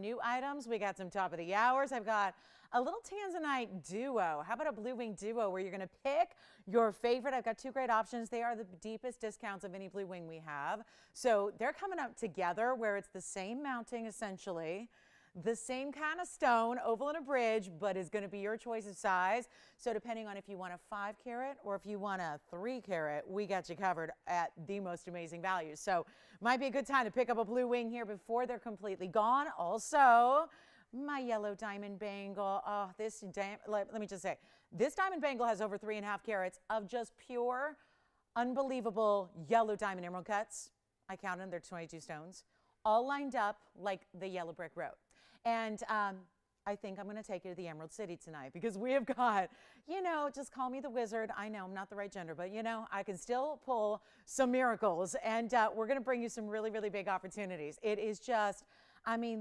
New items, we got some top of the hours. I've got a little Tanzanite duo. How about a blue wing duo where you're going to pick your favorite? I've got two great options. They are the deepest discounts of any blue wing we have. So they're coming up together where it's the same mounting essentially. The same kind of stone, oval and a bridge, but is going to be your choice of size. So depending on if you want a 5 carat or if you want a 3 carat, we got you covered at the most amazing values. So might be a good time to pick up a blue wing here before they're completely gone. Also, my yellow diamond bangle. Oh, let me just say, this diamond bangle has over 3.5 carats of just pure, unbelievable yellow diamond emerald cuts. I counted them, they're 22 stones, all lined up like the yellow brick road. And I think I'm going to take you to the Emerald City tonight because we have got, just call me the wizard. I know I'm not the right gender, but I can still pull some miracles. And we're going to bring you some really, really big opportunities. It is just,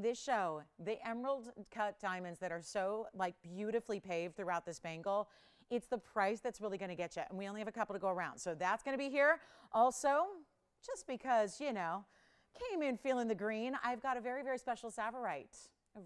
this show, the emerald cut diamonds that are so beautifully paved throughout this bangle, it's the price that's really going to get you. And we only have a couple to go around. So that's going to be here. Also, just because, came in feeling the green, I've got a very, very special Savorite.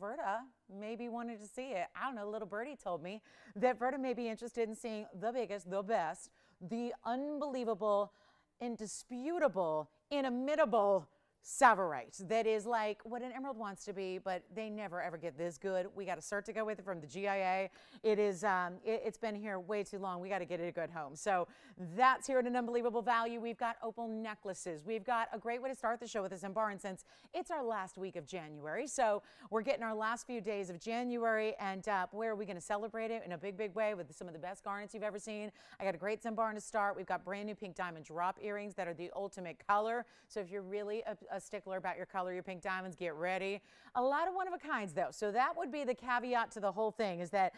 Verta maybe wanted to see it. I don't know, little birdie told me that Verta may be interested in seeing the biggest, the best, the unbelievable, indisputable, inimitable Savorite that is like what an emerald wants to be, but they never ever get this good. We got a cert to go with it from the GIA. It is it's been here way too long. We got to get it a good home. So that's here at an unbelievable value. We've got Opal necklaces. We've got a great way to start the show with this Embarn since it's our last week of January. So we're getting our last few days of January, and where are we going to celebrate it in a big, big way with some of the best garnets you've ever seen. I got a great Embarn to start. We've got brand new pink diamond drop earrings that are the ultimate color. So if you're really a stickler about your color, your pink diamonds, get ready. A lot of one-of-a-kinds though. So that would be the caveat to the whole thing, is that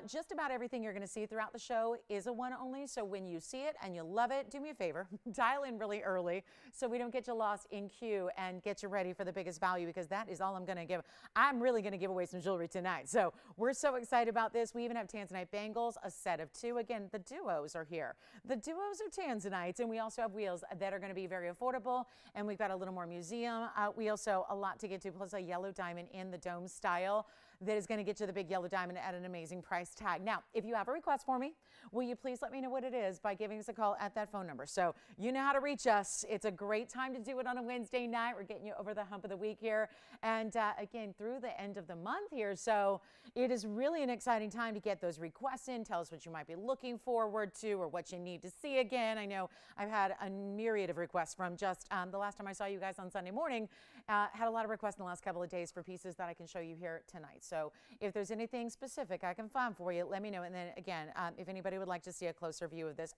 just about everything you're going to see throughout the show is a one only. So when you see it and you love it, do me a favor, dial in really early so we don't get you lost in queue and get you ready for the biggest value, because that is all I'm going to give. I'm really going to give away some jewelry tonight. So we're so excited about this. We even have Tanzanite bangles, a set of 2. Again, the duos are here. The duos are Tanzanites, and we also have wheels that are going to be very affordable, and we've got a little more museum. We also a lot to get to, plus a yellow diamond in the dome style that is going to get you the big yellow diamond at an amazing price tag. Now, if you have a request for me, will you please let me know what it is by giving us a call at that phone number? So you know how to reach us. It's a great time to do it on a Wednesday night. We're getting you over the hump of the week here, and again, through the end of the month here. So it is really an exciting time to get those requests in. Tell us what you might be looking forward to or what you need to see again. I know I've had a myriad of requests from just the last time I saw you guys on Sunday morning. Had a lot of requests in the last couple of days for pieces that I can show you here tonight. So if there's anything specific I can find for you, let me know. And then again, if anybody would like to see a closer view of this,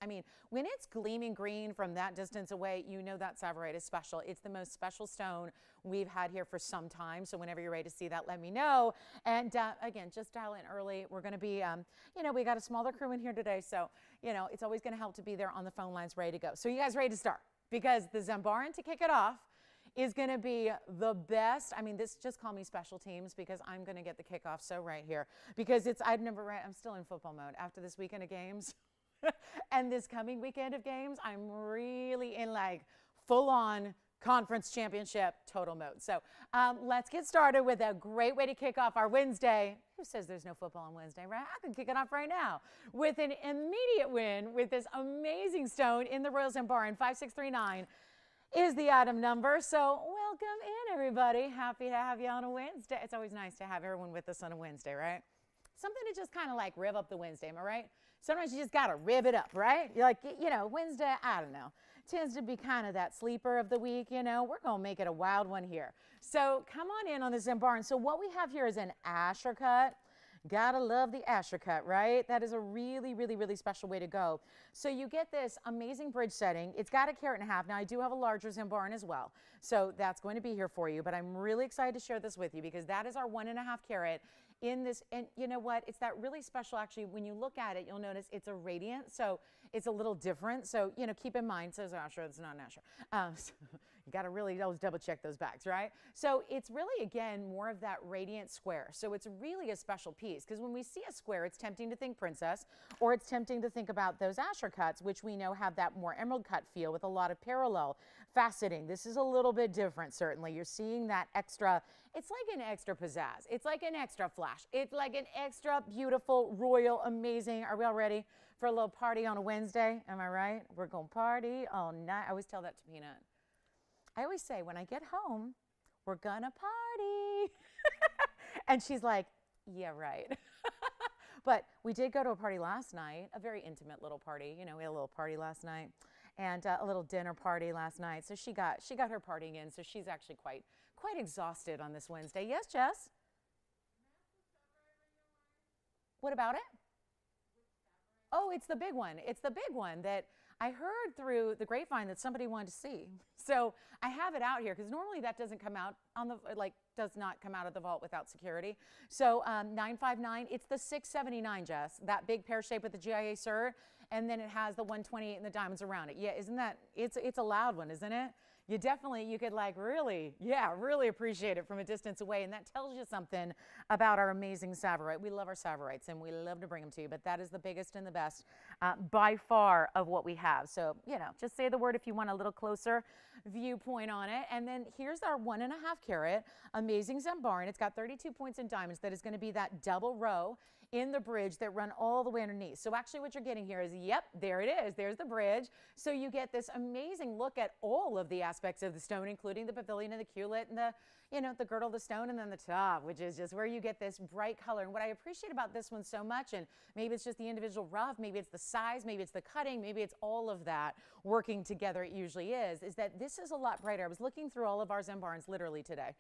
when it's gleaming green from that distance away, you know that Savorite is special. It's the most special stone we've had here for some time. So whenever you're ready to see that, let me know. And again, just dial in early. We're going to be, we got a smaller crew in here today. So, it's always going to help to be there on the phone lines ready to go. So you guys ready to start? Because the Zambaran to kick it off is going to be the best. This just call me special teams, because I'm going to get the kickoff so right here, because I'm still in football mode after this weekend of games and this coming weekend of games. I'm really in full on conference championship total mode. So let's get started with a great way to kick off our Wednesday. Who says there's no football on Wednesday, right? I can kick it off right now with an immediate win with this amazing stone in the Royal Zambaran. 5639 is the item number. So welcome in, everybody. Happy to have you on a Wednesday. It's always nice to have everyone with us on a Wednesday, right? Something to just kind of rev up the Wednesday, am I right? Sometimes you just got to rev it up, right? You're Wednesday, I don't know, tends to be kind of that sleeper of the week, We're going to make it a wild one here. So come on in on this Zambaran. So what we have here is an Asher cut. Gotta love the Asher cut, right? That is a really, really, really special way to go. So you get this amazing bridge setting. It's got 1.5 carats. Now, I do have a larger Zambaran as well. So that's going to be here for you. But I'm really excited to share this with you, because that is our 1.5 carat in this. And you know what? It's that really special, actually. When you look at it, you'll notice it's a radiant. So it's a little different. So, keep in mind, says Asher, it's not an Asher. So you Got to really always double check those bags, right? So it's really, again, more of that radiant square. So it's really a special piece because when we see a square, it's tempting to think princess, or it's tempting to think about those Asher cuts, which we know have that more emerald cut feel with a lot of parallel faceting. This is a little bit different, certainly. You're seeing that extra, it's like an extra pizzazz. It's like an extra flash. It's like an extra beautiful, royal, amazing. Are we all ready for a little party on a Wednesday? Am I right? We're going to party all night. I always tell that to Peanut. I always say, when I get home, we're going to party. And she's like, yeah, right. But we did go to a party last night, a very intimate little party. You know, we had a little party last night and a little dinner party last night. So she got her partying in. So she's actually quite exhausted on this Wednesday. Yes, Jess? What about it? Oh, it's the big one. It's the big one that I heard through the grapevine that somebody wanted to see. So I have it out here because normally that doesn't come out on the, does not come out of the vault without security. So 959, it's the 679, Jess, that big pear shape with the GIA cert, and then it has the 128 and the diamonds around it. Yeah, isn't that, it's a loud one, isn't it? You could really appreciate it from a distance away. And that tells you something about our amazing Tsavorite. We love our Tsavorites and we love to bring them to you, but that is the biggest and the best by far of what we have. So, just say the word if you want a little closer viewpoint on it. And then here's our 1.5 carat amazing Zambaran. It's got 32 points in diamonds. That is going to be that double row in the bridge that run all the way underneath. So actually what you're getting here is, yep, there it is. There's the bridge. So you get this amazing look at all of the aspects of the stone, including the pavilion and the culet and the girdle of the stone, and then the top, which is just where you get this bright color. And what I appreciate about this one so much, and maybe it's just the individual rough, maybe it's the size, maybe it's the cutting, maybe it's all of that working together, it usually is that this is a lot brighter. I was looking through all of our Zambarans literally today,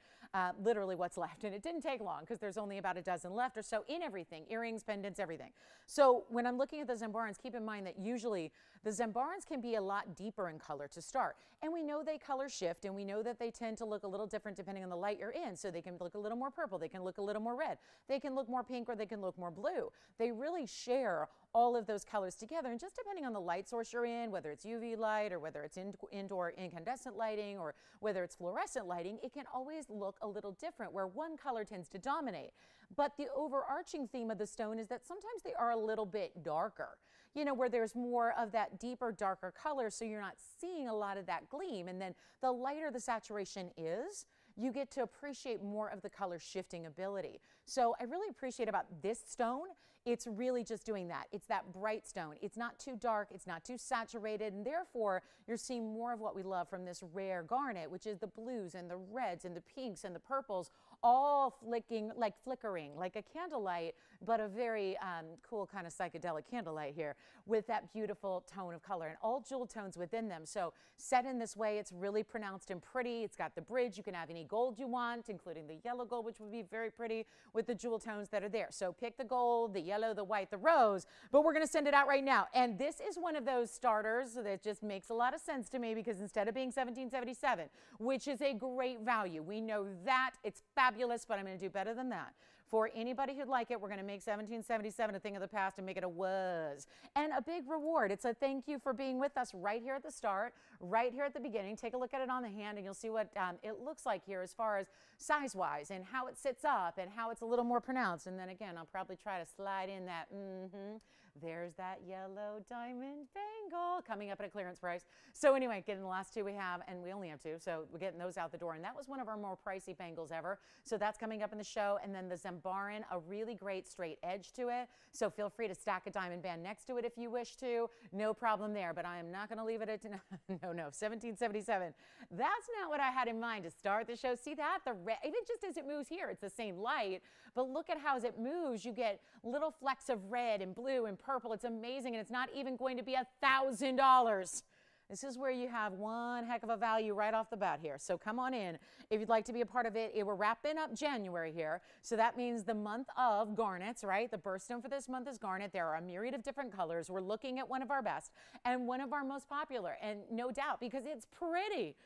literally what's left, and it didn't take long because there's only about a dozen left or so in everything, earrings, pendants, everything. So when I'm looking at the Zambarans, keep in mind that usually the Zambarans can be a lot deeper in color to start. And we know they color shift, and we know that they tend to look a little different depending on the light you're in. So they can look a little more purple, they can look a little more red, they can look more pink, or they can look more blue. They really share all of those colors together. And just depending on the light source you're in, whether it's UV light or whether it's indoor incandescent lighting or whether it's fluorescent lighting, it can always look a little different where one color tends to dominate. But the overarching theme of the stone is that sometimes they are a little bit darker, where there's more of that deeper, darker color, so you're not seeing a lot of that gleam. And then the lighter the saturation is, you get to appreciate more of the color shifting ability. So I really appreciate about this stone, it's really just doing that. It's that bright stone. It's not too dark, it's not too saturated, and therefore you're seeing more of what we love from this rare garnet, which is the blues and the reds and the pinks and the purples, all flickering like a candlelight, but a very cool kind of psychedelic candlelight here with that beautiful tone of color and all jewel tones within them. So set in this way, it's really pronounced and pretty. It's got the bridge. You can have any gold you want, including the yellow gold, which would be very pretty with the jewel tones that are there. So pick the gold, the yellow, the white, the rose, but we're going to send it out right now. And this is one of those starters that just makes a lot of sense to me because instead of being $17.77, which is a great value, we know that it's fabulous, but I'm going to do better than that. For anybody who'd like it, we're going to make $17.77 a thing of the past and make it a was. And a big reward. It's a thank you for being with us right here at the start, right here at the beginning. Take a look at it on the hand and you'll see what it looks like here as far as size-wise and how it sits up and how it's a little more pronounced. And then again, I'll probably try to slide in that there's that yellow diamond bangle coming up at a clearance price. So anyway, getting the last two we have, and we only have two, so we're getting those out the door. And that was one of our more pricey bangles ever. So that's coming up in the show. And then the Zambaran, a really great straight edge to it. So feel free to stack a diamond band next to it if you wish to. No problem there, but I am not going to leave it at, no, $17.77. That's not what I had in mind to start the show. See that? The red, even just as it moves here, it's the same light, but look at how as it moves, you get little flecks of red and blue and purple. It's amazing, and it's not even going to be $1,000. This is where you have one heck of a value right off the bat here. So come on in if you'd like to be a part of it. We're wrapping up January here. So that means the month of garnets, right? The birthstone for this month is garnet. There are a myriad of different colors. We're looking at one of our best and one of our most popular. And no doubt, because it's pretty.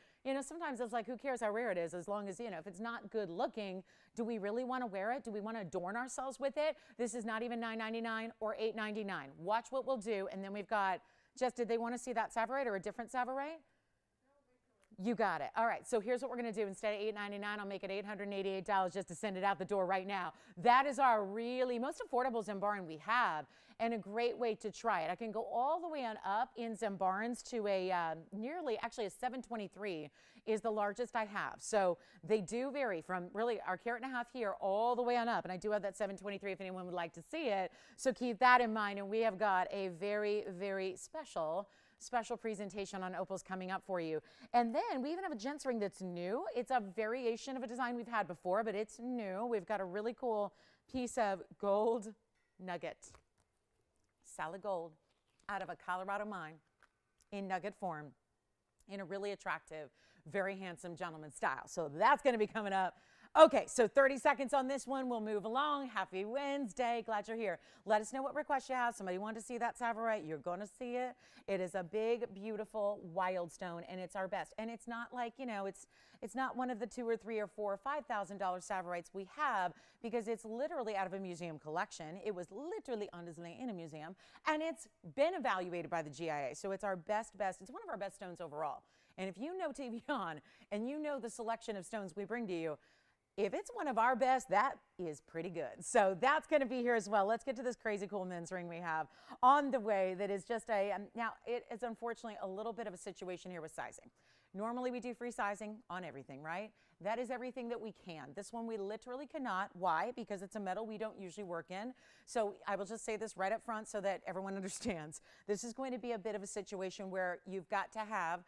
Sometimes it's like, who cares how rare it is, as long as, if it's not good looking, do we really want to wear it? Do we want to adorn ourselves with it? This is not even $9.99 or $8.99. Watch what we'll do. And then we've got, Jess, did they want to see that Tsavorite or a different Tsavorite? You got it. All right, so here's what we're gonna do. Instead of $8.99, I'll make it $888 just to send it out the door right now. That is our really most affordable Zambaran we have, and a great way to try it. I can go all the way on up in Zambarans to a actually a 723 is the largest I have. So they do vary from really our carat and a half here all the way on up. And I do have that 723 if anyone would like to see it. So keep that in mind. And we have got a very, very special presentation on opals coming up for you. And then we even have a gents ring that's new. It's a variation of a design we've had before, but it's new. We've got a really cool piece of gold nugget, solid gold out of a Colorado mine in nugget form in a really attractive, very handsome gentleman style. So that's going to be coming up. Okay, so 30 seconds on this one. We'll move along. Happy Wednesday. Glad you're here. Let us know what request you have. Somebody wanted to see that Sapphire. You're going to see it. It is a big, beautiful, wild stone, and it's our best. And it's not like, you know, it's not one of the $2,000 or $3,000 or $4,000 or $5,000 Sapphirites we have, because it's literally out of a museum collection. It was literally on display in a museum, and it's been evaluated by the GIA. So it's our best. It's one of our best stones overall. And if you know TVON and you know the selection of stones we bring to you, if it's one of our best, that is pretty good. So that's going to be here as well. Let's get to this crazy cool men's ring we have on the way that is just a, now it is unfortunately a little bit of a situation here with sizing. Normally we do free sizing on everything, right? That is everything that we can. This one we literally cannot. Why? Because it's a metal we don't usually work in. So I will just say this right up front so that everyone understands. This is going to be a bit of a situation where you've got to have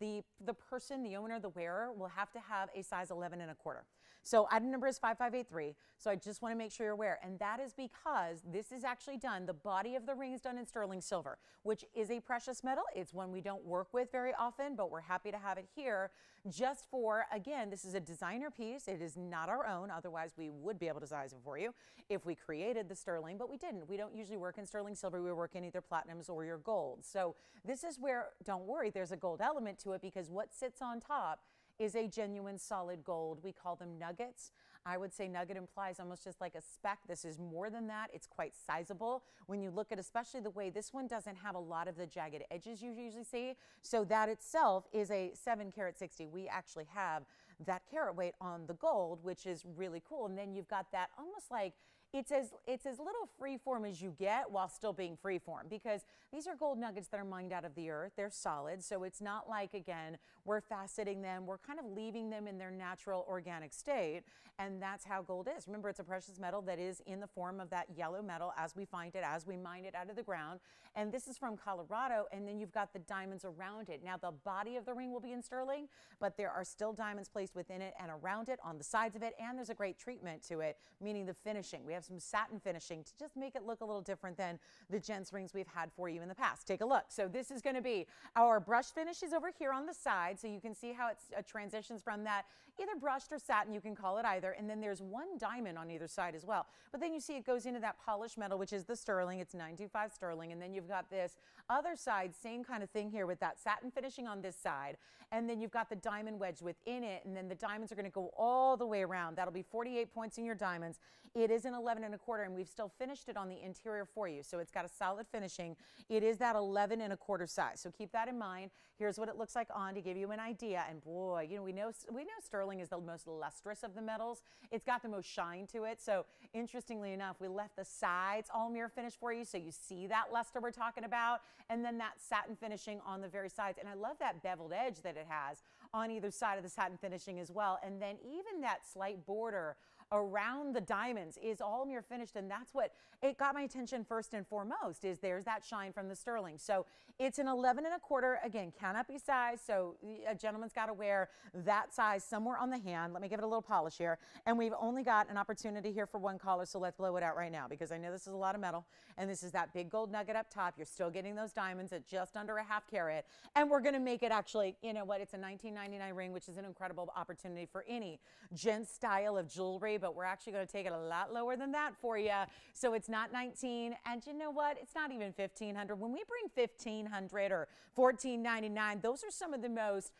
the person, the owner, the wearer will have to have a size 11 1/4. So item number is 5583. So I just want to make sure you're aware. And that is because this is actually done, the body of the ring is done in sterling silver, which is a precious metal. It's one we don't work with very often, but we're happy to have it here just for, again, this is a designer piece. It is not our own. Otherwise, we would be able to size it for you if we created the sterling, but we didn't. We don't usually work in sterling silver. We work in either platinums or your gold. So this is where, don't worry, there's a gold element to it, because what sits on top is a genuine solid gold. We call them nuggets. I would say nugget implies almost just like a speck. This is more than that. It's quite sizable. When you look at especially the way this one doesn't have a lot of the jagged edges you usually see. So that itself is a 7 carat 60. We actually have that carat weight on the gold, which is really cool. And then you've got that almost like, it's as little freeform as you get while still being freeform, because these are gold nuggets that are mined out of the earth. They're solid, so it's not like, again, we're faceting them. We're kind of leaving them in their natural organic state, and that's how gold is. Remember, it's a precious metal that is in the form of that yellow metal as we find it, as we mine it out of the ground, and this is from Colorado, and then you've got the diamonds around it. Now, the body of the ring will be in sterling, but there are still diamonds placed within it and around it, on the sides of it, and there's a great treatment to it, meaning the finishing. We have some satin finishing to just make it look a little different than the gents rings we've had for you in the past. Take a look. So this is going to be our brush finish is over here on the side, so you can see how it transitions from that either brushed or satin, you can call it either, and then there's one diamond on either side as well. But then you see it goes into that polished metal, which is the sterling. It's 925 sterling, and then you've got this other side, same kind of thing here with that satin finishing on this side, and then you've got the diamond wedge within it, and then the diamonds are going to go all the way around. That'll be 48 points in your diamonds. It is an 11 1/4, and we've still finished it on the interior for you, so it's got a solid finishing. It is that 11 1/4 size, so keep that in mind. Here's what it looks like on to give you an idea, and boy, you know, we know sterling is the most lustrous of the metals. It's got the most shine to it, so interestingly enough, we left the sides all mirror finish for you, so you see that luster we're talking about, and then that satin finishing on the very sides, and I love that beveled edge that it has on either side of the satin finishing as well, and then even that slight border around the diamonds is all mirror finished, and that's what it got my attention first and foremost, is there's that shine from the sterling. So it's an 11 1/4, again, cannot be sized, so a gentleman's got to wear that size somewhere on the hand. Let me give it a little polish here, and we've only got an opportunity here for one caller, so let's blow it out right now, because I know this is a lot of metal, and this is that big gold nugget up top. You're still getting those diamonds at just under a 1/2 carat, and we're going to make it actually, you know what, it's a 1999 ring, which is an incredible opportunity for any gent style of jewelry, but we're actually going to take it a lot lower than that for you. So it's not 19, and you know what? It's not even 1,500. When we bring 1,500 or 14.99, those are some of the most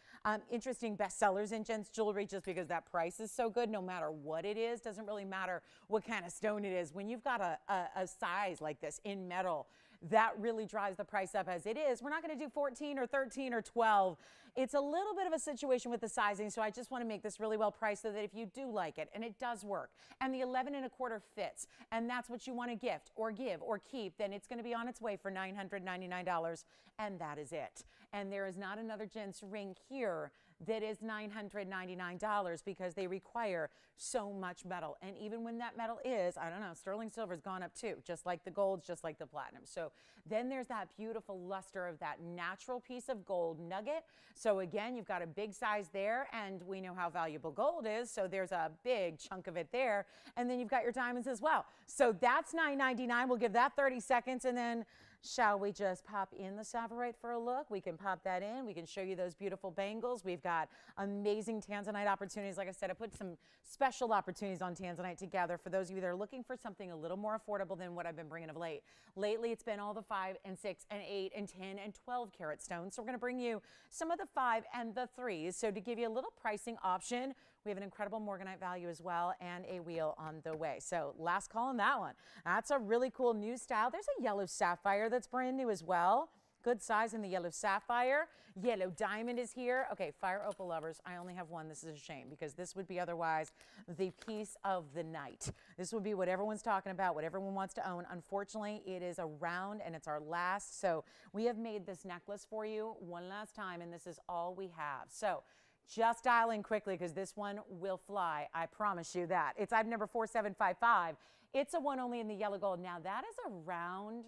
interesting bestsellers in gents jewelry, just because that price is so good. No matter what it is, doesn't really matter what kind of stone it is. When you've got a size like this in metal that really drives the price up as it is. We're not going to do 14 or 13 or 12. It's a little bit of a situation with the sizing, so I just want to make this really well priced so that if you do like it, and it does work, and the 11¼ fits, and that's what you want to gift or give or keep, then it's going to be on its way for $999, and that is it. And there is not another gent's ring here that is $999 because they require so much metal. And even when that metal is, I don't know, sterling silver has gone up too, just like the golds, just like the platinum. So then there's that beautiful luster of that natural piece of gold nugget. So again, you've got a big size there, and we know how valuable gold is. So there's a big chunk of it there. And then you've got your diamonds as well. So that's $999. We'll give that 30 seconds, and then shall we just pop in the Sapphire for a look? We can pop that in. We can show you those beautiful bangles. We've got amazing Tanzanite opportunities. Like I said, I put some special opportunities on Tanzanite together for those of you that are looking for something a little more affordable than what I've been bringing of late. Lately, it's been all the 5 and 6 and 8 and 10 and 12 karat stones. So we're going to bring you some of the 5 and the 3s. So to give you a little pricing option, we have an incredible Morganite value as well, and a wheel on the way. So last call on that one. That's a really cool new style. There's a yellow sapphire that's brand new as well. Good size in the yellow sapphire. Yellow diamond is here. Okay, fire opal lovers, I only have one. This is a shame because this would be otherwise the piece of the night. This would be what everyone's talking about, what everyone wants to own. Unfortunately, it is around and it's our last. So we have made this necklace for you one last time, and this is all we have. So just dial in quickly because this one will fly. I promise you that. It's item number 4755. It's a one only in the yellow gold. Now that is a round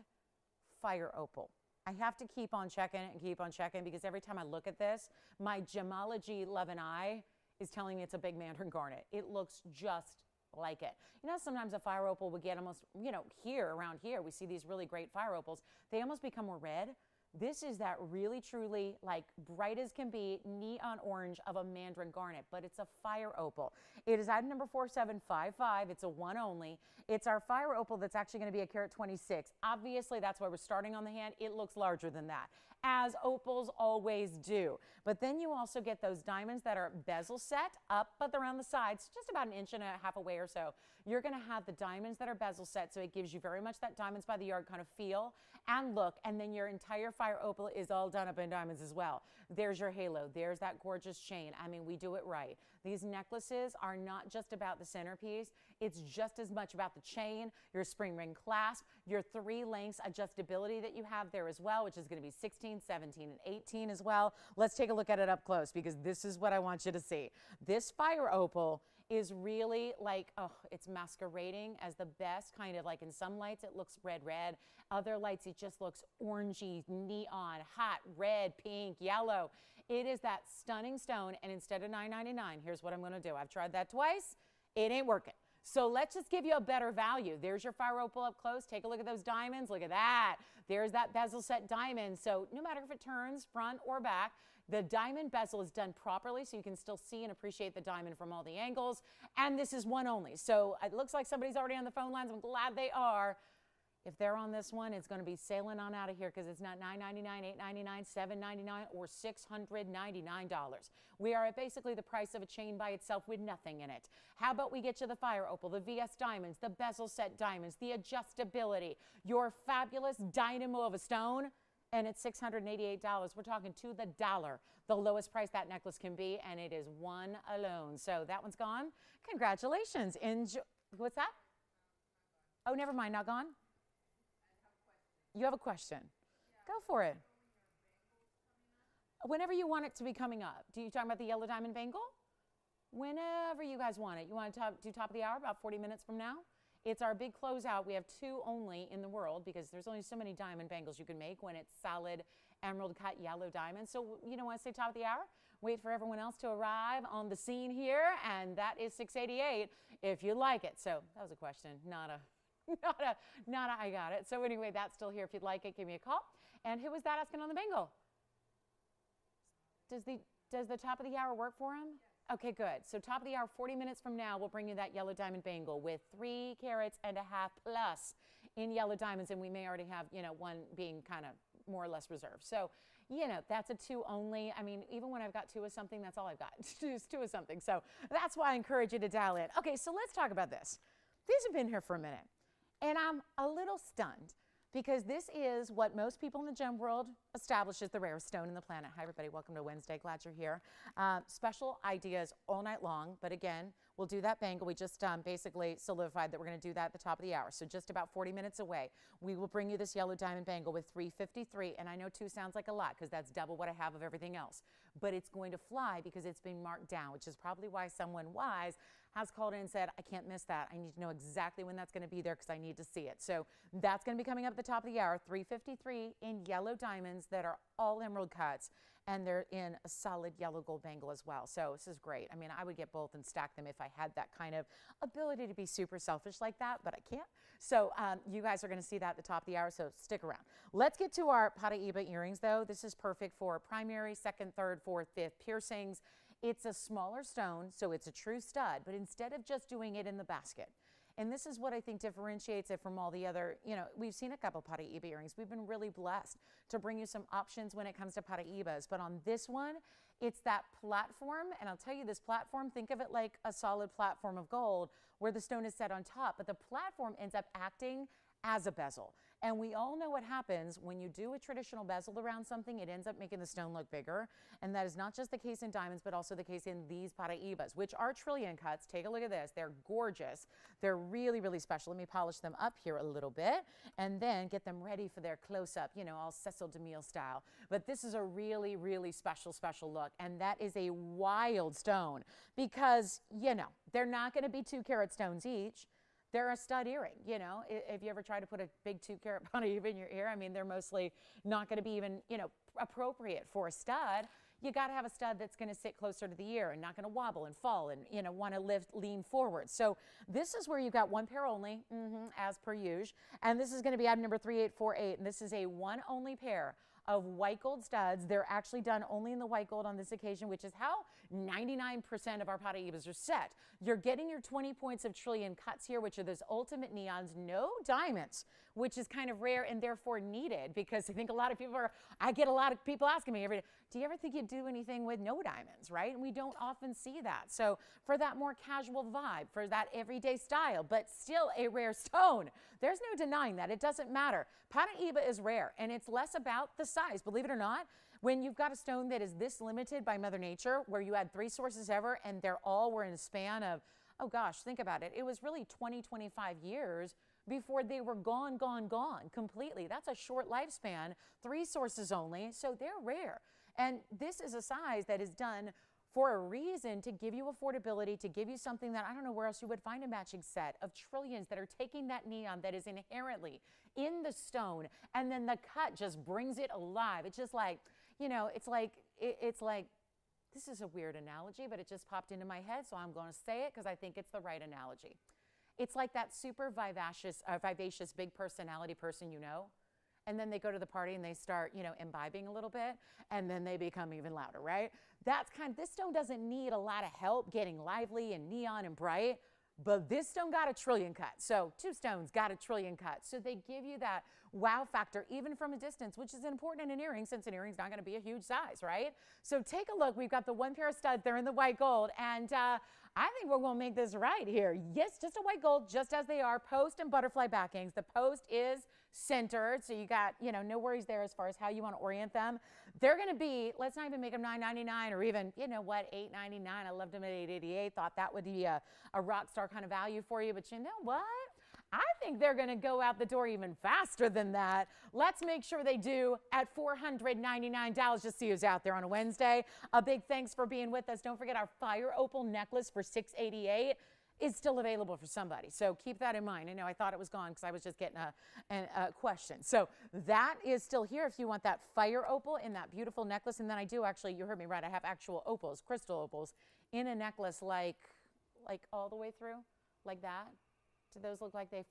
fire opal. I have to keep on checking and keep on checking because every time I look at this, my gemology 11 eye is telling me it's a big mandarin garnet. It looks just like it. You know, sometimes a fire opal would get almost, you know, here, around here, we see these really great fire opals. They almost become more red. This is that really, truly, like, bright as can be, neon orange of a mandarin garnet, but it's a fire opal. It is item number 4755. It's a one only. It's our fire opal that's actually going to be a carat 26. Obviously, that's why we're starting on the hand. It looks larger than that, as opals always do. But then you also get those diamonds that are bezel set up, but around the sides, just about 1.5 inches away or so. You're going to have the diamonds that are bezel set, so it gives you very much that diamonds by the yard kind of feel and look, and then your entire fire opal is all done up in diamonds as well. There's your halo. There's that gorgeous chain. I mean, we do it right. These necklaces are not just about the centerpiece. It's just as much about the chain, your spring ring clasp, your 3 lengths adjustability that you have there as well, which is going to be 16, 17, and 18 as well. Let's take a look at it up close because this is what I want you to see. This fire opal is really like, oh, it's masquerading as the best kind of, like, in some lights it looks red. Other lights it just looks orangey, neon, hot, red, pink, yellow. It is that stunning stone, and instead of $9.99, here's what I'm going to do. I've tried that twice. It ain't working. So let's just give you a better value. There's your fire opal up close. Take a look at those diamonds. Look at that. There's that bezel set diamond. So no matter if it turns front or back, the diamond bezel is done properly so you can still see and appreciate the diamond from all the angles. And this is one only. So it looks like somebody's already on the phone lines. I'm glad they are. If they're on this one, it's going to be sailing on out of here because it's not $9.99, $8.99, $7.99, or $699. We are at basically the price of a chain by itself with nothing in it. How about we get you the fire opal, the VS diamonds, the bezel set diamonds, the adjustability, your fabulous dynamo of a stone, and it's $688. We're talking to the dollar, the lowest price that necklace can be, and it is one alone. So that one's gone. Congratulations. Enjoy. What's that? Oh, never mind. Not gone? You have a question. Go for it. Whenever you want it to be coming up. Do you talk about the yellow diamond bangle? Whenever you guys want it. You want to do top of the hour about 40 minutes from now? It's our big closeout. We have 2 only in the world because there's only so many diamond bangles you can make when it's solid emerald cut yellow diamonds. So you know, want to say top of the hour? Wait for everyone else to arrive on the scene here, and that is $688 if you like it. So that was a question, not a I got it. So anyway, that's still here. If you'd like it, give me a call. And who was that asking on the bangle? Does the top of the hour work for him? Yes. Okay, good. So top of the hour, 40 minutes from now, we'll bring you that yellow diamond bangle with 3 carats and a half plus in yellow diamonds. And we may already have, you know, one being kind of more or less reserved. So, you know, that's a 2 only. I mean, even when I've got 2 of something, that's all I've got. It's 2 of something. So that's why I encourage you to dial in. Okay, so let's talk about this. These have been here for a minute. And I'm a little stunned because this is what most people in the gem world establish as the rarest stone in the planet. Hi, everybody. Welcome to Wednesday. Glad you're here. Special ideas all night long, but again, we'll do that bangle. We just basically solidified that we're going to do that at the top of the hour. So just about 40 minutes away, we will bring you this yellow diamond bangle with 353. And I know 2 sounds like a lot because that's double what I have of everything else. But it's going to fly because it's been marked down, which is probably why someone wise has called in and said, I can't miss that. I need to know exactly when that's going to be there because I need to see it. So that's going to be coming up at the top of the hour, 353 in yellow diamonds that are all emerald cuts. And they're in a solid yellow gold bangle as well. So this is great. I mean, I would get both and stack them if I had that kind of ability to be super selfish like that, but I can't. So you guys are going to see that at the top of the hour, so stick around. Let's get to our Pataiba earrings, though. This is perfect for primary, second, third, fourth, fifth piercings. It's a smaller stone, so it's a true stud, but instead of just doing it in the basket, and this is what I think differentiates it from all the other, we've seen a couple Pataiba earrings. We've been really blessed to bring you some options when it comes to Pataibas. But on this one, it's that platform. And I'll tell you, this platform, think of it like a solid platform of gold where the stone is set on top. But the platform ends up acting as a bezel. And we all know what happens when you do a traditional bezel around something, it ends up making the stone look bigger. And that is not just the case in diamonds, but also the case in these Pataibas, which are trillion cuts. Take a look at this. They're gorgeous. They're really, really special. Let me polish them up here a little bit and then get them ready for their close-up, all Cecil DeMille style. But this is a really, really special, special look. And that is a wild stone because, they're not going to be 2-carat stones each. They're a stud earring, If you ever try to put a big 2-carat Pataiba in your ear, I mean, they're mostly not going to be even, appropriate for a stud. You got to have a stud that's going to sit closer to the ear and not going to wobble and fall and, want to lean forward. So this is where you've got 1 pair only, as per usual. And this is going to be item number 3848. And this is a 1 only pair of white gold studs. They're actually done only in the white gold on this occasion, which is how 99% of our Pataibas are set. You're getting your 20 points of trillion cuts here, which are those ultimate neons, no diamonds, which is kind of rare and therefore needed because I think I get a lot of people asking me every day, do you ever think you'd do anything with no diamonds, right? And we don't often see that. So for that more casual vibe, for that everyday style, but still a rare stone, there's no denying that. It doesn't matter. Pataiba is rare and it's less about the size, believe it or not. When you've got a stone that is this limited by Mother Nature, where you had 3 sources ever and they're all were in a span of, oh gosh, think about it. It was really 20, 25 years before they were gone completely. That's a short lifespan, 3 sources only, so they're rare. And this is a size that is done for a reason to give you affordability, to give you something that I don't know where else you would find a matching set of trillions that are taking that neon that is inherently in the stone, and then the cut just brings it alive. It's just like, it's like, this is a weird analogy, but it just popped into my head, so I'm going to say it because I think it's the right analogy. It's like that super vivacious, big personality person and then they go to the party and they start, imbibing a little bit, and then they become even louder, right? This stone doesn't need a lot of help getting lively and neon and bright, but this stone got a trillion cut. So 2 stones got a trillion cut. So they give you that wow factor, even from a distance, which is important in an earring since an earring's not going to be a huge size, right? So take a look. We've got the 1 pair of studs. They're in the white gold, and I think we're going to make this right here. Yes, just a white gold, just as they are. Post and butterfly backings. The post is centered, so you got, no worries there as far as how you want to orient them. They're going to be, let's not even make them $9.99 or even, $8.99. I loved them at $8.88. Thought that would be a rock star kind of value for you, but you know what? I think they're going to go out the door even faster than that. Let's make sure they do at $499. Just see who's out there on a Wednesday. A big thanks for being with us. Don't forget our Fire Opal necklace for $688 is still available for somebody. So keep that in mind. I know I thought it was gone because I was just getting a question. So that is still here if you want that Fire Opal in that beautiful necklace. And then I do actually, you heard me right, I have actual opals, crystal opals in a necklace like all the way through, like that. Do those look like they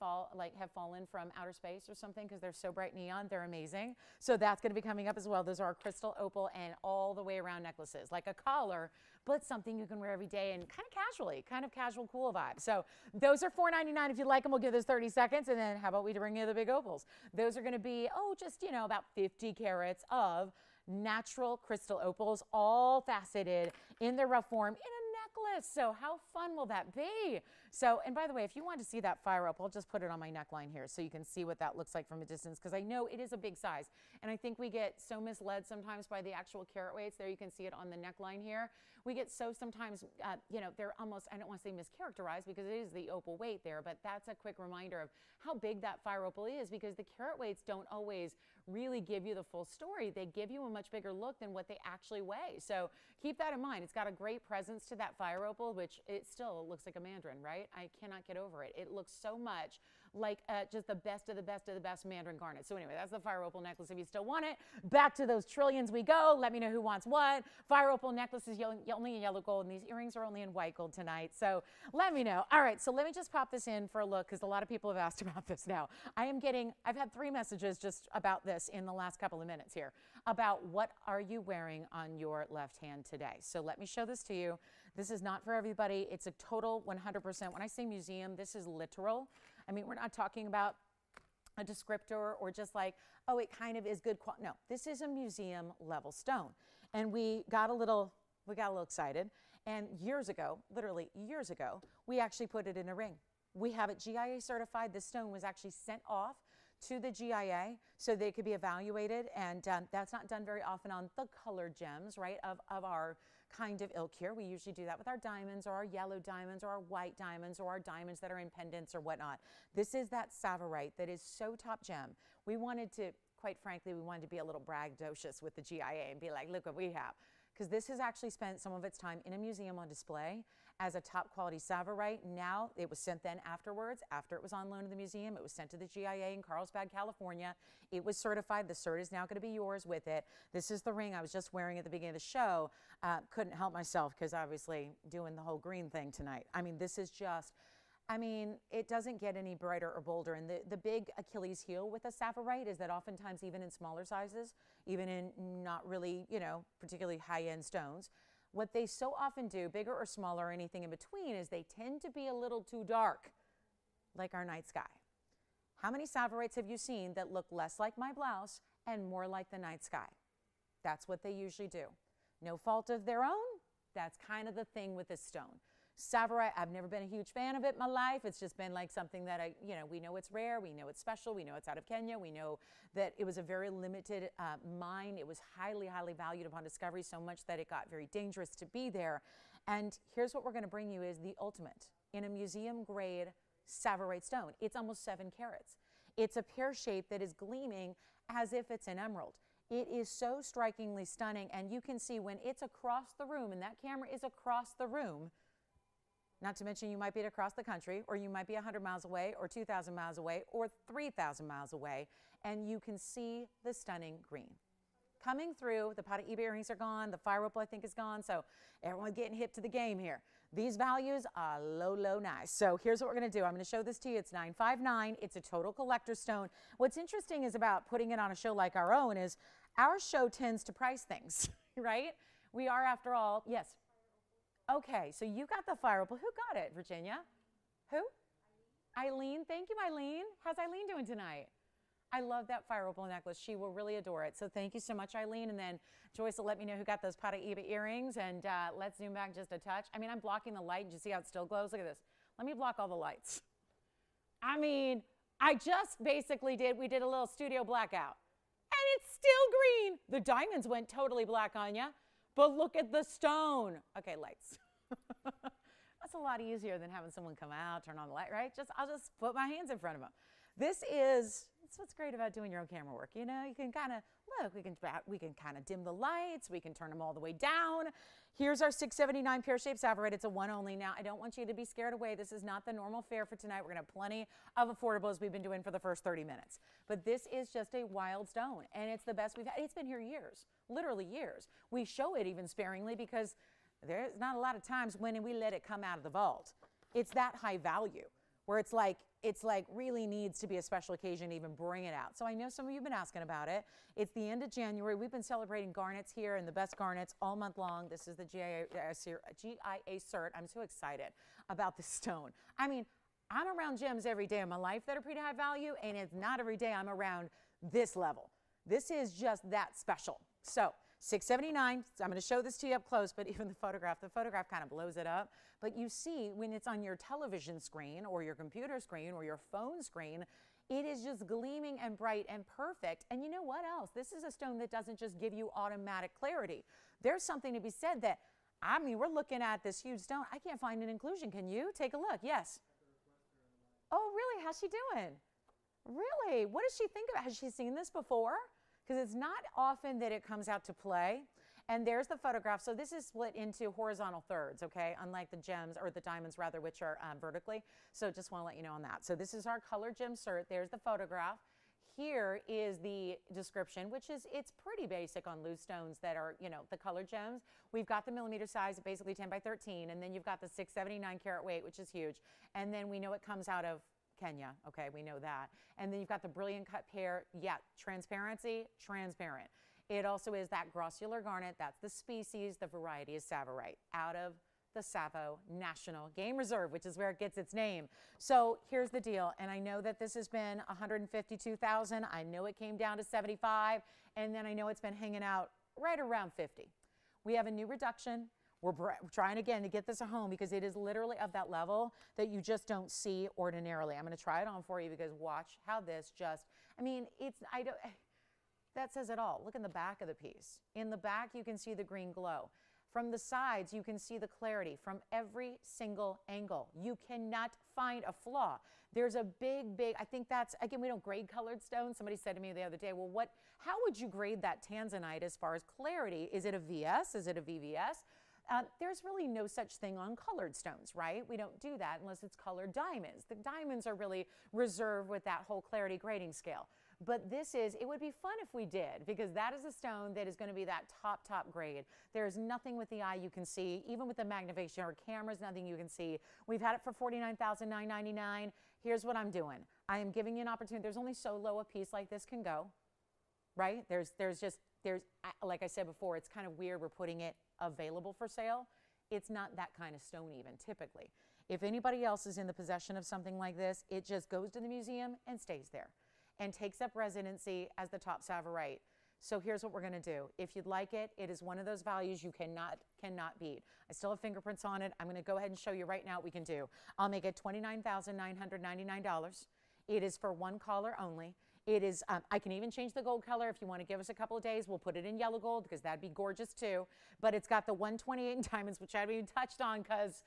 have fallen from outer space or something because they're so bright neon? They're amazing. So that's going to be coming up as well. Those are our crystal opal and all the way around necklaces, like a collar, but something you can wear every day and kind of casually, kind of casual, cool vibe. So those are $4.99. If you like them, we'll give those 30 seconds. And then how about we bring you the big opals? Those are going to be, just, about 50 carats of natural crystal opals, all faceted in their rough form in a necklace. So how fun will that be? So, and by the way, if you want to see that fire opal, I'll just put it on my neckline here so you can see what that looks like from a distance, because I know it is a big size. And I think we get so misled sometimes by the actual carat weights. There you can see it on the neckline here. We get so sometimes, you know, they're almost, I don't want to say mischaracterized because it is the opal weight there, but that's a quick reminder of how big that fire opal is, because the carat weights don't always really give you the full story. They give you a much bigger look than what they actually weigh. So keep that in mind. It's got a great presence to that fire opal, which it still looks like a mandarin, right? I cannot get over it. It looks so much like just the best of the best of the best mandarin garnet. So anyway, that's the fire opal necklace. If you still want it, back to those trillions we go. Let me know who wants what. Fire opal necklace is only in yellow gold, and these earrings are only in white gold tonight. So let me know. All right, so let me just pop this in for a look, because a lot of people have asked about this now. I've had 3 messages just about this in the last couple of minutes here, about what are you wearing on your left hand today. So let me show this to you. This is not for everybody. It's a total 100%. When I say museum, this is literal. I mean, we're not talking about a descriptor or just like, oh, it kind of is good quality. No, this is a museum level stone. And we got a little excited. And years ago, literally years ago, we actually put it in a ring. We have it GIA certified. This stone was actually sent off to the GIA so they could be evaluated. And that's not done very often on the colored gems, right, of our kind of ilk here. We usually do that with our diamonds or our yellow diamonds or our white diamonds or our diamonds that are in pendants or whatnot. This is that Sapphire that is so top gem. We wanted to, quite frankly, we wanted to be a little braggadocious with the GIA and be like, look what we have. Because this has actually spent some of its time in a museum on display as a top quality Sapphire. Now, it was sent then afterwards, after it was on loan to the museum, it was sent to the GIA in Carlsbad, California. It was certified. The cert is now going to be yours with it. This is the ring I was just wearing at the beginning of the show. Couldn't help myself because obviously doing the whole green thing tonight. I mean, this is just, I mean, it doesn't get any brighter or bolder. And the big Achilles heel with a Sapphire is that oftentimes even in smaller sizes, even in not really, you know, particularly high-end stones, what they so often do, bigger or smaller or anything in between, is they tend to be a little too dark, like our night sky. How many Sapphires have you seen that look less like my blouse and more like the night sky? That's what they usually do. No fault of their own. That's kind of the thing with this stone. Sapphire, I've never been a huge fan of it in my life. It's just been like something that we know it's rare, we know it's special, we know it's out of Kenya, we know that it was a very limited mine. It was highly, highly valued upon discovery, so much that it got very dangerous to be there. And here's what we're going to bring you is the ultimate in a museum grade Sapphire stone. It's almost 7 carats. It's a pear shape that is gleaming as if it's an emerald. It is so strikingly stunning, and you can see when it's across the room, and that camera is across the room, not to mention you might be across the country, or you might be 100 miles away, or 2,000 miles away, or 3,000 miles away, and you can see the stunning green. Coming through, the Pataiba earrings are gone, the fire opal I think is gone, so everyone's getting hip to the game here. These values are low, low nice. So here's what we're going to do. I'm going to show this to you. It's $959. It's a total collector stone. What's interesting is about putting it on a show like our own is our show tends to price things, right? We are, after all, yes. Okay, so you got the fire opal. Who got it, Virginia? Who? Eileen. Thank you, Eileen. How's Eileen doing tonight? I love that fire opal necklace. She will really adore it. So thank you so much, Eileen. And then Joyce will let me know who got those Pataiba earrings. And let's zoom back just a touch. I mean, I'm blocking the light. Did you see how it still glows? Look at this. Let me block all the lights. I mean, I just basically we did a little studio blackout. And it's still green. The diamonds went totally black on you. But look at the stone. Okay, lights. That's a lot easier than having someone come out, turn on the light, right? I'll just put my hands in front of them. That's what's great about doing your own camera work. You know, you can kind of, look, we can kind of dim the lights. We can turn them all the way down. Here's our $679 pear-shaped Sapphire. It's a one only. Now, I don't want you to be scared away. This is not the normal fare for tonight. We're going to have plenty of affordables we've been doing for the first 30 minutes. But this is just a wild stone, and it's the best we've had. It's been here years, literally years. We show it even sparingly because there's not a lot of times when we let it come out of the vault. It's that high value where it's like really needs to be a special occasion to even bring it out. So I know some of you have been asking about it. It's the end of January. We've been celebrating garnets here and the best garnets all month long. This is the GIA cert. I'm so excited about this stone. I mean, I'm around gems every day of my life that are pretty high value, and it's not every day I'm around this level. This is just that special. So $679. I'm going to show this to you up close, but even the photograph kind of blows it up. But you see when it's on your television screen or your computer screen or your phone screen, it is just gleaming and bright and perfect. And you know what else? This is a stone that doesn't just give you automatic clarity. There's something to be said that, I mean, we're looking at this huge stone. I can't find an inclusion. Can you? Take a look. Yes. Oh, really? How's she doing? Really? What does she think about? Has she seen this before? Because it's not often that it comes out to play. And there's the photograph. So this is split into horizontal thirds, okay? Unlike the gems, or the diamonds rather, which are vertically. So just want to let you know on that. So this is our color gem cert. There's the photograph. Here is the description, which is, it's pretty basic on loose stones that are, you know, the color gems. We've got the millimeter size, basically 10 by 13. And then you've got the 679 carat weight, which is huge. And then we know it comes out of Kenya. Okay, we know that. And then you've got the brilliant cut pear. Yeah, transparency, transparent. It also is that grossular garnet. That's the species. The variety is Savarite, out of the Savo National Game Reserve, which is where it gets its name. So here's the deal. And I know that this has been $152,000. I know it came down to 75. And then I know it's been hanging out right around 50. We have a new reduction. We're trying again to get this a home because it is literally of that level that you just don't see ordinarily. I'm going to try it on for you because watch how this just, I mean, that says it all. Look in the back of the piece. In the back, you can see the green glow. From the sides, you can see the clarity from every single angle. You cannot find a flaw. There's a big, I think that's, again, we don't grade colored stones. Somebody said to me the other day, well, how would you grade that Tanzanite as far as clarity? Is it a VS? Is it a VVS? There's really no such thing on colored stones, right? We don't do that unless it's colored diamonds. The diamonds are really reserved with that whole clarity grading scale. But it would be fun if we did, because that is a stone that is going to be that top grade. There's nothing with the eye you can see, even with the magnification or cameras, nothing you can see. We've had it for $49,999. Here's what I'm doing. I am giving you an opportunity. There's only so low a piece like this can go, right? Like I said before, it's kind of weird we're putting it available for sale. It's not that kind of stone even, typically. If anybody else is in the possession of something like this, it just goes to the museum and stays there and takes up residency as the top Savarite. So here's what we're going to do. If you'd like it, it is one of those values you cannot beat. I still have fingerprints on it. I'm going to go ahead and show you right now what we can do. I'll make it $29,999. It is for one caller only. It is, I can even change the gold color if you want to give us a couple of days. We'll put it in yellow gold because that'd be gorgeous too. But it's got the 128 in diamonds, which I haven't even touched on because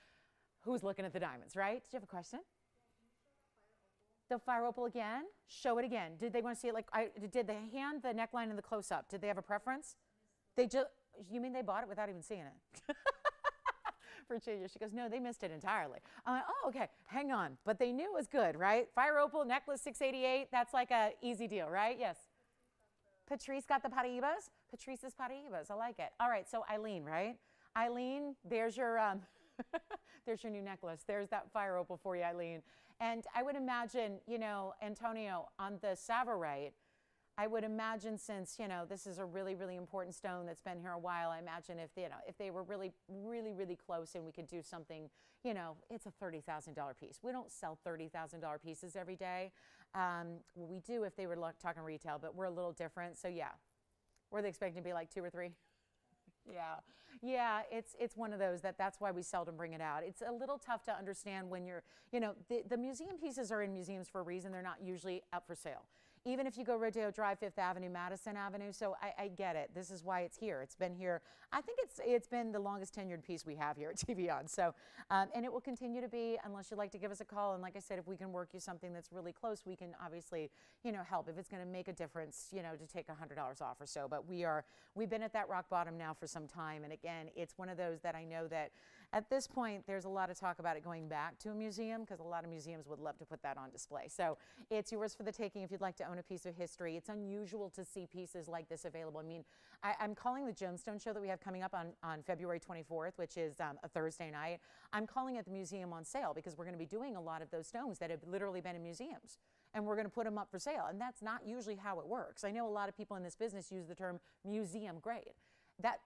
who's looking at the diamonds, right? Did you have a question? The fire opal again? Show it again. Did they want to see it like, did they hand the neckline and the close-up? Did they have a preference? You mean they bought it without even seeing it? Virginia, she goes, no, they missed it entirely. I'm like, oh, okay, hang on. But they knew it was good, right? Fire opal, necklace, $688. That's like a easy deal, right? Yes. Patrice got the Pataibas? Patrice's Pataibas. I like it. All right, so Eileen, right? Eileen, there's your there's your new necklace. There's that fire opal for you, Eileen. And I would imagine, you know, Antonio, on the Savarite, I would imagine since, you know, this is a really, really important stone that's been here a while, I imagine if they were really, really, really close and we could do something, you know, it's a $30,000 piece. We don't sell $30,000 pieces every day. Well, we do if they were talking retail, but we're a little different. So yeah, were they expecting to be like 2 or 3? Yeah, it's one of those that's why we seldom bring it out. It's a little tough to understand when you're, you know, the museum pieces are in museums for a reason. They're not usually up for sale. Even if you go Rodeo Drive, 5th Avenue, Madison Avenue. So I get it. This is why it's here. It's been here. I think it's been the longest tenured piece we have here at TVON. So, and it will continue to be unless you'd like to give us a call. And like I said, if we can work you something that's really close, we can obviously, you know, help. If it's going to make a difference, you know, to take $100 off or so. But we've been at that rock bottom now for some time. And again, it's one of those that I know that at this point, there's a lot of talk about it going back to a museum because a lot of museums would love to put that on display. So it's yours for the taking if you'd like to own a piece of history. It's unusual to see pieces like this available. I mean, I'm calling the Gemstone Show that we have coming up on February 24th, which is a Thursday night. I'm calling it the museum on sale because we're going to be doing a lot of those stones that have literally been in museums. And we're going to put them up for sale. And that's not usually how it works. I know a lot of people in this business use the term museum grade. That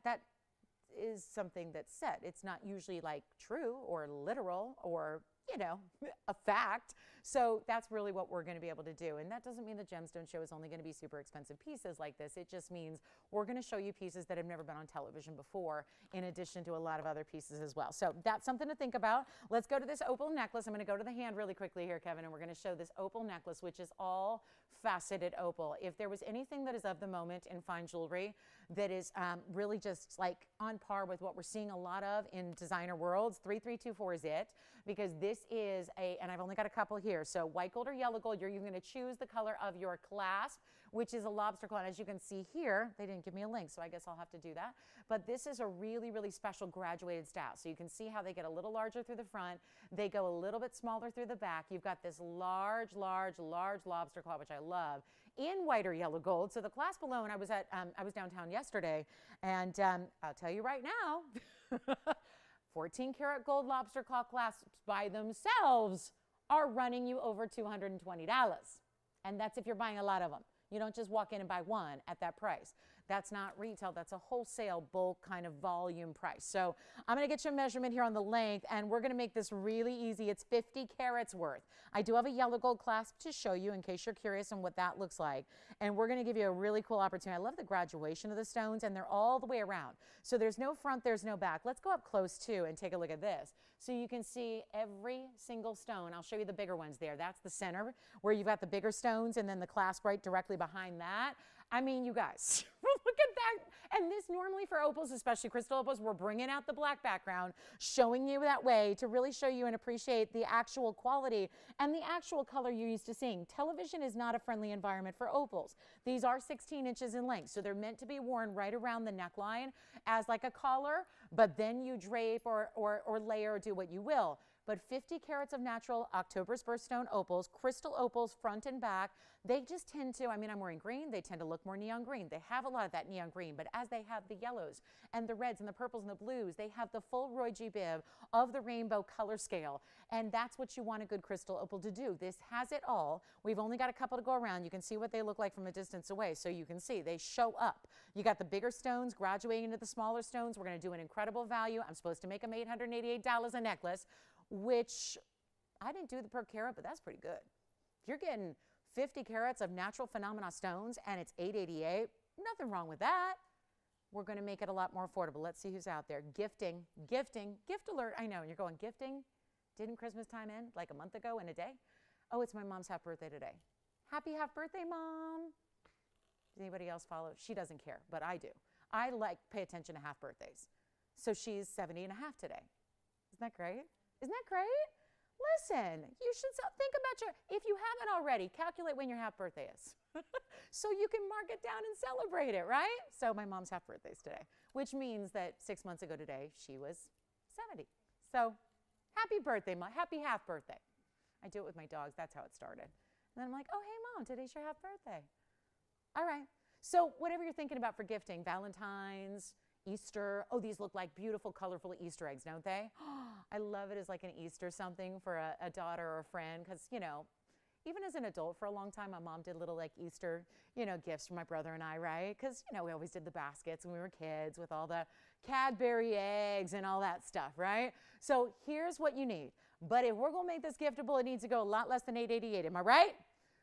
is something that's said. It's not usually like true or literal or, you know, a fact. So that's really what we're going to be able to do. And that doesn't mean the gemstone show is only going to be super expensive pieces like this. It just means we're going to show you pieces that have never been on television before, in addition to a lot of other pieces as well. So that's something to think about. Let's go to this opal necklace. I'm going to go to the hand really quickly here, Kevin, and we're going to show this opal necklace, which is all faceted opal. If there was anything that is of the moment in fine jewelry that is really just like on par with what we're seeing a lot of in designer worlds, 3324 is it, because this is and I've only got a couple here. So white gold or yellow gold, you're going to choose the color of your clasp, which is a lobster claw. And as you can see here, they didn't give me a link, so I guess I'll have to do that. But this is a really, really special graduated style. So you can see how they get a little larger through the front. They go a little bit smaller through the back. You've got this large, large, large lobster claw, which I love, in white or yellow gold. So the clasp alone, I was downtown yesterday, and I'll tell you right now, 14 karat gold lobster claw clasps by themselves are running you over $220. And that's if you're buying a lot of them. You don't just walk in and buy one at that price. That's not retail. That's a wholesale bulk kind of volume price. So I'm going to get you a measurement here on the length, and we're going to make this really easy. It's 50 carats worth. I do have a yellow gold clasp to show you in case you're curious on what that looks like. And we're going to give you a really cool opportunity. I love the graduation of the stones, and they're all the way around. So there's no front, there's no back. Let's go up close too and take a look at this. So you can see every single stone. I'll show you the bigger ones there. That's the center where you've got the bigger stones, and then the clasp right directly behind that. I mean, you guys, look at that. And this normally for opals, especially crystal opals, we're bringing out the black background, showing you that way to really show you and appreciate the actual quality and the actual color you're used to seeing. Television is not a friendly environment for opals. These are 16 inches in length, so they're meant to be worn right around the neckline as like a collar, but then you drape or layer or do what you will. But 50 carats of natural October's birthstone opals, crystal opals front and back, they just tend to, I mean, I'm wearing green, they tend to look more neon green. They have a lot of that neon green, but as they have the yellows and the reds and the purples and the blues, they have the full Roy G. Biv of the rainbow color scale. And that's what you want a good crystal opal to do. This has it all. We've only got a couple to go around. You can see what they look like from a distance away. So you can see they show up. You got the bigger stones graduating into the smaller stones. We're going to do an incredible value. I'm supposed to make them $888 a necklace, which I didn't do the per carat, but that's pretty good. If you're getting 50 carats of natural phenomena stones and it's $888, nothing wrong with that. We're going to make it a lot more affordable. Let's see who's out there. Gifting, gift alert. I know, you're going gifting. Didn't Christmas time end like a month ago in a day? Oh, it's my mom's half birthday today. Happy half birthday, Mom. Does anybody else follow? She doesn't care, but I do. I pay attention to half birthdays. So she's 70 and a half today. Isn't that great? Isn't that great? Listen, you should think about if you haven't already, calculate when your half birthday is. So you can mark it down and celebrate it, right? So my mom's half birthday is today, which means that 6 months ago today, she was 70. So happy birthday, Mom. Happy half birthday. I do it with my dogs. That's how it started. And then I'm like, oh, hey, Mom, today's your half birthday. All right. So whatever you're thinking about for gifting, Valentine's, Easter. Oh, these look like beautiful, colorful Easter eggs, don't they? I love it as like an Easter something for a daughter or a friend because, you know, even as an adult for a long time, my mom did little like Easter, you know, gifts for my brother and I, right? Because, you know, we always did the baskets when we were kids with all the Cadbury eggs and all that stuff, right? So here's what you need. But if we're going to make this giftable, it needs to go a lot less than $888. Am I right?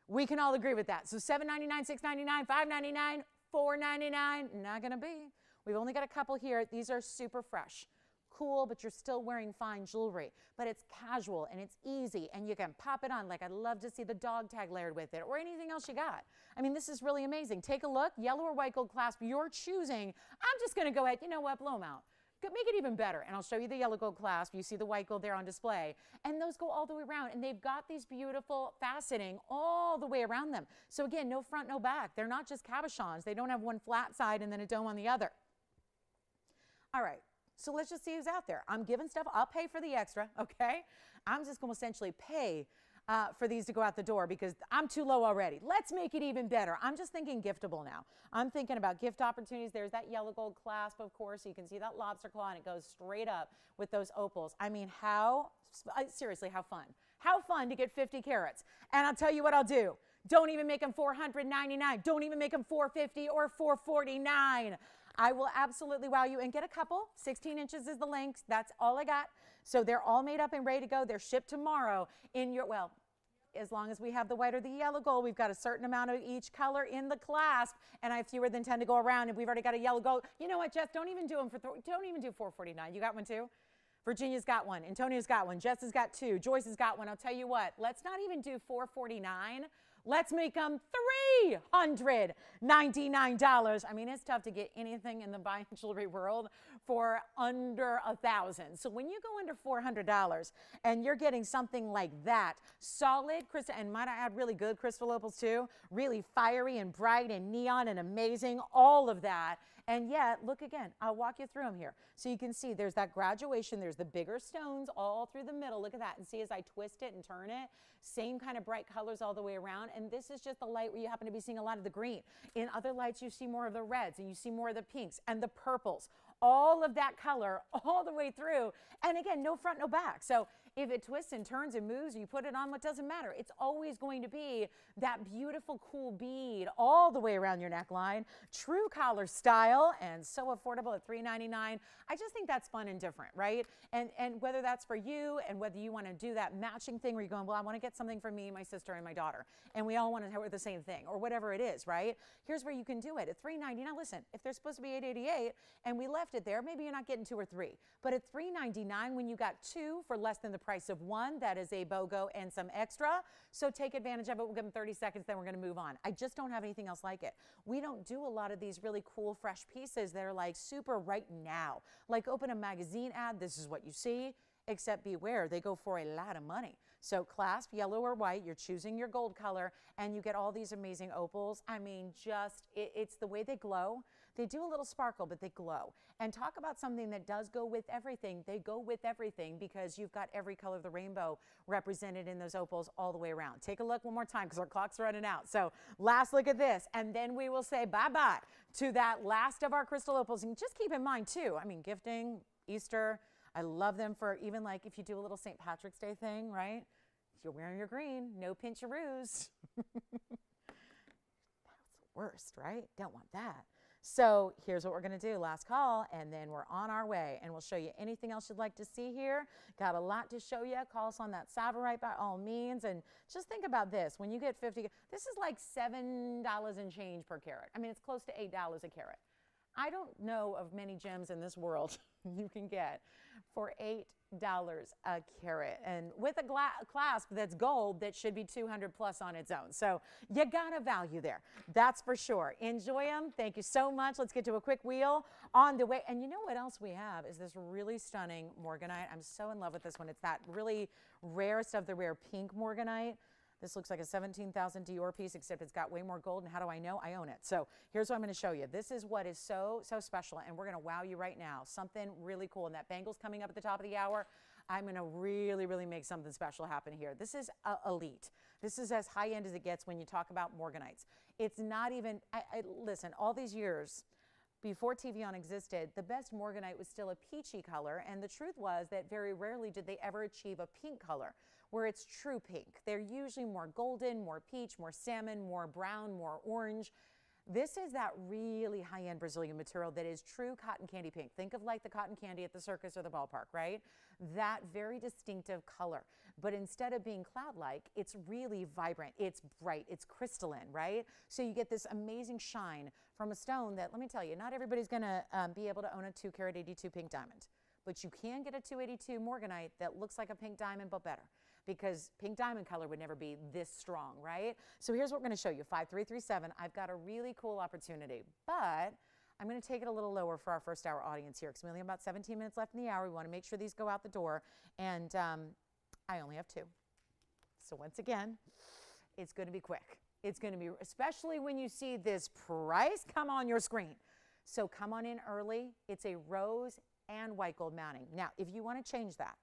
We can all agree with that. So $7.99, $6.99, $5.99, $4.99, not going to be. We've only got a couple here. These are super fresh. Cool, but you're still wearing fine jewelry. But it's casual and it's easy and you can pop it on. Like I'd love to see the dog tag layered with it or anything else you got. I mean, this is really amazing. Take a look. Yellow or white gold clasp, you're choosing. I'm just going to go ahead, you know what, blow them out. Make it even better. And I'll show you the yellow gold clasp. You see the white gold there on display. And those go all the way around. And they've got these beautiful faceting all the way around them. So again, no front, no back. They're not just cabochons. They don't have one flat side and then a dome on the other. All right, so let's just see who's out there. I'm giving stuff. I'll pay for the extra, okay? I'm just going to essentially pay for these to go out the door because I'm too low already. Let's make it even better. I'm just thinking giftable now. I'm thinking about gift opportunities. There's that yellow gold clasp, of course. You can see that lobster claw, and it goes straight up with those opals. I mean, seriously, how fun. How fun to get 50 carats. And I'll tell you what I'll do. Don't even make them $499. Don't even make them $450 or $449. I will absolutely wow you and get a couple. 16 inches is the length. That's all I got. So they're all made up and ready to go. They're shipped tomorrow in your, well, as long as we have the white or the yellow gold, we've got a certain amount of each color in the clasp, and I have fewer than 10 to go around, and we've already got a yellow gold. You know what, Jess, don't even do them for, don't even do $4.49. You got one too? Virginia's got one. Antonio's got one. Jess has got two. Joyce has got one. I'll tell you what, let's not even do $4.49. Let's make them $399. I mean, it's tough to get anything in the fine jewelry world for under $1,000. So when you go under $400 and you're getting something like that, solid crystal, and might I add really good crystal opals too, really fiery and bright and neon and amazing, all of that. And yet, look again, I'll walk you through them here. So you can see there's that graduation, there's the bigger stones all through the middle. Look at that, and see as I twist it and turn it, same kind of bright colors all the way around. And this is just the light where you happen to be seeing a lot of the green. In other lights, you see more of the reds, and you see more of the pinks and the purples. All of that color all the way through. And again, no front, no back. So if it twists and turns and moves, you put it on, what doesn't matter. It's always going to be that beautiful, cool bead all the way around your neckline. True collar style and so affordable at $399. I just think that's fun and different, right? And whether that's for you and whether you want to do that matching thing where you're going, well, I want to get something for me, my sister, and my daughter, and we all want to wear the same thing or whatever it is, right? Here's where you can do it at $399. Listen, if they're supposed to be $888 and we left it there, maybe you're not getting 2 or 3. But at $399, when you got 2 for less than the price of 1, that is a BOGO and some extra. So take advantage of it. We'll give them 30 seconds, then we're going to move on. I just don't have anything else like it. We don't do a lot of these really cool, fresh pieces that are like super right now. Like open a magazine ad, this is what you see, except beware, they go for a lot of money. So clasp, yellow or white, you're choosing your gold color, and you get all these amazing opals. I mean, just, it's the way they glow. They do a little sparkle, but they glow. And talk about something that does go with everything. They go with everything because you've got every color of the rainbow represented in those opals all the way around. Take a look one more time because our clock's running out. So last look at this, and then we will say bye-bye to that last of our crystal opals. And just keep in mind too, I mean, gifting, Easter, I love them for even like if you do a little St. Patrick's Day thing, right? If you're wearing your green, no pinch-a-roos. That's the worst, right? Don't want that. So here's what we're going to do. Last call, and then we're on our way, and we'll show you anything else you'd like to see here. Got a lot to show you. Call us on that Sapphire by all means, and just think about this. When you get 50, this is like $7 and change per carat. I mean, it's close to $8 a carat. I don't know of many gems in this world you can get for $8 a carat, and with a clasp that's gold that should be 200 plus on its own. So you got a value there, that's for sure. Enjoy them. Thank you so much. Let's get to a quick wheel on the way. And you know what else we have is this really stunning Morganite. I'm so in love with this one. It's that really rarest of the rare pink Morganite. This looks like a 17,000 Dior piece, except it's got way more gold. And how do I know? I own it. So here's what I'm going to show you. This is what is so special, and we're going to wow you right now. Something really cool. And that bangle's coming up at the top of the hour. I'm going to really make something special happen here. This is elite. This is as high end as it gets when you talk about Morganites. It's not even, listen, all these years before TVON existed, the best Morganite was still a peachy color. And the truth was that very rarely did they ever achieve a pink color, where it's true pink. They're usually more golden, more peach, more salmon, more brown, more orange. This is that really high-end Brazilian material that is true cotton candy pink. Think of like the cotton candy at the circus or the ballpark, right? That very distinctive color. But instead of being cloud-like, it's really vibrant, it's bright, it's crystalline, right? So you get this amazing shine from a stone that, let me tell you, not everybody's gonna be able to own a 2 carat 82 pink diamond. But you can get a 282 Morganite that looks like a pink diamond, but better, because pink diamond color would never be this strong, right? So here's what we're going to show you, 5337. I've got a really cool opportunity, but I'm going to take it a little lower for our first hour audience here because we only have about 17 minutes left in the hour. We want to make sure these go out the door, and I only have 2. So once again, it's going to be quick. It's going to be, especially when you see this price come on your screen. So come on in early. It's a rose and white gold mounting. Now, if you want to change that,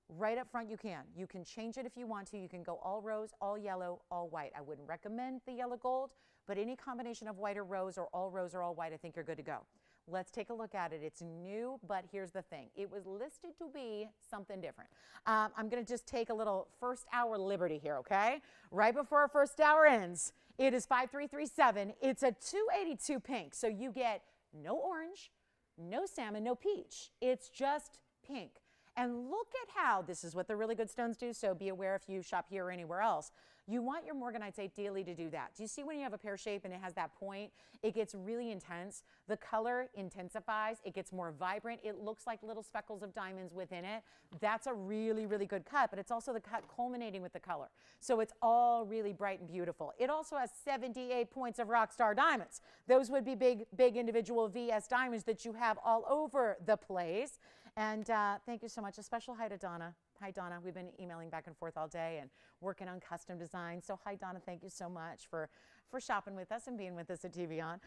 right up front you can. You can change it if you want to. You can go all rose, all yellow, all white. I wouldn't recommend the yellow gold, but any combination of white or rose or all white, I think you're good to go. Let's take a look at it. It's new, but here's the thing. It was listed to be something different. I'm going to just take a little first hour liberty here, okay? Right before our first hour ends, it is 5337. It's a 282 pink, so you get no orange, no salmon, no peach. It's just pink. And look at how, this is what the really good stones do, so be aware if you shop here or anywhere else. You want your Morganites ideally to do that. Do you see when you have a pear shape and it has that point, it gets really intense. The color intensifies, it gets more vibrant. It looks like little speckles of diamonds within it. That's a really, really good cut, but it's also the cut culminating with the color. So it's all really bright and beautiful. It also has 78 points of Rockstar diamonds. Those would be big, big individual VS diamonds that you have all over the place. And thank you so much. A special hi to Donna. Hi, Donna. We've been emailing back and forth all day and working on custom designs. So hi, Donna. Thank you so much for shopping with us and being with us at TVON.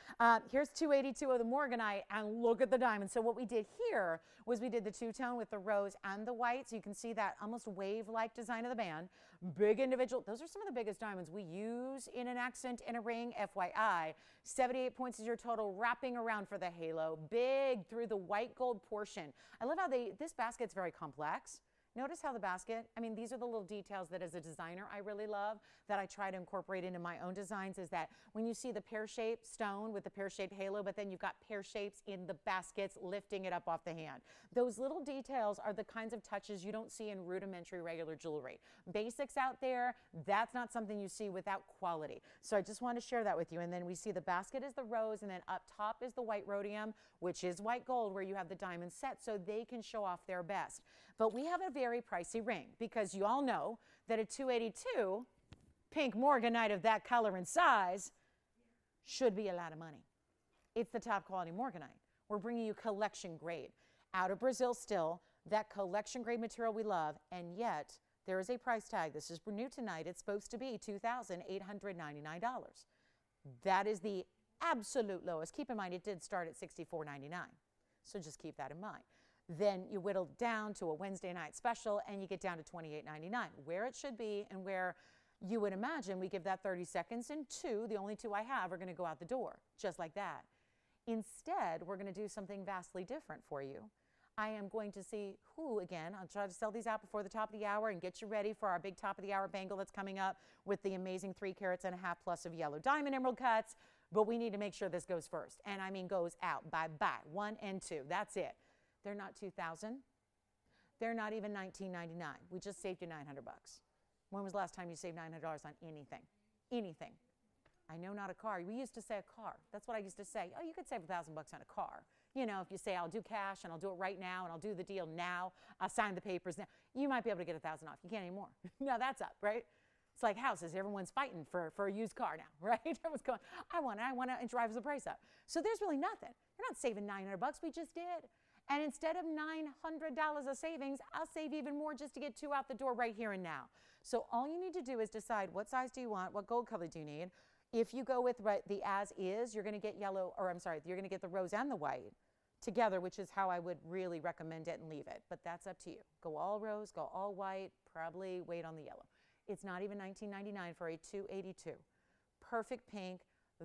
Here's 282 of the Morganite, and look at the diamond. So what we did here was we did the two-tone with the rose and the white. So you can see that almost wave-like design of the band. Big individual. Those are some of the biggest diamonds we use in an accent in a ring, FYI. 78 points is your total, wrapping around for the halo. Big through the white gold portion. I love how this basket's very complex. Notice how the basket, I mean, these are the little details that as a designer I really love, that I try to incorporate into my own designs, is that when you see the pear-shaped stone with the pear-shaped halo, but then you've got pear shapes in the baskets lifting it up off the hand. Those little details are the kinds of touches you don't see in rudimentary regular jewelry. Basics out there, that's not something you see without quality. So I just want to share that with you. And then we see the basket is the rose, and then up top is the white rhodium, which is white gold, where you have the diamond set so they can show off their best. But we have a very pricey ring, because you all know that a 282 pink Morganite of that color and size should be a lot of money. It's the top quality Morganite. We're bringing you collection grade out of Brazil still, that collection grade material we love, and yet there is a price tag. This is new tonight. It's supposed to be $2,899. That is the absolute lowest. Keep in mind, it did start at $64.99, so just keep that in mind. Then you whittle down to a Wednesday night special and you get down to $28.99, where it should be, and where you would imagine we give that 30 seconds, and the only two I have, are going to go out the door, just like that. Instead, we're going to do something vastly different for you. I am going to see who, again, I'll try to sell these out before the top of the hour and get you ready for our big top of the hour bangle that's coming up with the amazing 3 carats and a half plus of yellow diamond emerald cuts. But we need to make sure this goes first. And I mean goes out. Bye-bye. 1 and 2. That's it. They're not $2,000. They're not even $19.99. We just saved you $900. When was the last time you saved $900 on anything? Anything. I know, not a car. We used to say a car. That's what I used to say. Oh, you could save $1,000 on a car. You know, if you say, I'll do cash and I'll do it right now and I'll do the deal now, I'll sign the papers now, you might be able to get $1,000 off. You can't anymore. Now that's up, right? It's like houses. Everyone's fighting for a used car now, right? Everyone's going, I want it, and drives the price up. So there's really nothing. You're not saving $900. We just did. And instead of $900 of savings, I'll save even more just to get 2 out the door right here and now. So all you need to do is decide, what size do you want? What gold color do you need? If you go with the as is, you're going to get yellow, or I'm sorry, you're going to get the rose and the white together, which is how I would really recommend it and leave it. But that's up to you. Go all rose, go all white, probably wait on the yellow. It's not even $19.99 for a 282. Perfect pink,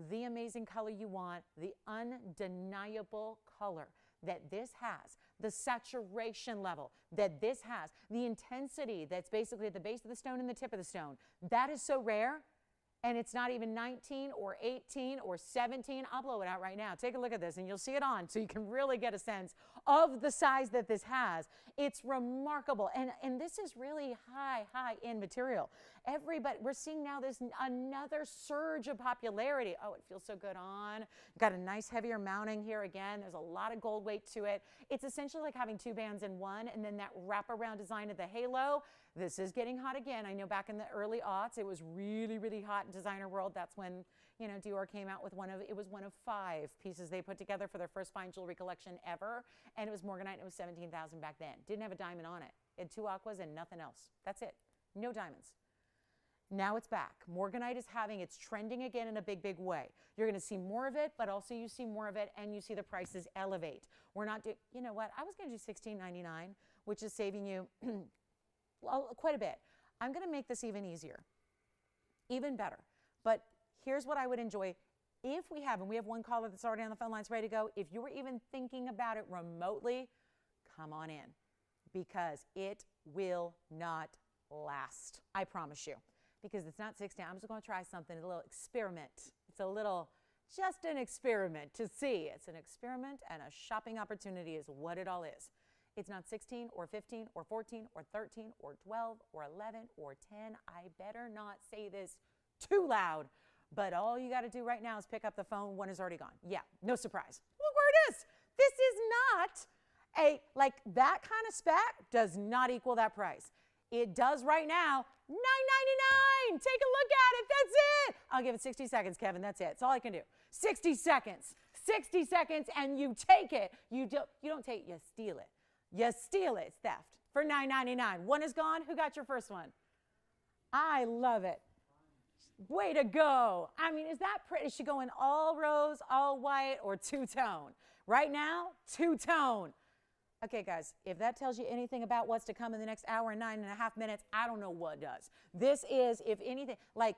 the amazing color you want, the undeniable color that this has, the saturation level that this has, the intensity that's basically at the base of the stone and the tip of the stone. That is so rare, and it's not even 19 or 18 or 17. I'll blow it out right now. Take a look at this, and you'll see it on, so you can really get a sense of the size that this has. It's remarkable, and this is really high-end material. Everybody, we're seeing now this another surge of popularity. Oh, it feels so good on. Got a nice heavier mounting here again. There's a lot of gold weight to it. It's essentially like having 2 bands in one, and then that wraparound design of the halo. This is getting hot again. I know back in the early aughts, it was really, really hot in designer world. That's when, you know, Dior came out with it was one of 5 pieces they put together for their first fine jewelry collection ever. And it was Morganite, and it was $17,000 back then. Didn't have a diamond on it. It had 2 aquas and nothing else. That's it. No diamonds. Now it's back. Morganite is it's trending again in a big, big way. You're going to see more of it, but also you see more of it, and you see the prices elevate. We're not doing, you know what? I was going to do $16.99, which is saving you quite a bit. I'm going to make this even easier, even better. But here's what I would enjoy if we have, and we have one caller that's already on the phone lines ready to go. If you were even thinking about it remotely, come on in, because it will not last. I promise you. Because it's not 16. I'm just going to try something, a little experiment. It's just an experiment to see. It's an experiment, and a shopping opportunity is what it all is. It's not 16 or 15 or 14 or 13 or 12 or 11 or 10. I better not say this too loud, but all you got to do right now is pick up the phone. One is already gone. Yeah, no surprise. Look where it is. This is not like that kind of spec does not equal that price. It does right now, $9.99. Take a look at it. That's it. I'll give it 60 seconds, Kevin. That's it. That's all I can do. 60 seconds. 60 seconds, and you take it. You don't take it. You steal it. You steal it. It's theft for $9.99. One is gone. Who got your first one? I love it. Way to go. I mean, is that pretty? Is she going all rose, all white, or two-tone? Right now, two-tone. Okay, guys, if that tells you anything about what's to come in the next hour and 9.5 minutes, I don't know what does. This is, if anything, like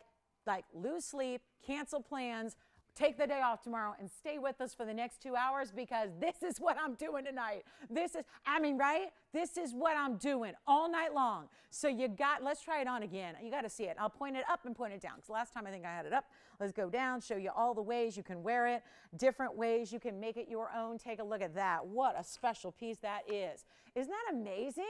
lose sleep, cancel plans, take the day off tomorrow and stay with us for the next 2 hours, because this is what I'm doing tonight. This is, I mean, right? This is what I'm doing all night long. So let's try it on again. You got to see it. I'll point it up and point it down, because last time I think I had it up. Let's go down, show you all the ways you can wear it, different ways you can make it your own. Take a look at that. What a special piece that is. Isn't that amazing?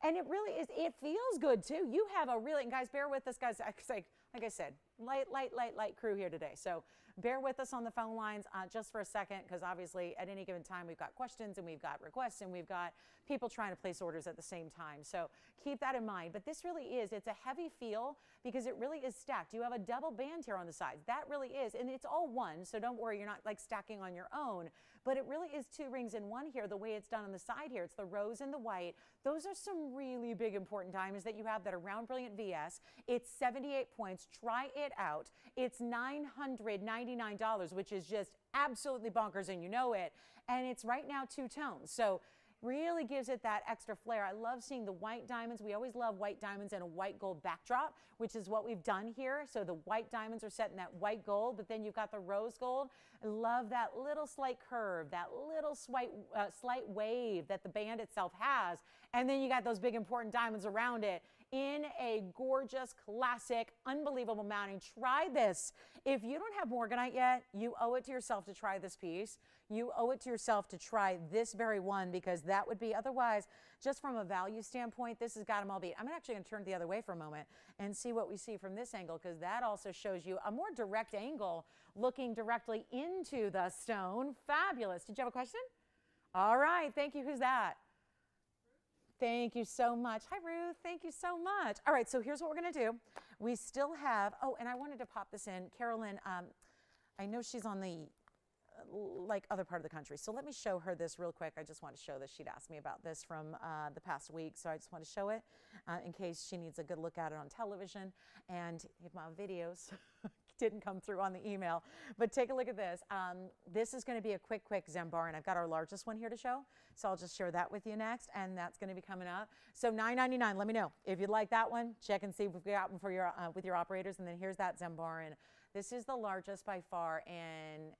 And it really is. It feels good too. You have a really, and guys, bear with us, guys. Like I said, light crew here today. So bear with us on the phone lines just for a second, because obviously at any given time we've got questions and we've got requests and we've got people trying to place orders at the same time. So keep that in mind. But this really is, it's a heavy feel because it really is stacked. You have a double band here on the sides. That really is, and it's all one, so don't worry, you're not like stacking on your own. But it really is 2 rings in one here, the way it's done on the side here. It's the rose and the white. Those are some really big, important diamonds that you have that are round brilliant VS. It's 78 points. Try it out. It's $999, which is just absolutely bonkers, and you know it. And it's right now 2 tones. So really gives it that extra flair. I love seeing the white diamonds. We always love white diamonds and a white gold backdrop, which is what we've done here. So the white diamonds are set in that white gold, but then you've got the rose gold. I love that little slight curve, that little slight wave that the band itself has. And then you got those big important diamonds around it in a gorgeous, classic, unbelievable mounting. Try this. If you don't have Morganite yet, you owe it to yourself to try this piece. You owe it to yourself to try this very one, because that would be, otherwise, just from a value standpoint, this has got them all beat. I'm actually going to turn the other way for a moment and see what we see from this angle, because that also shows you a more direct angle looking directly into the stone. Fabulous. Did you have a question? All right. Thank you. Who's that? Thank you so much. Hi, Ruth. Thank you so much. All right, so here's what we're going to do. We still have, oh, and I wanted to pop this in. Carolyn, I know she's on the other part of the country, so let me show her this real quick. I just want to show this. She'd asked me about this from the past week, so I just want to show it in case she needs a good look at it on television, and if my videos didn't come through on the email. But take a look at this. This is going to be a quick Zembar, and I've got our largest one here to show, so I'll just share that with you next, and that's going to be coming up. So $9.99. Let me know if you'd like that one. Check and see if we've got one for your with your operators, and then here's that Zembar, and this is the largest by far, and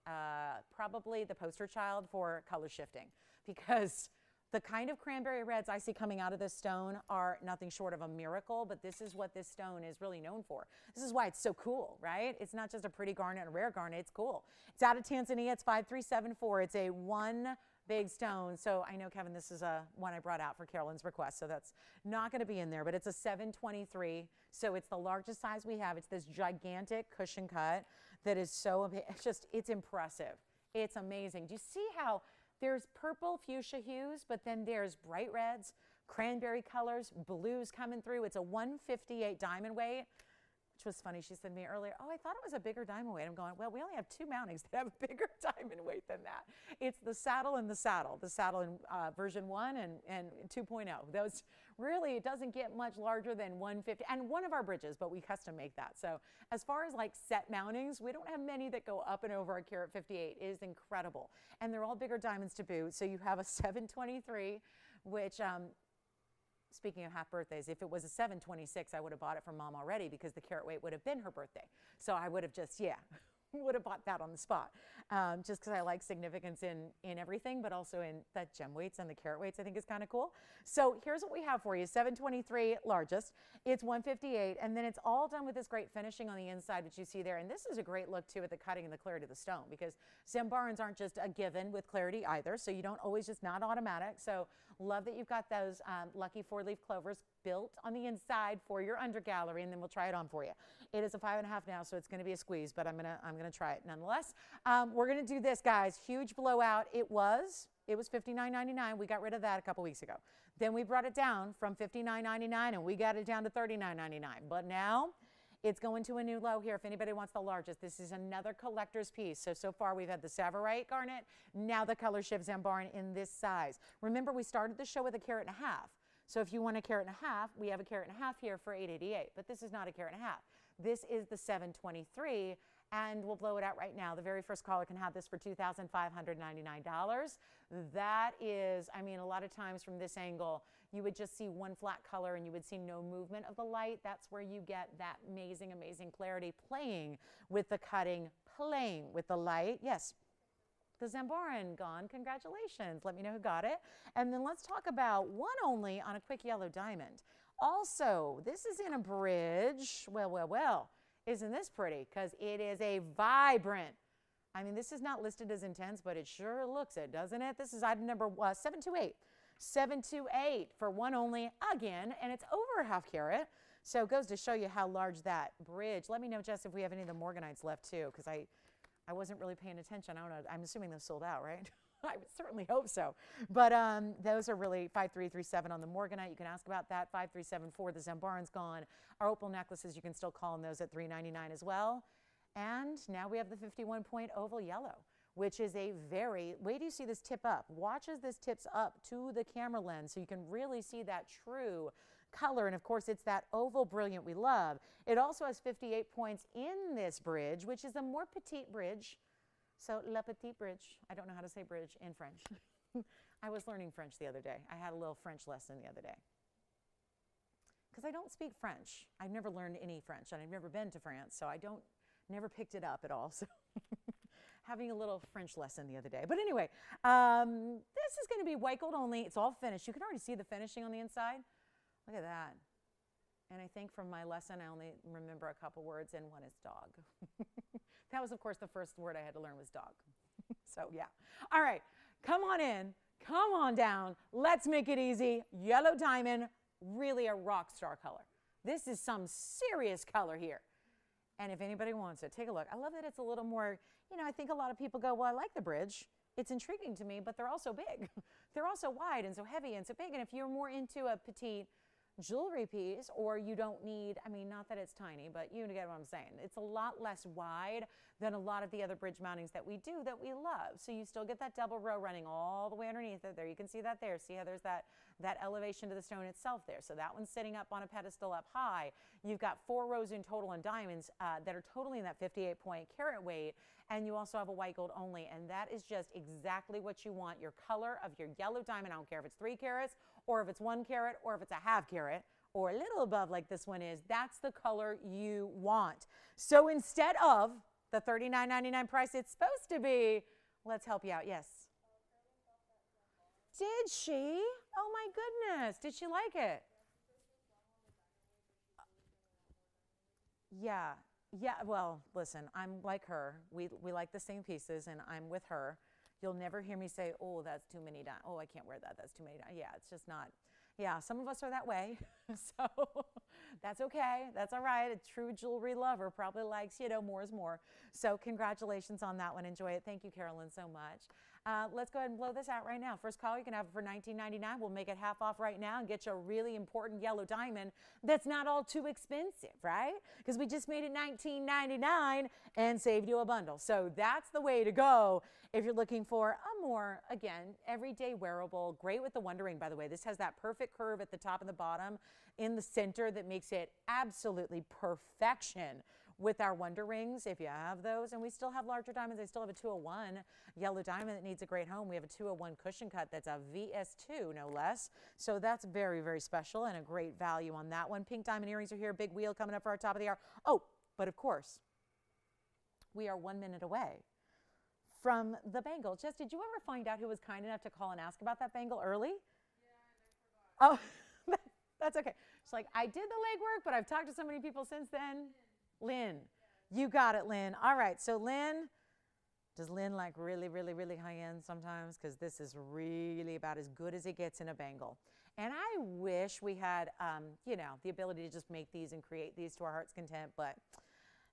probably the poster child for color shifting, because the kind of cranberry reds I see coming out of this stone are nothing short of a miracle, but this is what this stone is really known for. This is why it's so cool, right? It's not just a pretty garnet and a rare garnet, it's cool. It's out of Tanzania, it's 5374. It's a one big stone. So I know, Kevin, this is a one I brought out for Carolyn's request, so that's not gonna be in there, but it's a 723. So it's the largest size we have. It's this gigantic cushion cut that is so, it's impressive. It's amazing. Do you see how there's purple fuchsia hues, but then there's bright reds, cranberry colors, blues coming through. It's a 158 diamond weight, which was funny. She said to me earlier, oh, I thought it was a bigger diamond weight. I'm going, well, we only have 2 mountings that have a bigger diamond weight than that. It's the saddle and the saddle in version 1 and 2.0. Those really, it doesn't get much larger than 150, and one of our bridges, but we custom make that. So as far as like set mountings, we don't have many that go up and over a carat 58. It is incredible. And they're all bigger diamonds to boot. So you have a 723, which, speaking of half birthdays, if it was a 726, I would have bought it from Mom already, because the carat weight would have been her birthday. So I would have just, would have bought that on the spot, just because I like significance in everything, but also in the gem weights and the carat weights I think is kind of cool. So here's what we have for you. 723 largest. It's 158, and then it's all done with this great finishing on the inside, which you see there. And this is a great look too at the cutting and the clarity of the stone, because Zembarans aren't just a given with clarity either, so you don't always just not automatic. So Love that you've got those lucky 4-leaf clovers built on the inside for your under gallery, and then we'll try it on for you. It is a 5.5 now, so it's going to be a squeeze, but I'm gonna try it nonetheless. We're gonna do this, guys. Huge blowout. It was $59.99. We got rid of that a couple weeks ago. Then we brought it down from $59.99, and we got it down to $39.99. But now it's going to a new low here. If anybody wants the largest, this is another collector's piece. So far we've had the Sapphire garnet, now the color shift Zambaran in this size. Remember, we started the show with 1.5 carats. So if you want 1.5 carats, we have 1.5 carats here for $888. But this is not 1.5 carats. This is the 723. And we'll blow it out right now. The very first caller can have this for $2,599. That is, I mean, a lot of times from this angle, you would just see one flat color and you would see no movement of the light. That's where you get that amazing, amazing clarity, playing with the cutting, playing with the light. Yes, the Zambaran gone. Congratulations. Let me know who got it. And then let's talk about one only on a quick yellow diamond. Also, this is in a bridge. Well. Isn't this pretty? Because it is a vibrant. I mean, this is not listed as intense, but it sure looks it, doesn't it? This is item number 728. 728 for one only again, and it's over 1/2 carat. So it goes to show you how large that bridge. Let me know, Jess, if we have any of the Morganites left too, because I wasn't really paying attention. I don't know. I'm assuming those sold out, right? I would certainly hope so. But those are really 5337 on the Morganite. You can ask about that. 5374. The Zambaran's gone. Our Opal necklaces, you can still call them those at $399 as well. And now we have the 51-point oval yellow, which is a very, wait till you see this tip up. Watch as this tips up to the camera lens so you can really see that true color. And of course, it's that oval brilliant we love. It also has 58 points in this bridge, which is a more petite bridge. So, la petite bridge. I don't know how to say bridge in French. I was learning French the other day. I had a little French lesson the other day. Because I don't speak French. I've never learned any French, and I've never been to France, so never picked it up at all. So, having a little French lesson the other day. But anyway, this is going to be white gold only. It's all finished. You can already see the finishing on the inside. Look at that. And I think from my lesson, I only remember a couple words, and one is dog. That was, of course, the first word I had to learn was dog. So, yeah. All right. Come on in. Come on down. Let's make it easy. Yellow diamond, really a rock star color. This is some serious color here. And if anybody wants it, take a look. I love that it's a little more, I think a lot of people go, well, I like the bridge. It's intriguing to me, but they're also big. They're also wide and so heavy and so big. And if you're more into a petite jewelry piece, or you don't need, not that it's tiny, but you get what I'm saying. It's a lot less wide than a lot of the other bridge mountings that we do that we love. So you still get that double row running all the way underneath it there. You can see that there. See how there's that elevation to the stone itself there. So that one's sitting up on a pedestal up high. You've got 4 rows in total on diamonds that are totally in that 58-point carat weight. And you also have a white gold only. And that is just exactly what you want. Your color of your yellow diamond, I don't care if it's 3 carats, or if it's 1 carat, or if it's a 1/2 carat, or a little above like this one is, that's the color you want. So instead of the $39.99 price it's supposed to be, let's help you out. Yes. Did she? Oh my goodness. Did she like it? Yeah. Yeah, well, listen, I'm like her. We like the same pieces, and I'm with her. You'll never hear me say, oh, that's too many diamonds. Oh, I can't wear that. That's too many diamonds. Yeah, it's just not. Yeah, some of us are that way. So that's okay. That's all right. A true jewelry lover probably likes, more is more. So congratulations on that one. Enjoy it. Thank you, Carolyn, so much. Let's go ahead and blow this out right now. First call, you can have it for $19.99. We'll make it half off right now and get you a really important yellow diamond that's not all too expensive, right? Because we just made it $19.99 and saved you a bundle. So that's the way to go if you're looking for a more, again, everyday wearable. Great with the Wonder Ring, by the way. This has that perfect curve at the top and the bottom in the center that makes it absolutely perfection with our Wonder Rings, if you have those. And we still have larger diamonds. I still have a 201 yellow diamond that needs a great home. We have a 201 cushion cut that's a VS2, no less. So that's very, very special and a great value on that one. Pink diamond earrings are here. Big wheel coming up for our top of the hour. Oh, but of course, we are 1 minute away from the bangle. Jess, did you ever find out who was kind enough to call and ask about that bangle early? Yeah, and I forgot. Oh, that's okay. She's like, I did the legwork, but I've talked to so many people since then. Lynn, you got it, Lynn. All right, so Lynn, Does Lynn like really, really, really high end sometimes? Because this is really about as good as it gets in a bangle. And I wish we had, you know, the ability to just make these and create these to our heart's content, but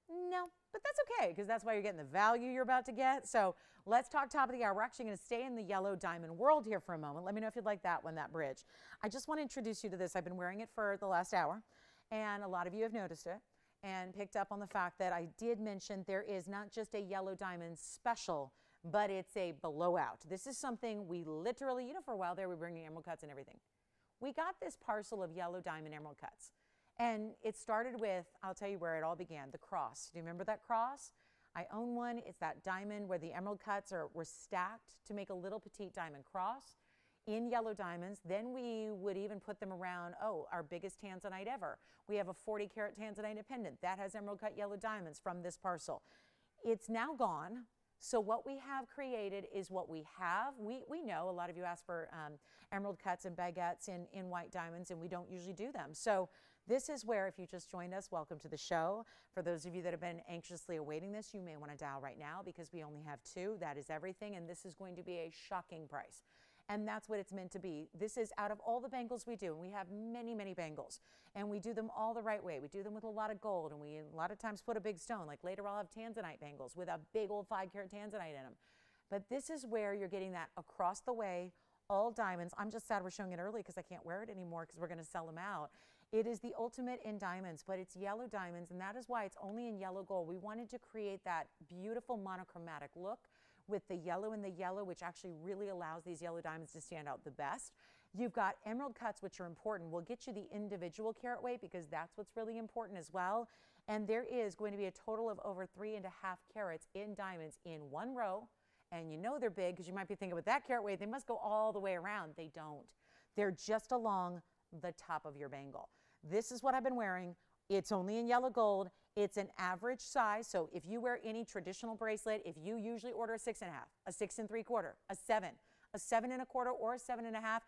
no, but that's okay, because that's why you're getting the value you're about to get. So let's talk top of the hour. We're actually going to stay in the yellow diamond world here for a moment. Let me know if you'd like that one, that bridge. I just want to introduce you to this. I've been wearing it for the last hour, and a lot of you have noticed it and picked up on the fact that I did mention there is not just a yellow diamond special, but it's a blowout. This is something we literally, you know, for a while there, we were bringing emerald cuts and everything. We got this parcel of yellow diamond emerald cuts. And it started with, I'll tell you where it all began, the cross. Do you remember that cross? I own one. It's that diamond where the emerald cuts were stacked to make a little petite diamond cross in yellow diamonds. Then we would even put them around, our biggest Tanzanite ever. We have a 40-carat Tanzanite pendant. That has emerald cut yellow diamonds from this parcel. It's now gone. So what we have created is what we have. We know a lot of you ask for emerald cuts and baguettes in white diamonds, and we don't usually do them. So this is where, if you just joined us, welcome to the show. For those of you that have been anxiously awaiting this, you may want to dial right now because we only have two. That is everything, and this is going to be a shocking price. And that's what it's meant to be. This is out of all the bangles we do, and we have many, many bangles, and we do them all the right way. We do them with a lot of gold, and we a lot of times put a big stone. Like later I'll have Tanzanite bangles with a big old 5-carat Tanzanite in them. But this is where you're getting that across the way, all diamonds. I'm just sad we're showing it early because I can't wear it anymore because we're going to sell them out. It is the ultimate in diamonds, but it's yellow diamonds, and that is why it's only in yellow gold. We wanted to create that beautiful monochromatic look with the yellow and the yellow, which actually really allows these yellow diamonds to stand out the best. You've got emerald cuts, which are important. We'll get you the individual carat weight because that's what's really important as well. And there is going to be a total of over 3.5 carats in diamonds in one row. And you know they're big because you might be thinking, with that carat weight, they must go all the way around. They don't. They're just along the top of your bangle. This is what I've been wearing. It's only in yellow gold. It's an average size. So if you wear any traditional bracelet, if you usually order a 6.5, a 6 3/4, a 7, a 7 1/4, or a 7.5,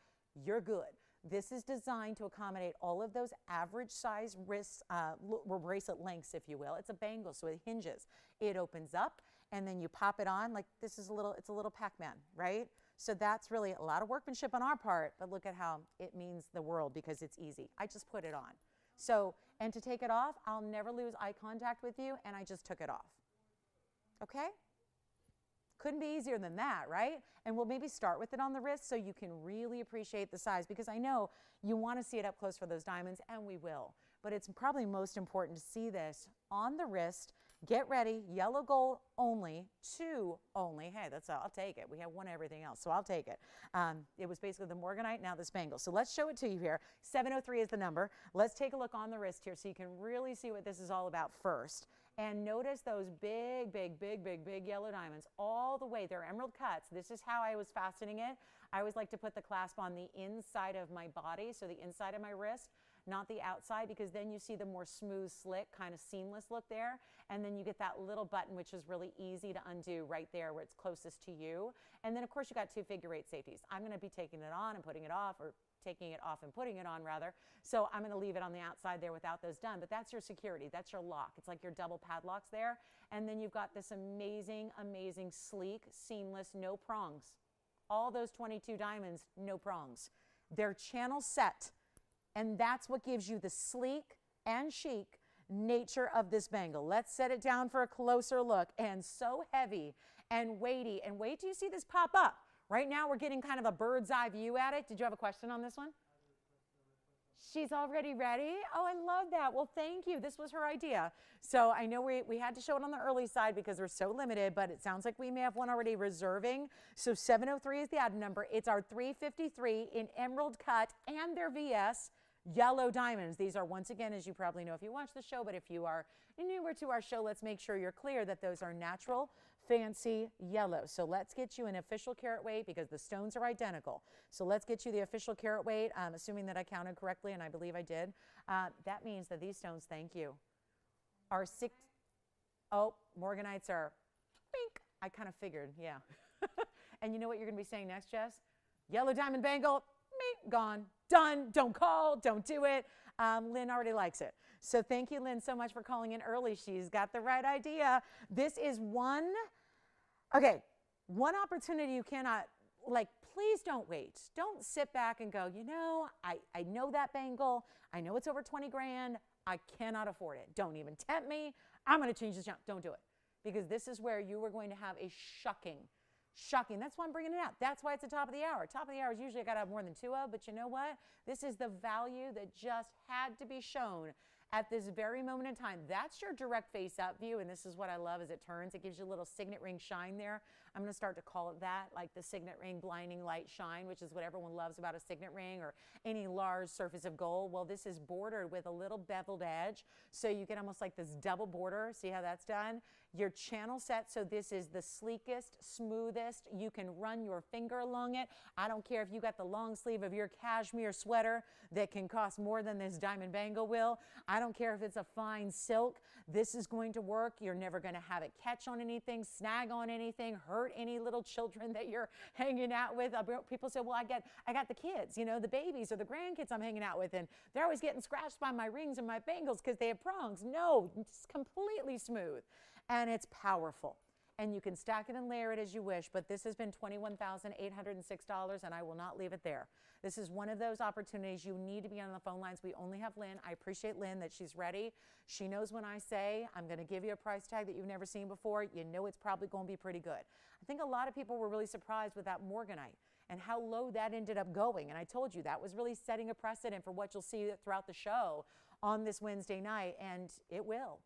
you're good. This is designed to accommodate all of those average size wrists, or bracelet lengths, if you will. It's a bangle, so it hinges. It opens up, and then you pop it on. Like this is it's a little Pac-Man, right? So that's really a lot of workmanship on our part, but look at how it means the world because it's easy. I just put it on. So, and to take it off, I'll never lose eye contact with you, and I just took it off. Okay? Couldn't be easier than that, right? And we'll maybe start with it on the wrist so you can really appreciate the size, because I know you want to see it up close for those diamonds, and we will. But it's probably most important to see this on the wrist. Get ready, yellow gold only, 2 only. Hey, I'll take it. We have one everything else, so I'll take it. It was basically the Morganite, now this bangle. So let's show it to you here. 703 is the number. Let's take a look on the wrist here so you can really see what this is all about first. And notice those big, big, big, big, big yellow diamonds all the way. They're emerald cuts. This is how I was fastening it. I always like to put the clasp on the inside of my body, so the inside of my wrist, not the outside, because then you see the more smooth, slick, kind of seamless look there. And then you get that little button, which is really easy to undo right there where it's closest to you. And then, of course, you got 2 figure-8 safeties. I'm going to be taking it on and putting it off, or taking it off and putting it on, rather. So I'm going to leave it on the outside there without those done. But that's your security. That's your lock. It's like your double padlocks there. And then you've got this amazing, amazing, sleek, seamless, no prongs. All those 22 diamonds, no prongs. They're channel set. And that's what gives you the sleek and chic nature of this bangle. Let's set it down for a closer look. And so heavy and weighty. And wait till you see this pop up. Right now we're getting kind of a bird's eye view at it. Did you have a question on this one? She's already ready? Oh, I love that. Well, thank you. This was her idea. So I know we had to show it on the early side because we're so limited, but it sounds like we may have one already reserving. So 703 is the item number. It's our 353 in emerald cut and their VS yellow diamonds. These are, once again, as you probably know if you watch the show, but if you are newer to our show, let's make sure you're clear that those are natural, fancy yellow. So let's get you an official carat weight because the stones are identical. So let's get you the official carat weight, assuming that I counted correctly, and I believe I did. That means that these stones, thank you, are Morganites are, bink. I kind of figured, yeah. And you know what you're going to be saying next, Jess? Yellow diamond bangle, mink, gone, done, don't call, don't do it. Lynn already likes it. So thank you, Lynn, so much for calling in early. She's got the right idea. This is one Okay, one opportunity you cannot, like, please don't wait. Don't sit back and go, you know, I know that bangle. I know it's over 20 grand. I cannot afford it. Don't even tempt me. I'm going to change this channel. Don't do it. Because this is where you are going to have a shocking. That's why I'm bringing it out. That's why it's the top of the hour. Top of the hour is usually I got to have more than 2 of, but you know what? This is the value that just had to be shown at this very moment in time. That's your direct face up view, and this is what I love as it turns. It gives you a little signet ring shine there. I'm going to start to call it that, like the signet ring blinding light shine, which is what everyone loves about a signet ring or any large surface of gold. Well, this is bordered with a little beveled edge, so you get almost like this double border. See how that's done? Your channel set, so this is the sleekest, smoothest. You can run your finger along it. I don't care if you got the long sleeve of your cashmere sweater that can cost more than this diamond bangle will. I don't care if it's a fine silk. This is going to work. You're never going to have it catch on anything, snag on anything, hurt any little children that you're hanging out with. People say, well, I got the kids, you know, the babies or the grandkids I'm hanging out with, and they're always getting scratched by my rings and my bangles because they have prongs. No, it's completely smooth. And it's powerful. And you can stack it and layer it as you wish, but this has been $21,806, and I will not leave it there. This is one of those opportunities you need to be on the phone lines. We only have Lynn. I appreciate Lynn that she's ready. She knows when I say, I'm going to give you a price tag that you've never seen before, you know it's probably going to be pretty good. I think a lot of people were really surprised with that Morganite and how low that ended up going. And I told you that was really setting a precedent for what you'll see throughout the show on this Wednesday night, and it will.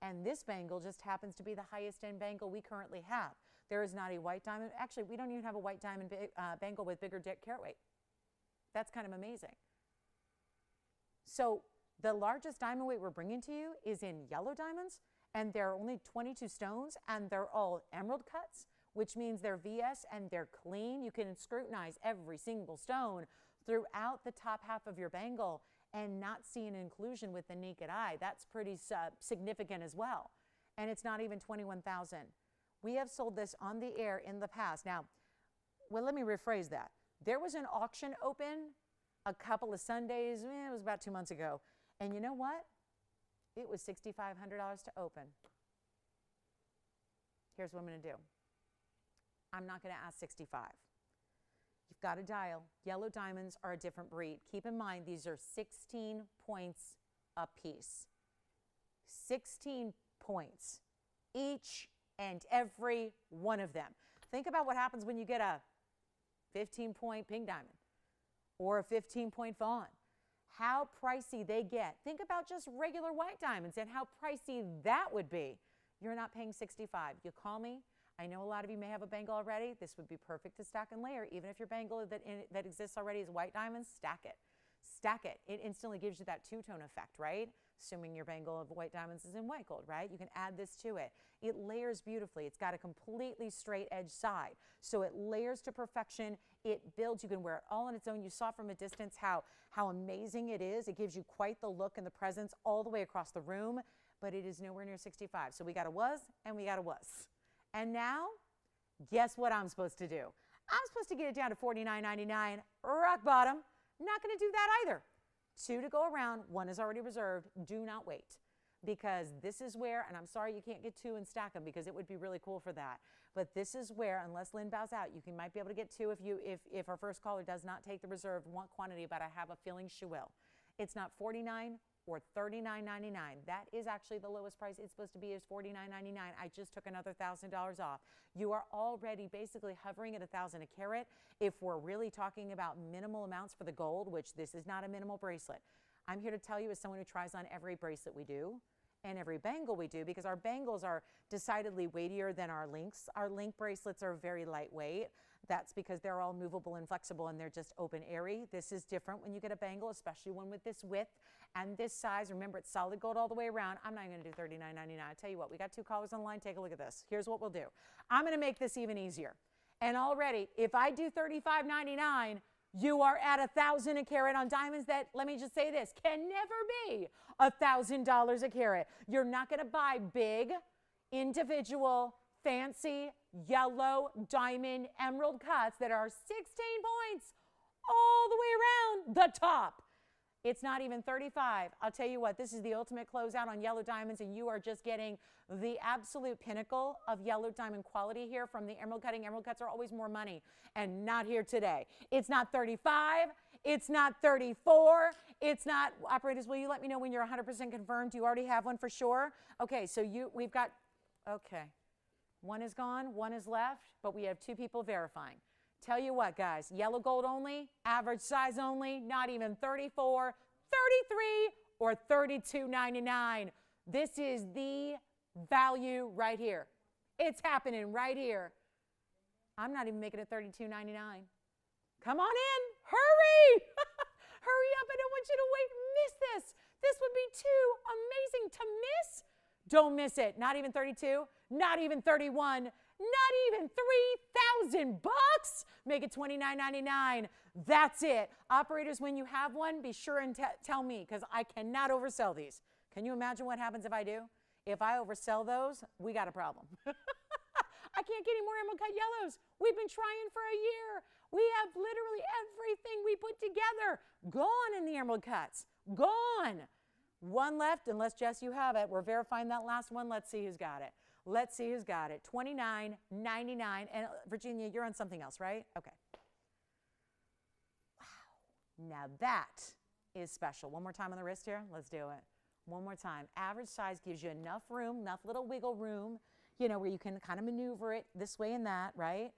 And this bangle just happens to be the highest end bangle we currently have. There is not a white diamond. Actually, we don't even have a white diamond bangle with bigger carat weight. That's kind of amazing. So the largest diamond weight we're bringing to you is in yellow diamonds, and there are only 22 stones, and they're all emerald cuts, which means they're VS and they're clean. You can scrutinize every single stone throughout the top half of your bangle and not see an inclusion with the naked eye. That's pretty significant as well. And it's not even $21,000. We have sold this on the air in the past. Now, well, let me rephrase that. There was an auction open a couple of Sundays, it was about 2 months ago. And you know what? It was $6,500 to open. Here's what I'm going to do. I'm not going to ask 65. You've got to dial. Yellow diamonds are a different breed. Keep in mind, these are 16 points a piece. 16 points, each and every one of them. Think about what happens when you get a 15-point pink diamond or a 15-point fawn. How pricey they get. Think about just regular white diamonds and how pricey that would be. You're not paying 65. You call me. I know a lot of you may have a bangle already. This would be perfect to stack and layer. Even if your bangle that exists already is white diamonds, stack it. Stack it. It instantly gives you that two-tone effect, right? Assuming your bangle of white diamonds is in white gold, right? You can add this to it. It layers beautifully. It's got a completely straight edge side. So it layers to perfection. It builds. You can wear it all on its own. You saw from a distance how amazing it is. It gives you quite the look and the presence all the way across the room, but it is nowhere near 65. So we got a was and we got a was. And now, guess what I'm supposed to do? I'm supposed to get it down to $49.99, rock bottom. Not going to do that either. 2 to go around, 1 is already reserved. Do not wait, because this is where, and I'm sorry you can't get 2 and stack them because it would be really cool for that. But this is where, unless Lynn bows out, you might be able to get 2 if our first caller does not take the reserved quantity, but I have a feeling she will. It's not $49 or $39.99. That is actually the lowest price it's supposed to be is $49.99. I just took another $1,000 off. You are already basically hovering at $1,000 a carat. If we're really talking about minimal amounts for the gold, which this is not a minimal bracelet, I'm here to tell you as someone who tries on every bracelet we do and every bangle we do, because our bangles are decidedly weightier than our links. Our link bracelets are very lightweight. That's because they're all movable and flexible and they're just open airy. This is different when you get a bangle, especially one with this width and this size. Remember, it's solid gold all the way around. I'm not going to do $39.99. I'll tell you what, we got 2 callers on the line. Take a look at this. Here's what we'll do. I'm going to make this even easier. And already, if I do $35.99, you are at $1,000 a carat on diamonds that, let me just say this, can never be $1,000 a carat. You're not going to buy big, individual, fancy, yellow, diamond, emerald cuts that are 16 points all the way around the top. It's not even 35. I'll tell you what, this is the ultimate closeout on yellow diamonds, and you are just getting the absolute pinnacle of yellow diamond quality here from the emerald cutting. Emerald cuts are always more money, and not here today. It's not 35. It's not 34. It's not, operators, will you let me know when you're 100% confirmed? Do you already have one for sure? Okay, so we've got, okay. One is gone, one is left, but we have 2 people verifying. Tell you what, guys, yellow gold only, average size only, not even 34, 33, or $32.99. This is the value right here. It's happening right here. I'm not even making it $32.99. Come on in. Hurry. Hurry up. I don't want you to wait and miss this. This would be too amazing to miss. Don't miss it. Not even 32, not even 31, not even $3,000 bucks. Make it $29.99. That's it. Operators, when you have one, be sure and tell me, because I cannot oversell these. Can you imagine what happens if I do? If I oversell those, we got a problem. I can't get any more emerald cut yellows. We've been trying for a year. We have literally everything we put together gone in the emerald cuts. Gone. One left, unless, Jess, you have it. We're verifying that last one. Let's see who's got it. Let's see who's got it. $29.99. And Virginia, you're on something else, right? Okay. Wow. Now that is special. One more time on the wrist here. Let's do it. One more time. Average size gives you enough room, enough little wiggle room, you know, where you can kind of maneuver it this way and that, right?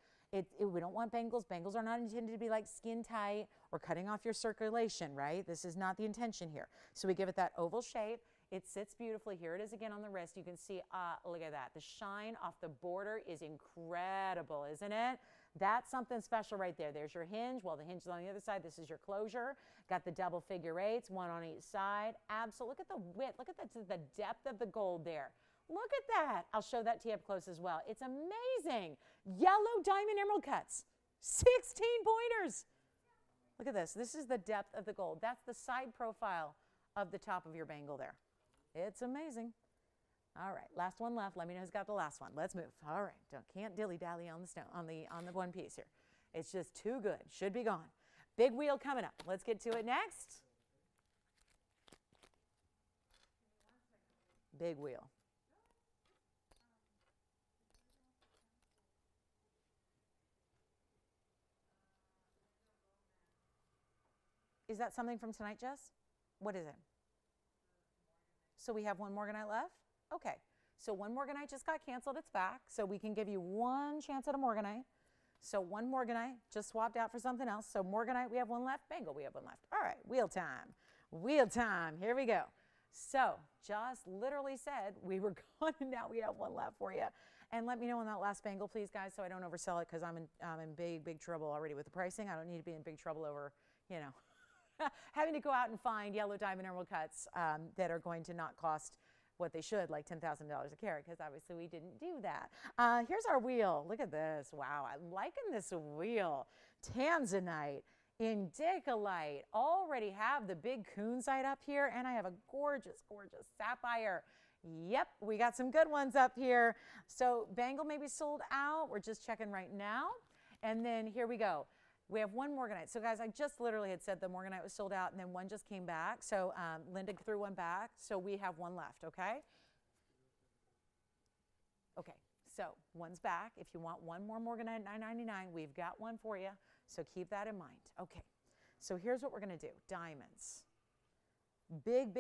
We don't want bangles. Bangles are not intended to be like skin tight or cutting off your circulation, right? This is not the intention here. So we give it that oval shape. It sits beautifully. Here it is again on the wrist. You can see, look at that. The shine off the border is incredible, isn't it? That's something special right there. There's your hinge. Well, the hinge is on the other side. This is your closure. Got the double figure eights, one on each side. Absolutely. Look at the width. Look at the depth of the gold there. Look at that. I'll show that to you up close as well. It's amazing. Yellow diamond emerald cuts. 16 pointers. Look at this. This is the depth of the gold. That's the side profile of the top of your bangle there. It's amazing. All right, last one left. Let me know who's got the last one. Let's move. All right, can't dilly-dally on the stone, on the one piece here. It's just too good. Should be gone. Big wheel coming up. Let's get to it next. Big wheel. Is that something from tonight, Jess? What is it? So we have one Morganite left? Okay. So one Morganite just got canceled. It's back. So we can give you one chance at a Morganite. So one Morganite just swapped out for something else. So Morganite, we have one left. Bangle, we have one left. All right. Wheel time. Wheel time. Here we go. So just literally said we were gone, and now we have one left for you. And let me know on that last bangle, please, guys, so I don't oversell it, because I'm in big trouble already with the pricing. I don't need to be in big trouble over, you know, having to go out and find yellow diamond emerald cuts that are going to not cost what they should, like $10,000 a carat, because obviously we didn't do that. Here's our wheel. Look at this. Wow, I'm liking this wheel. Tanzanite, indicolite, already have the big Kunzite up here, and I have a gorgeous, gorgeous sapphire. Yep, we got some good ones up here. So bangle may be sold out. We're just checking right now. And then here we go. We have one Morganite. So guys, I just literally had said the Morganite was sold out, and then one just came back. So Linda threw one back. So we have one left, okay? Okay, so one's back. If you want one more Morganite at $9.99, we've got one for you. So keep that in mind. Okay, so here's what we're gonna do. Diamonds. Big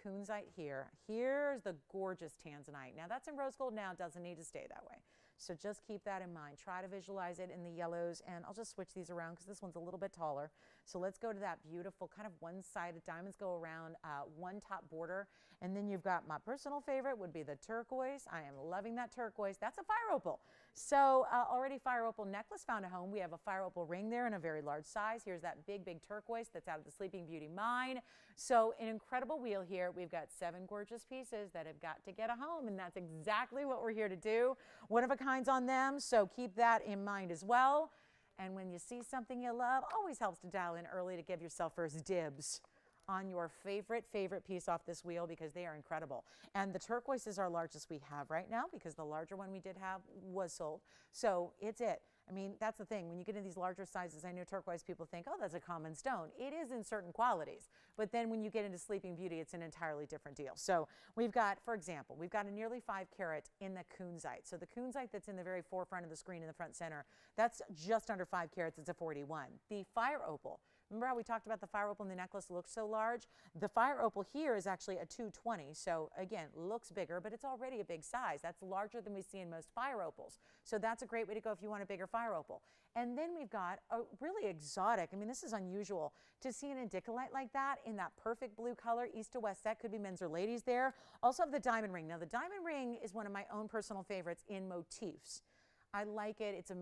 Kunzite here. Here's the gorgeous Tanzanite. Now that's in rose gold now, doesn't need to stay that way. So just keep that in mind. Try to visualize it in the yellows, and I'll just switch these around because this one's a little bit taller. So let's go to that beautiful kind of one-sided diamonds go around one top border, and then you've got my personal favorite would be the turquoise. I am loving that turquoise. That's a fire opal. So already fire opal necklace found a home. We have a fire opal ring there in a very large size. Here's that big turquoise that's out of the Sleeping Beauty mine. So an incredible wheel here. We've got 7 gorgeous pieces that have got to get a home, and that's exactly what we're here to do. One of a kinds on them, so keep that in mind as well. And when you see something you love, always helps to dial in early to give yourself first dibs on your favorite piece off this wheel because they are incredible. And the turquoise is our largest we have right now because the larger one we did have was sold. So it's it. I mean, that's the thing. When you get in these larger sizes, I know turquoise people think, oh, that's a common stone. It is in certain qualities. But then when you get into Sleeping Beauty, it's an entirely different deal. So we've got, for example, we've got a nearly 5 carat in the Kunzite. So the Kunzite that's in the very forefront of the screen in the front center, that's just under 5 carats. It's a 41. The Fire Opal. Remember how we talked about the Fire Opal and the necklace looks so large? The Fire Opal here is actually a 220. So again, looks bigger, but it's already a big size. That's larger than we see in most Fire Opals. So that's a great way to go if you want a bigger Fire Opal. And then we've got a really exotic, I mean, this is unusual to see an indicolite like that in that perfect blue color, east to west. That could be men's or ladies there. Also have the diamond ring. Now the diamond ring is one of my own personal favorites in motifs. I like it. It's a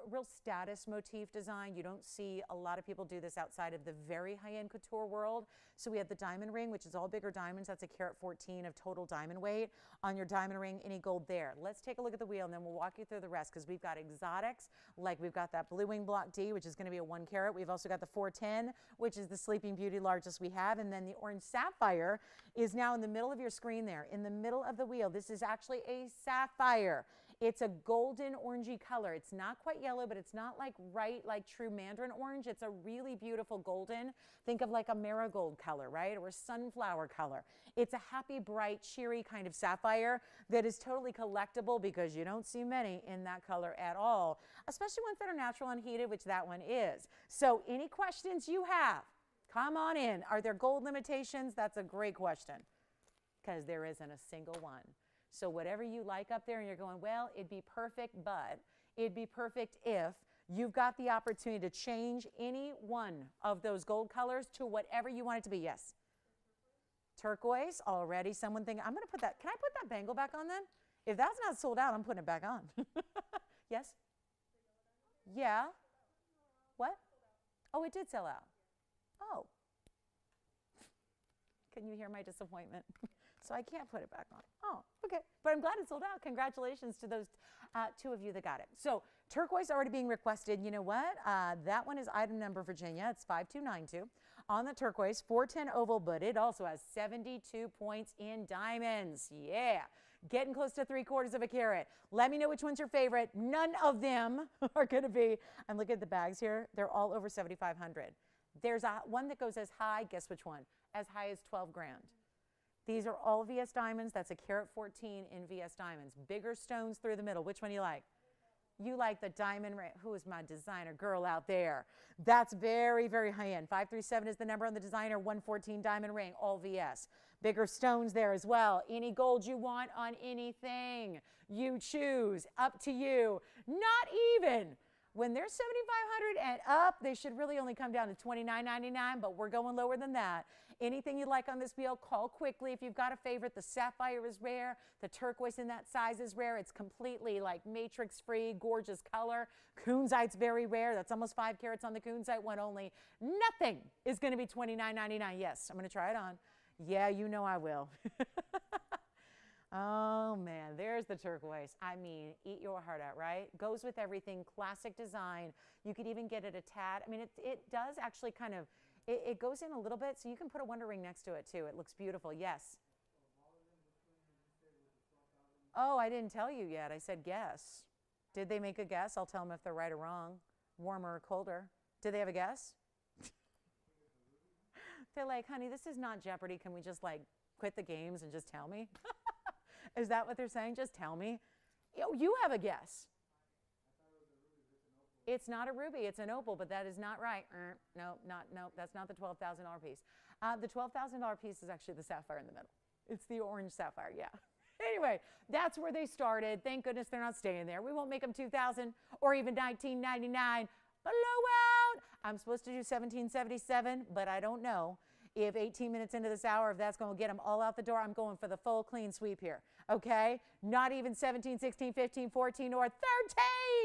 real status motif design. You don't see a lot of people do this outside of the very high-end couture world. So we have the diamond ring, which is all bigger diamonds. That's a carat 14 of total diamond weight. On your diamond ring, any gold there. Let's take a look at the wheel, and then we'll walk you through the rest because we've got exotics, like we've got that Blue Wing Block D, which is going to be a 1 carat. We've also got the 410, which is the Sleeping Beauty largest we have. And then the orange sapphire is now in the middle of your screen there, in the middle of the wheel. This is actually a sapphire. It's a golden orangey color. It's not quite yellow, but it's not like true mandarin orange. It's a really beautiful golden. Think of like a marigold color, right? Or a sunflower color. It's a happy, bright, cheery kind of sapphire that is totally collectible because you don't see many in that color at all, especially ones that are natural unheated, which that one is. So any questions you have, come on in. Are there gold limitations? That's a great question because there isn't a single one. So whatever you like up there and you're going, well, it'd be perfect, but it'd be perfect if you've got the opportunity to change any one of those gold colors to whatever you want it to be. Yes. Turquoise already. Someone thinking, I'm going to put that. Can I put that bangle back on then? If that's not sold out, I'm putting it back on. Yes? Yeah. What? Oh, it did sell out. Oh. Can you hear my disappointment? So I can't put it back on. Oh, okay. But I'm glad it sold out. Congratulations to those 2 of you that got it. So turquoise already being requested. You know what? That one is item number Virginia. It's 5292. On the turquoise, 410 oval, but it also has 72 points in diamonds. Yeah. Getting close to 3/4 of a carat. Let me know which one's your favorite. None of them are going to be. And look at the bags here. They're all over 7,500. There's one that goes as high. Guess which one? As high as 12 grand. These are all VS diamonds. That's a carat 14 in VS diamonds. Bigger stones through the middle. Which one do you like? You like the diamond ring. Who is my designer girl out there? That's very, very high end. 537 is the number on the designer. 114 diamond ring, all VS. Bigger stones there as well. Any gold you want on anything. You choose. Up to you. Not even. When they're 7,500 and up, they should really only come down to $29.99, but we're going lower than that. Anything you like on this wheel, call quickly. If you've got a favorite, the sapphire is rare. The turquoise in that size is rare. It's completely like matrix-free, gorgeous color. Kunzite's very rare. That's almost 5 carats on the Kunzite one only. Nothing is going to be $29.99. Yes, I'm going to try it on. Yeah, you know I will. Oh, man, there's the turquoise. I mean, eat your heart out, right? Goes with everything, classic design. You could even get it a tad. I mean, it does actually kind of, it goes in a little bit, so you can put a wonder ring next to it, too. It looks beautiful. Yes? Oh, I didn't tell you yet. I said guess. Did they make a guess? I'll tell them if they're right or wrong, warmer or colder. Did they have a guess? They're like, honey, this is not Jeopardy. Can we just, like, quit the games and just tell me? Is that what they're saying? Just tell me. You have a guess. It's not a ruby. It's an opal, but that is not right. No, that's not the $12,000 piece. The $12,000 piece is actually the sapphire in the middle. It's the orange sapphire, yeah. Anyway, that's where they started. Thank goodness they're not staying there. We won't make them $2,000 or even $19.99. Blow out. I'm supposed to do $17.77, but I don't know. If 18 minutes into this hour, if that's going to get them all out the door, I'm going for the full clean sweep here, okay? Not even 17, 16, 15, 14, or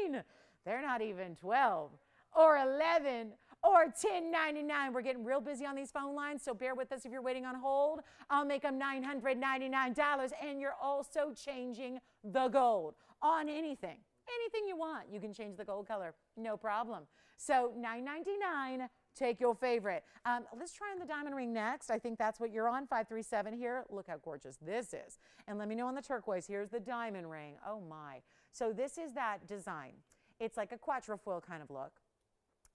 13. They're not even 12 or 11 or $10.99. We're getting real busy on these phone lines, so bear with us if you're waiting on hold. I'll make them $999, and you're also changing the gold on anything. Anything you want, you can change the gold color, no problem. So $999 Take your favorite. Let's try on the diamond ring next. I think that's what you're on, 537 here. Look how gorgeous this is. And let me know on the turquoise. Here's the diamond ring. Oh my. So this is that design. It's like a quatrefoil kind of look.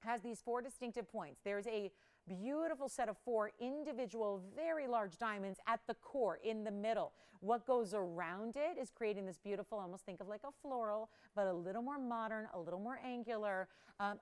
Has these 4 distinctive points. There's a beautiful set of 4 individual, very large diamonds at the core, in the middle. What goes around it is creating this beautiful, almost think of like a floral, but a little more modern, a little more angular,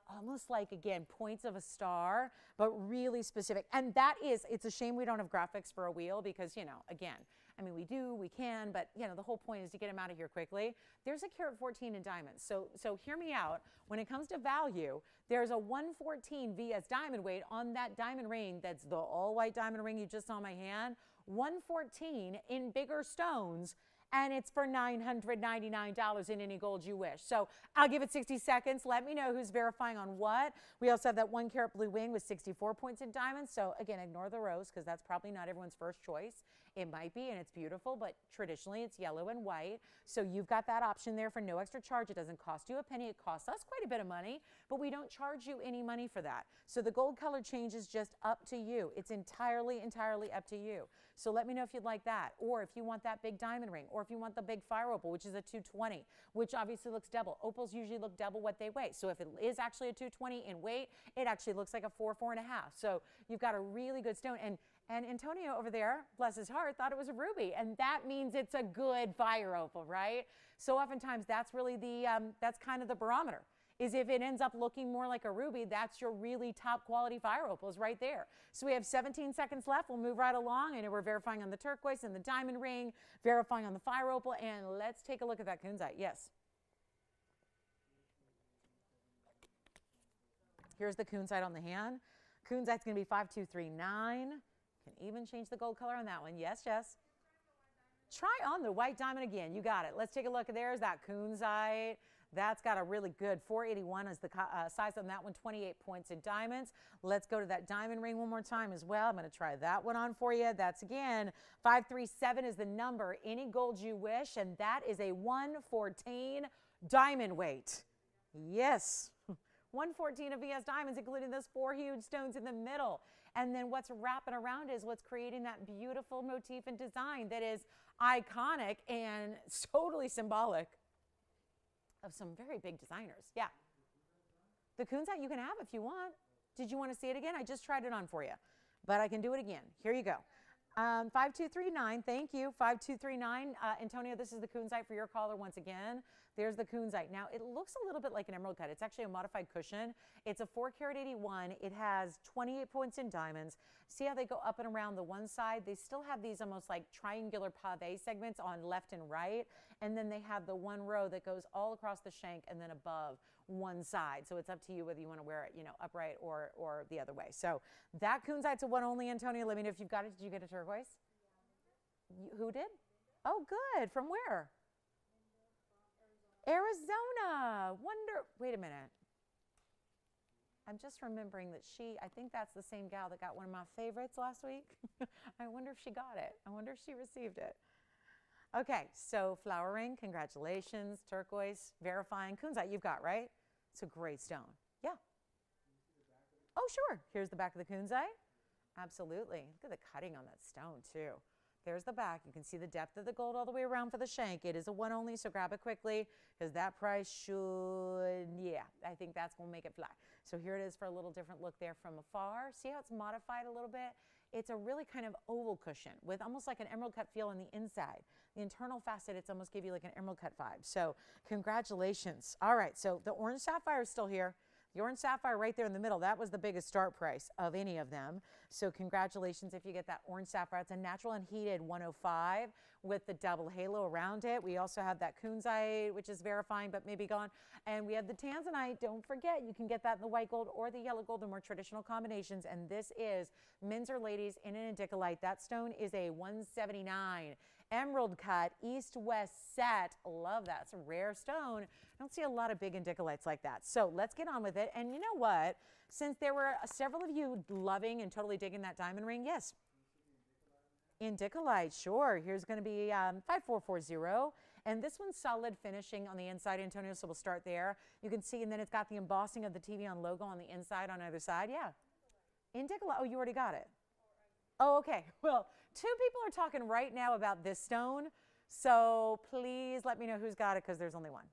almost like, again, points of a star, but really specific. And that is, it's a shame we don't have graphics for a wheel because, you know, again, I mean, we can, but, you know, the whole point is to get them out of here quickly. There's a carat 14 in diamonds. So hear me out. When it comes to value, there's a 114 VS diamond weight on that diamond ring. That's the all-white diamond ring you just saw in my hand. 114 in bigger stones, and it's for $999 in any gold you wish. So I'll give it 60 seconds. Let me know who's verifying on what. We also have that 1 carat blue wing with 64 points in diamonds. So again, ignore the rose because that's probably not everyone's first choice. It might be, and it's beautiful, but traditionally it's yellow and white. So you've got that option there for no extra charge. It doesn't cost you a penny. It costs us quite a bit of money, but we don't charge you any money for that. So the gold color change is just up to you. It's entirely up to you. So let me know if you'd like that, or if you want that big diamond ring, or if you want the big fire opal, which is a 220, which obviously looks double. Opals usually look double what they weigh. So if it is actually a 220 in weight, it actually looks like a 4, 4.5. So you've got a really good stone. And Antonio over there, bless his heart, thought it was a ruby. And that means it's a good fire opal, right? So oftentimes that's really the, that's kind of the barometer, is if it ends up looking more like a ruby, that's your really top quality fire opals right there. So we have 17 seconds left. We'll move right along. I know we're verifying on the turquoise and the diamond ring, verifying on the fire opal, and let's take a look at that kunzite. Yes. Here's the kunzite on the hand. Kunzite's going to be 5239. Can even change the gold color on that one. Yes, yes. Try on the white diamond again. You got it. Let's take a look. There's that kunzite. That's got a really good 481 is the size on that one, 28 points in diamonds. Let's go to that diamond ring one more time as well. I'm going to try that one on for you. That's again, 537 is the number, any gold you wish, and that is a 114 diamond weight. Yes, 114 of VS diamonds, including those 4 huge stones in the middle. And then what's wrapping around is what's creating that beautiful motif and design that is iconic and totally symbolic of some very big designers. Yeah. The kunzite you can have if you want. Did you want to see it again? I just tried it on for you, but I can do it again. Here you go. 5239, thank you. 5239, Antonio, this is the kunzite for your caller once again. There's the kunzite. Now, it looks a little bit like an emerald cut. It's actually a modified cushion. It's a 4 carat 81. It has 28 points in diamonds. See how they go up and around the one side? They still have these almost like triangular pave segments on left and right. And then they have the one row that goes all across the shank and then above one side. So it's up to you whether you want to wear it, you know, upright or the other way. So that kunzite's a one only, Antonio. Let me know if you've got it. Did you get a turquoise? Who did? Oh, good. From where? Arizona. Wait a minute. I'm just remembering that I think that's the same gal that got one of my favorites last week. I wonder if she got it. I wonder if she received it. Okay, so flower ring, congratulations. Turquoise, verifying. Kunzite you've got, right? It's a great stone. Yeah. Oh, sure. Here's the back of the kunzite. Absolutely. Look at the cutting on that stone, too. There's the back. You can see the depth of the gold all the way around for the shank. It is a one only, so grab it quickly because that price should, yeah, I think that's going to make it fly. So here it is for a little different look there from afar. See how it's modified a little bit? It's a really kind of oval cushion with almost like an emerald cut feel on the inside. The internal facet, it's almost give you like an emerald cut vibe. So congratulations. All right, so the orange sapphire is still here. The orange sapphire right there in the middle, that was the biggest start price of any of them. So congratulations if you get that orange sapphire. It's a natural and heated 105 with the double halo around it. We also have that kunzite, which is verifying but maybe gone. And we have the Tanzanite. Don't forget, you can get that in the white gold or the yellow gold, the more traditional combinations. And this is men's or ladies in an indicolite. That stone is a 179. Emerald cut, east-west set. Love that. It's a rare stone. I don't see a lot of big indicolites like that. So let's get on with it. And you know what? Since there were several of you loving and totally digging that diamond ring, yes. Indicolite, sure. Here's going to be 5440. And this one's solid finishing on the inside, Antonio, so we'll start there. You can see, and then it's got the embossing of the TVON logo on the inside on either side. Yeah. Indicolite, oh, you already got it. Oh, okay. Well, 2 people are talking right now about this stone. So please let me know who's got it because there's only one.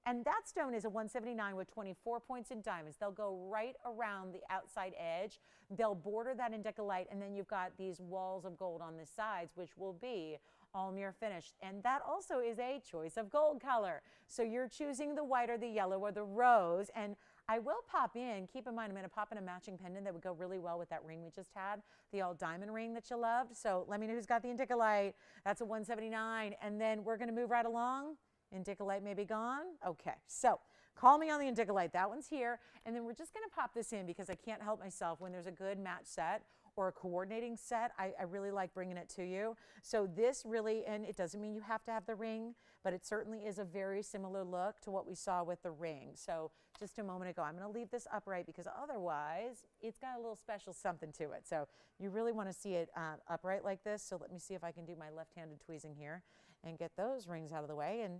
And that stone is a 179 with 24 points in diamonds. They'll go right around the outside edge. They'll border that indicolite, and then you've got these walls of gold on the sides, which will be all mirror finished. And that also is a choice of gold color. So you're choosing the white or the yellow or the rose. And I will pop in, keep in mind, I'm going to pop in a matching pendant that would go really well with that ring we just had, the all diamond ring that you loved. So let me know who's got the indicolite. That's a 179. And then we're going to move right along. Indicolite may be gone. Okay, so call me on the indicolite. That one's here. And then we're just going to pop this in because I can't help myself when there's a good match set or a coordinating set. I really like bringing it to you. So this really, and it doesn't mean you have to have the ring, but it certainly is a very similar look to what we saw with the ring. So just a moment ago, I'm going to leave this upright because otherwise it's got a little special something to it. So you really want to see it upright like this. So let me see if I can do my left-handed tweezing here and get those rings out of the way and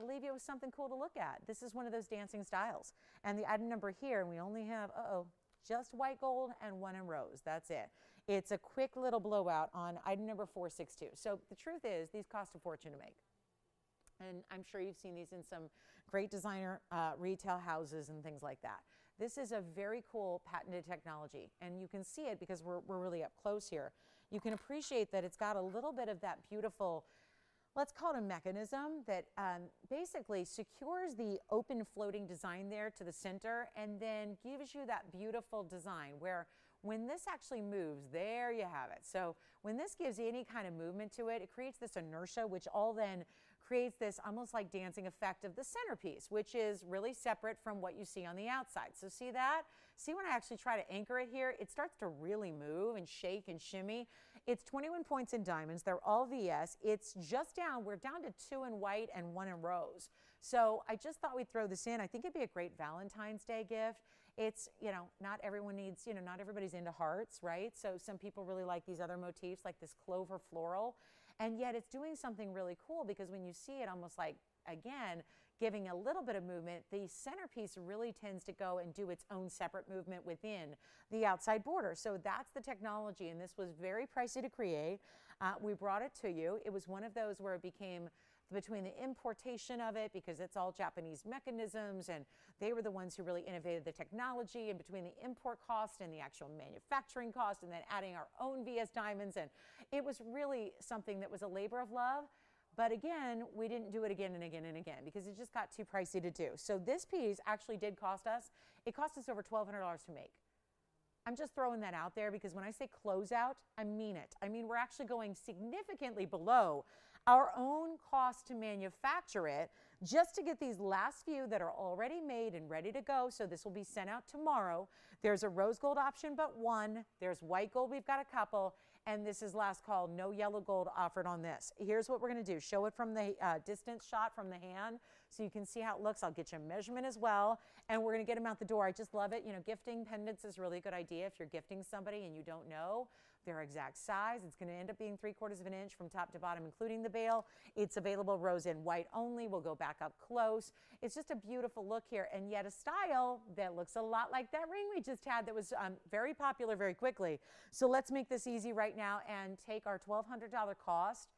leave you with something cool to look at. This is one of those dancing styles. And the item number here, and we only have, just white gold and one in rose. That's it. It's a quick little blowout on item number 462. So the truth is, these cost a fortune to make. And I'm sure you've seen these in some great designer retail houses and things like that. This is a very cool patented technology. And you can see it because we're really up close here. You can appreciate that it's got a little bit of that beautiful, let's call it a mechanism that basically secures the open floating design there to the center and then gives you that beautiful design where when this actually moves, there you have it. So when this gives any kind of movement to it, it creates this inertia, which all then creates this almost like dancing effect of the centerpiece, which is really separate from what you see on the outside. So see that? See when I actually try to anchor it here, it starts to really move and shake and shimmy. It's 21 points in diamonds. They're all VS. It's just down. We're down to 2 in white and 1 in rose. So I just thought we'd throw this in. I think it'd be a great Valentine's Day gift. It's, not everyone needs, not everybody's into hearts, right? So some people really like these other motifs like this clover floral. And yet it's doing something really cool because when you see it almost like, again, giving a little bit of movement, the centerpiece really tends to go and do its own separate movement within the outside border. So that's the technology, and this was very pricey to create. We brought it to you. It was one of those where it became between the importation of it, because it's all Japanese mechanisms, and they were the ones who really innovated the technology, and between the import cost and the actual manufacturing cost, and then adding our own VS diamonds, and it was really something that was a labor of love. But again, we didn't do it again and again and again because it just got too pricey to do. So this piece actually did cost us, it cost us over $1,200 to make. I'm just throwing that out there because when I say closeout, I mean it. I mean, we're actually going significantly below our own cost to manufacture it just to get these last few that are already made and ready to go. So this will be sent out tomorrow. There's a rose gold option but one. There's white gold, we've got a couple. And this is last call, no yellow gold offered on this. Here's what we're gonna do. Show it from the distance shot from the hand so you can see how it looks. I'll get you a measurement as well. And we're gonna get them out the door. I just love it. Gifting pendants is really a good idea if you're gifting somebody and you don't know their exact size. It's gonna end up being 3/4 of an inch from top to bottom, including the bail. It's available rose and white only. We'll go back up close. It's just a beautiful look here, and yet a style that looks a lot like that ring we just had that was very popular very quickly. So let's make this easy right now and take our $1,200 cost,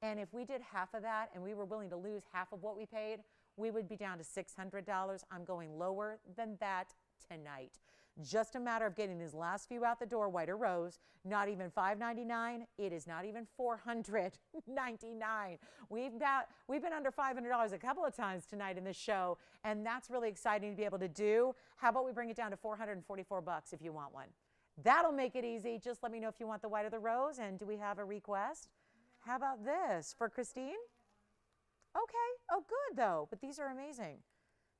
and if we did half of that and we were willing to lose half of what we paid, we would be down to $600. I'm going lower than that tonight. Just a matter of getting these last few out the door, white or rose, not even $599. It is not even $499. We've been under $500 a couple of times tonight in this show, and that's really exciting to be able to do. How about we bring it down to $444 if you want one? That'll make it easy. Just let me know if you want the white or the rose, and do we have a request? How about this for Christine? Okay. Oh, good, though. But these are amazing.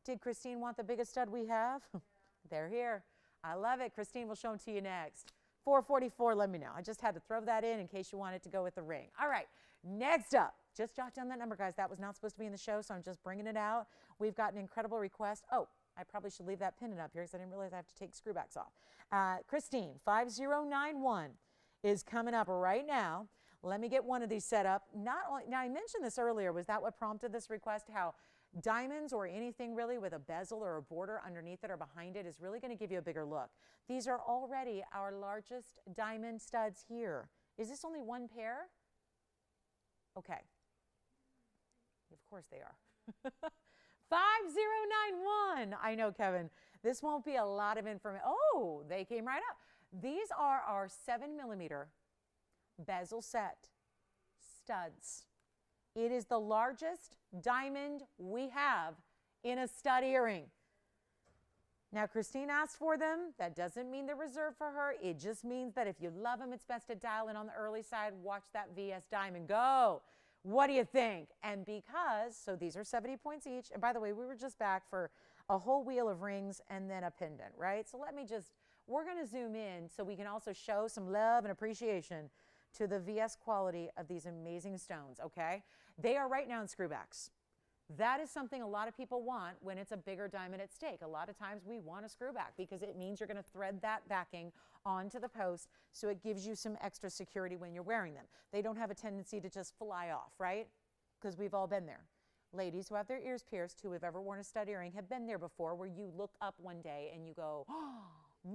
Did Christine want the biggest stud we have? They're here. I love it. Christine will show them to you next. 444, let me know. I just had to throw that in case you wanted to go with the ring. All right, next up, just jot down that number, guys. That was not supposed to be in the show, so I'm just bringing it out. We've got an incredible request. Oh, I probably should leave that pendant up here because I didn't realize I have to take screwbacks off. Christine, 5091 is coming up right now. Let me get one of these set up. Not only, now, I mentioned this earlier. Was that what prompted this request? How Diamonds or anything really with a bezel or a border underneath it or behind it is really going to give you a bigger look. These are already our largest diamond studs here. Is this only one pair? Okay. Of course they are. 5091. I know, Kevin. This won't be a lot of information. Oh, they came right up. These are our 7mm bezel set studs. It is the largest diamond we have in a stud earring. Now, Christine asked for them. That doesn't mean they're reserved for her. It just means that if you love them, it's best to dial in on the early side. Watch that VS diamond go. What do you think? And because, so these are 70 points each. And by the way, we were just back for a whole wheel of rings and then a pendant, right? So let me just, we're going to zoom in so we can also show some love and appreciation to the VS quality of these amazing stones, okay? They are right now in screwbacks. That is something a lot of people want when it's a bigger diamond at stake. A lot of times we want a screwback because it means you're going to thread that backing onto the post, so it gives you some extra security when you're wearing them. They don't have a tendency to just fly off, right? Because we've all been there. Ladies who have their ears pierced, who have ever worn a stud earring, have been there before, where you look up one day and you go, oh,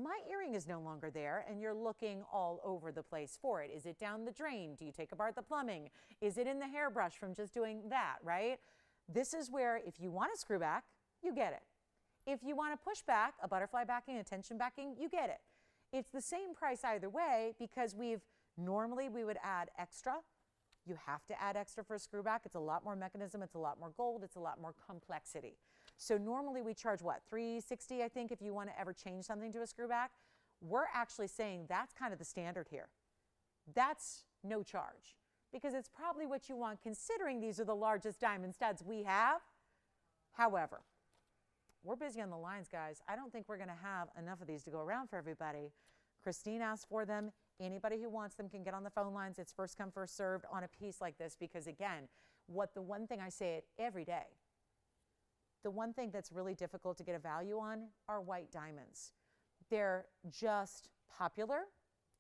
my earring is no longer there, and you're looking all over the place for it. Is it down the drain? Do you take apart the plumbing? Is it in the hairbrush from just doing that, right? This is where if you want a screw back, you get it. If you want a push back, a butterfly backing, a tension backing, you get it. It's the same price either way because normally we would add extra. You have to add extra for a screw back. It's a lot more mechanism, it's a lot more gold, it's a lot more complexity. So normally we charge what, $360 I think if you want to ever change something to a screw back. We're actually saying that's kind of the standard here. That's no charge, because it's probably what you want considering these are the largest diamond studs we have. However, we're busy on the lines, guys. I don't think we're going to have enough of these to go around for everybody. Christine asked for them. Anybody who wants them can get on the phone lines. It's first come, first served on a piece like this because, again, the one thing I say it every day, the one thing that's really difficult to get a value on are white diamonds. They're just popular,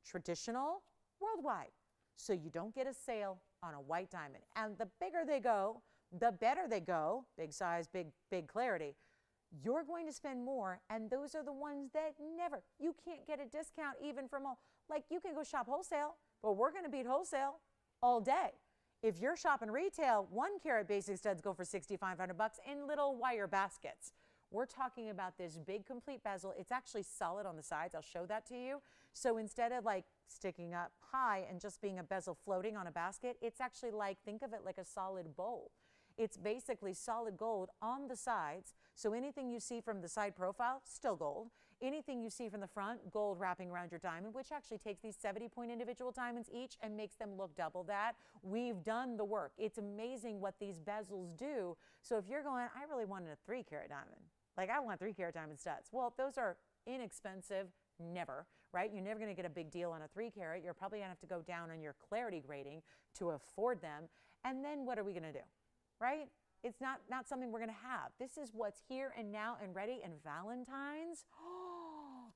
traditional, worldwide. So you don't get a sale on a white diamond. And the bigger they go, the better they go, big size, big clarity, you're going to spend more. And those are the ones that you can't get a discount even from, like you can go shop wholesale, but we're going to beat wholesale all day. If you're shopping retail, 1 carat basic studs go for $6,500 in little wire baskets. We're talking about this big complete bezel. It's actually solid on the sides. I'll show that to you. So instead of like sticking up high and just being a bezel floating on a basket, it's actually like, think of it like a solid bowl. It's basically solid gold on the sides. So anything you see from the side profile, still gold. Anything you see from the front, gold wrapping around your diamond, which actually takes these 70-point individual diamonds each and makes them look double that. We've done the work. It's amazing what these bezels do. So if you're going, I really wanted a 3-carat diamond. Like I want 3-carat diamond studs. Well, those are inexpensive, never, right? You're never going to get a big deal on a 3-carat. You're probably going to have to go down on your clarity grading to afford them. And then what are we going to do, right? It's not something we're going to have. This is what's here and now and ready. And Valentine's,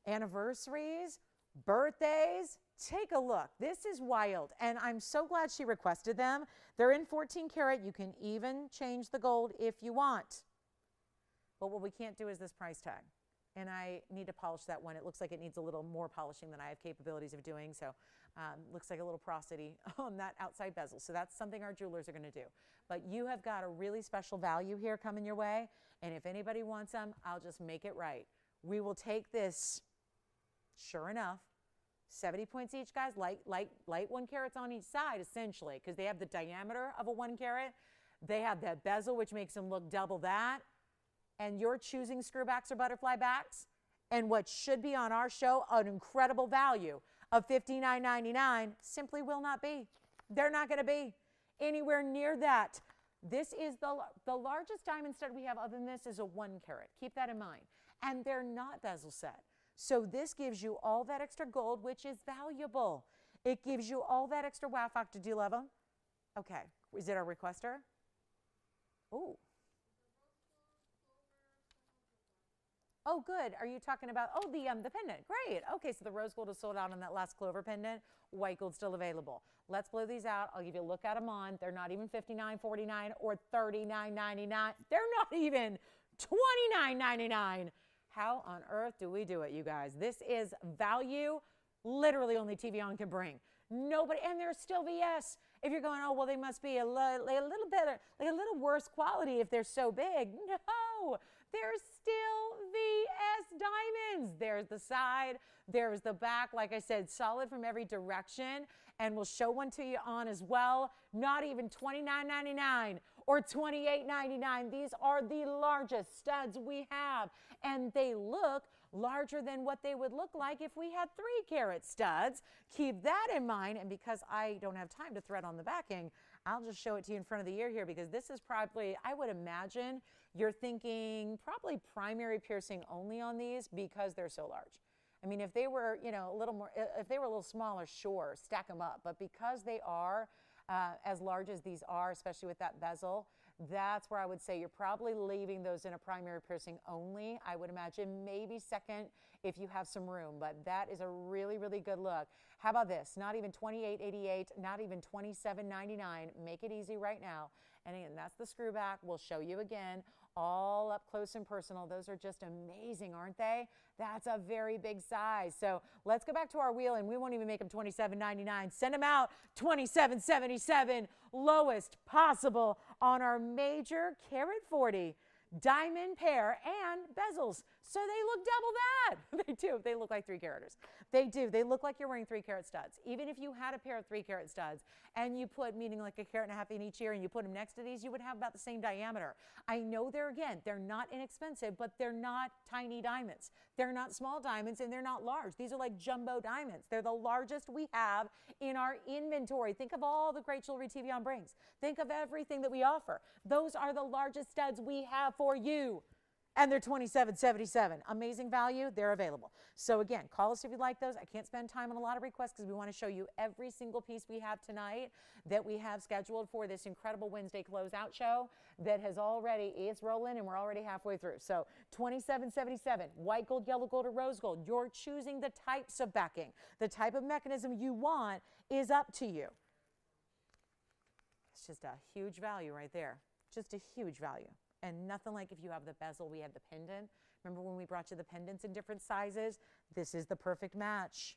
anniversaries, birthdays, take a look. This is wild. And I'm so glad she requested them. They're in 14 karat. You can even change the gold if you want. But what we can't do is this price tag. And I need to polish that one. It looks like it needs a little more polishing than I have capabilities of doing. So looks like a little porosity on that outside bezel. So that's something our jewelers are going to do. But you have got a really special value here coming your way. And if anybody wants them, I'll just make it right. We will take this, sure enough, 70 points each, guys, light 1 carats on each side, essentially, because they have the diameter of a 1 carat. They have that bezel, which makes them look double that. And you're choosing screwbacks or butterfly backs, and what should be on our show, an incredible value of $59.99, simply will not be. They're not going to be anywhere near that. This is the largest diamond stud we have other than this is a 1 carat. Keep that in mind. And they're not bezel set. So this gives you all that extra gold, which is valuable. It gives you all that extra wow factor. Do you love them? Okay. Is it a requester? Ooh. Oh, good. Are you talking about, the pendant? Great. Okay, so the rose gold is sold out on that last clover pendant. White gold still available. Let's blow these out. I'll give you a look at them on. They're not even $59.49 or $39.99. They're not even $29.99. How on earth do we do it, you guys? This is value literally only TVON can bring. Nobody, and they're still VS. If you're going, oh, well, they must be a little better, like a little worse quality if they're so big. No, they're still VS diamonds. There's the side, there's the back. Like I said, solid from every direction. And we'll show one to you on as well. Not even $29.99 or $28.99. These are the largest studs we have. And they look larger than what they would look like if we had 3-carat studs. Keep that in mind. And because I don't have time to thread on the backing, I'll just show it to you in front of the ear here, because this is probably, I would imagine you're thinking probably primary piercing only on these because they're so large. I mean, if they were, you know, a little more, if they were a little smaller, sure, stack them up. But because they are as large as these are, especially with that bezel, that's where I would say you're probably leaving those in a primary piercing only. I would imagine maybe second if you have some room, but that is a really, really good look. How about this? Not even $28.88, not even $27.99. Make it easy right now. And again, that's the screw back. We'll show you again, all up close and personal. Those are just amazing, aren't they? That's a very big size. So let's go back to our wheel, and we won't even make them $27.99. Send them out $27.77, lowest possible on our major carat 40 diamond pair and bezels. So they look double that. They do. They look like 3-caraters. They do. They look like you're wearing 3-carat studs. Even if you had a pair of 3-carat studs and you put, meaning like 1.5 carats in each ear, and you put them next to these, you would have about the same diameter. I know they're not inexpensive, but they're not tiny diamonds. They're not small diamonds, and they're not large. These are like jumbo diamonds. They're the largest we have in our inventory. Think of all the great jewelry TVON brings. Think of everything that we offer. Those are the largest studs we have for you. And they're $27.77. Amazing value. They're available. So again, call us if you'd like those. I can't spend time on a lot of requests because we want to show you every single piece we have tonight that we have scheduled for this incredible Wednesday closeout show that has already, it's rolling and we're already halfway through. So $27.77, white gold, yellow gold, or rose gold. You're choosing the types of backing. The type of mechanism you want is up to you. It's just a huge value right there. Just a huge value. And nothing like if you have the bezel, we have the pendant. Remember when we brought you the pendants in different sizes? This is the perfect match.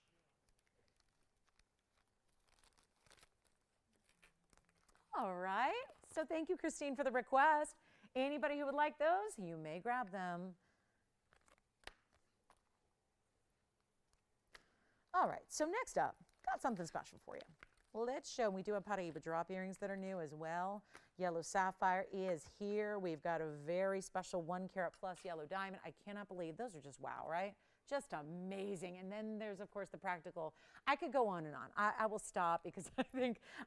All right. So thank you, Christine, for the request. Anybody who would like those, you may grab them. All right. So next up, got something special for you. Let's show, we do have Pataiba drop earrings that are new as well. Yellow sapphire is here. We've got a very special 1-carat plus yellow diamond. I cannot believe, those are just wow, right? Just amazing. And then there's, of course, the practical. I could go on and on. I will stop because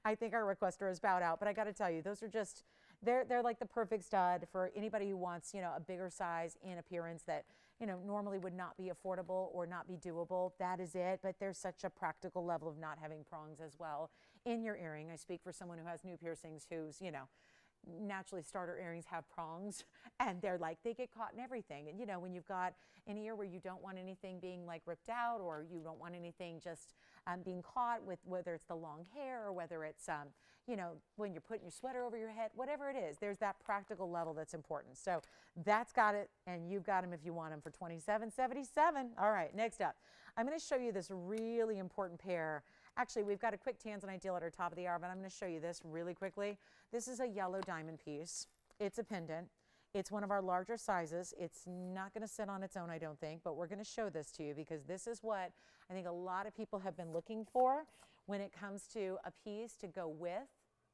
I think our requester is bowed out. But I got to tell you, those are just, they're like the perfect stud for anybody who wants, you know, a bigger size in appearance that, you know, normally would not be affordable or not be doable. That is it. But there's such a practical level of not having prongs as well in your earring. I speak for someone who has new piercings who's, you know, naturally starter earrings have prongs, and they're like, they get caught in everything. And you know, when you've got an ear where you don't want anything being like ripped out, or you don't want anything just being caught with, whether it's the long hair or whether it's you know, when you're putting your sweater over your head, whatever it is, there's that practical level that's important. So that's got it, and you've got them if you want them for $27.77. All right, next up, I'm going to show you this really important pair. Actually, we've got a quick Tanzanite deal at our top of the hour, but I'm going to show you this really quickly. This is a yellow diamond piece. It's a pendant. It's one of our larger sizes. It's not going to sit on its own, I don't think, but we're going to show this to you because this is what I think a lot of people have been looking for when it comes to a piece to go with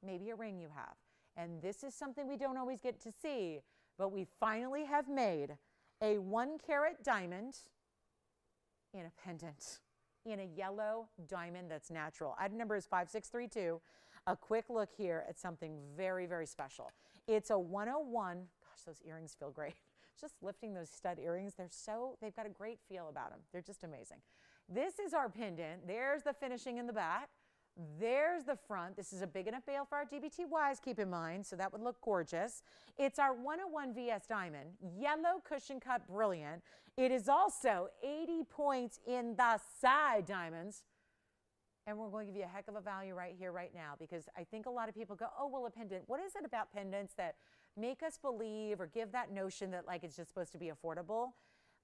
maybe a ring you have. And this is something we don't always get to see, but we finally have made a 1-carat diamond in a pendant, in a yellow diamond that's natural. Item number is 5632. A quick look here at something very, very special. It's a 101. Gosh, those earrings feel great. Just lifting those stud earrings, they've got a great feel about them. They're just amazing. This is our pendant. There's the finishing in the back. There's the front. This is a big enough bail for our DBTYs, keep in mind, so that would look gorgeous. It's our 101 VS diamond, yellow cushion cut brilliant. It is also 80 points in the side diamonds. And we're going to give you a heck of a value right here, right now, because I think a lot of people go, oh, well, a pendant. What is it about pendants that make us believe or give that notion that like it's just supposed to be affordable?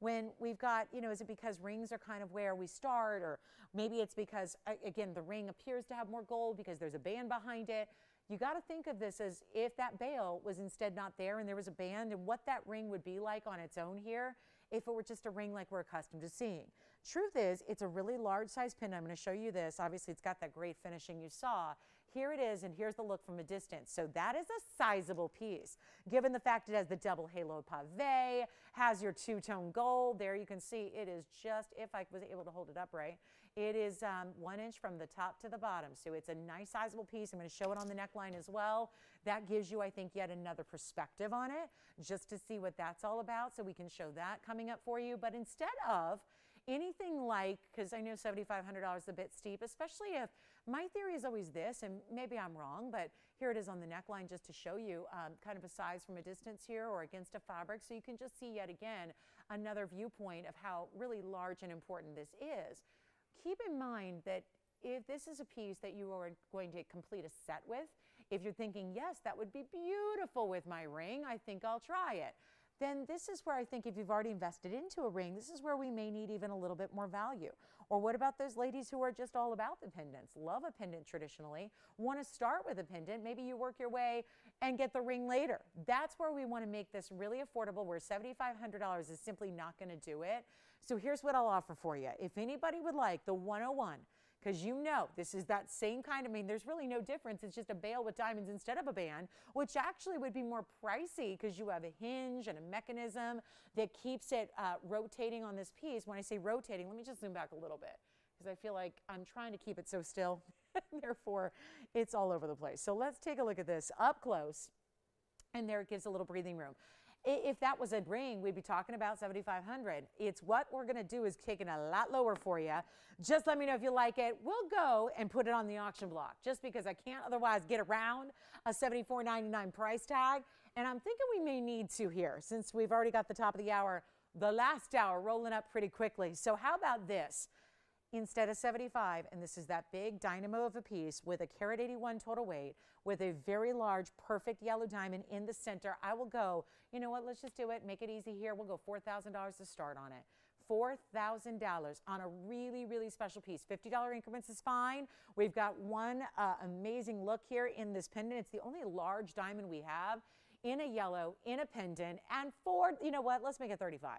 When we've got, you know, is it because rings are kind of where we start, or maybe it's because, again, the ring appears to have more gold because there's a band behind it. You got to think of this as if that bail was instead not there and there was a band, and what that ring would be like on its own here if it were just a ring like we're accustomed to seeing. Truth is, it's a really large size pendant. I'm going to show you this. Obviously, it's got that great finishing you saw. Here it is, and here's the look from a distance. So that is a sizable piece. Given the fact it has the double halo pave, has your two-tone gold. There you can see it is just, if I was able to hold it up right, it is 1 inch from the top to the bottom. So it's a nice sizable piece. I'm going to show it on the neckline as well. That gives you, I think, yet another perspective on it, just to see what that's all about. So we can show that coming up for you. But instead of anything like, because I know $7,500 is a bit steep, especially if my theory is always this, and maybe I'm wrong, but here it is on the neckline just to show you kind of a size from a distance here or against a fabric, so you can just see yet again another viewpoint of how really large and important this is. Keep in mind that if this is a piece that you are going to complete a set with, if you're thinking, yes, that would be beautiful with my ring, I think I'll try it, then this is where I think if you've already invested into a ring, this is where we may need even a little bit more value. Or what about those ladies who are just all about the pendants, love a pendant traditionally, want to start with a pendant, maybe you work your way and get the ring later. That's where we want to make this really affordable, where $7,500 is simply not going to do it. So here's what I'll offer for you. If anybody would like the 101, because you know this is that same kind of, I mean, there's really no difference. It's just a bail with diamonds instead of a band, which actually would be more pricey because you have a hinge and a mechanism that keeps it rotating on this piece. When I say rotating, let me just zoom back a little bit because I feel like I'm trying to keep it so still. Therefore, it's all over the place. So let's take a look at this up close. And there it gives a little breathing room. If that was a ring, we'd be talking about $7,500. It's what we're going to do is take it a lot lower for you. Just let me know if you like it. We'll go and put it on the auction block just because I can't otherwise get around a $74.99 price tag. And I'm thinking we may need to here since we've already got the top of the hour, the last hour rolling up pretty quickly. So how about this? Instead of 75, and this is that big dynamo of a piece with a carat 81 total weight, with a very large, perfect yellow diamond in the center, I will go, you know what, let's just do it, make it easy here. We'll go $4,000 to start on it. $4,000 on a really, really special piece. $50 increments is fine. We've got one amazing look here in this pendant. It's the only large diamond we have in a yellow, in a pendant, and for, you know what, let's make it 35.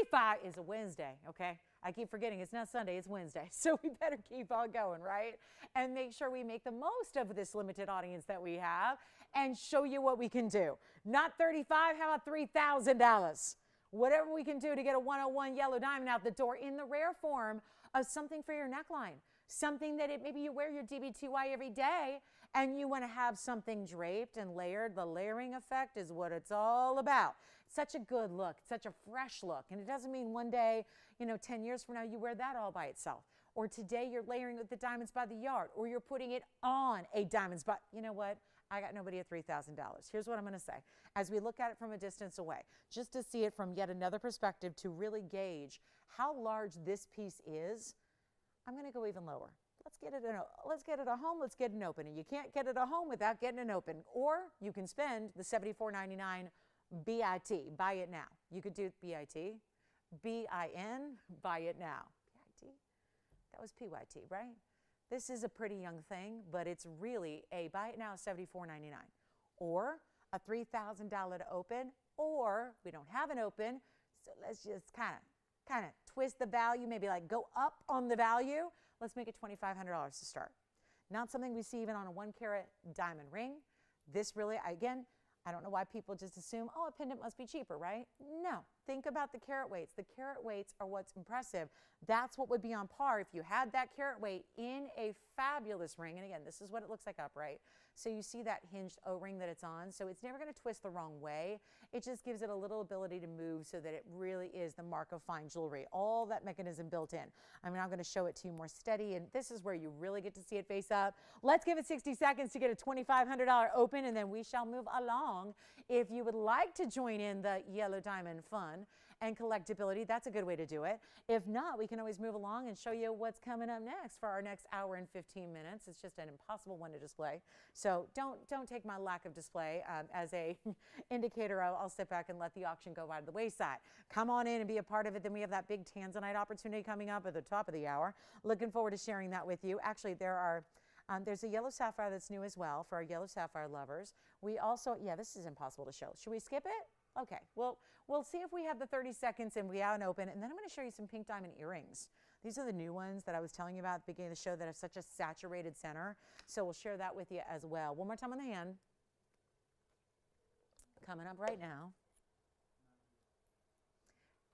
35 is a Wednesday, okay? I keep forgetting it's not Sunday, it's Wednesday. So we better keep on going, right? And make sure we make the most of this limited audience that we have and show you what we can do. Not 35, how about $3,000? Whatever we can do to get a 101 yellow diamond out the door in the rare form of something for your neckline. Something that maybe you wear your DBTY every day and you want to have something draped and layered. The layering effect is what it's all about. Such a good look, such a fresh look. And it doesn't mean one day, you know, 10 years from now, you wear that all by itself. Or today you're layering with the diamonds by the yard, or you're putting it on a diamonds by, you know what? I got nobody at $3,000. Here's what I'm going to say. As we look at it from a distance away, just to see it from yet another perspective to really gauge how large this piece is, I'm going to go even lower. Let's get it at home, let's get an open. And you can't get it at home without getting an open. Or you can spend the $74.99 BIT, buy it now. You could do BIT, BIN, buy it now. BIT, that was PYT, right? This is a pretty young thing, but it's really a buy it now $74.99. Or a $3,000 to open, or we don't have an open, so let's just kind of twist the value, maybe like go up on the value. Let's make it $2,500 to start. Not something we see even on a 1 carat diamond ring. This really, again, I don't know why people just assume, oh, a pendant must be cheaper, right? No, think about the carat weights. The carat weights are what's impressive. That's what would be on par if you had that carat weight in a fabulous ring. And again, this is what it looks like upright. So you see that hinged O-ring that it's on. So it's never going to twist the wrong way. It just gives it a little ability to move so that it really is the mark of fine jewelry. All that mechanism built in. I'm now going to show it to you more steady. And this is where you really get to see it face up. Let's give it 60 seconds to get a $2,500 open, and then we shall move along. If you would like to join in the yellow diamond fun and collectability, that's a good way to do it. If not, we can always move along and show you what's coming up next for our next hour and 15 minutes. It's just an impossible one to display. So don't take my lack of display as a indicator. I'll sit back and let the auction go by the wayside. Come on in and be a part of it. Then we have that big Tanzanite opportunity coming up at the top of the hour. Looking forward to sharing that with you. Actually, there's a yellow sapphire that's new as well for our yellow sapphire lovers. We also, yeah, this is impossible to show. Should we skip it? Okay, well, we'll see if we have the 30 seconds and we out and open. And then I'm going to show you some pink diamond earrings. These are the new ones that I was telling you about at the beginning of the show that have such a saturated center. So we'll share that with you as well. One more time on the hand. Coming up right now.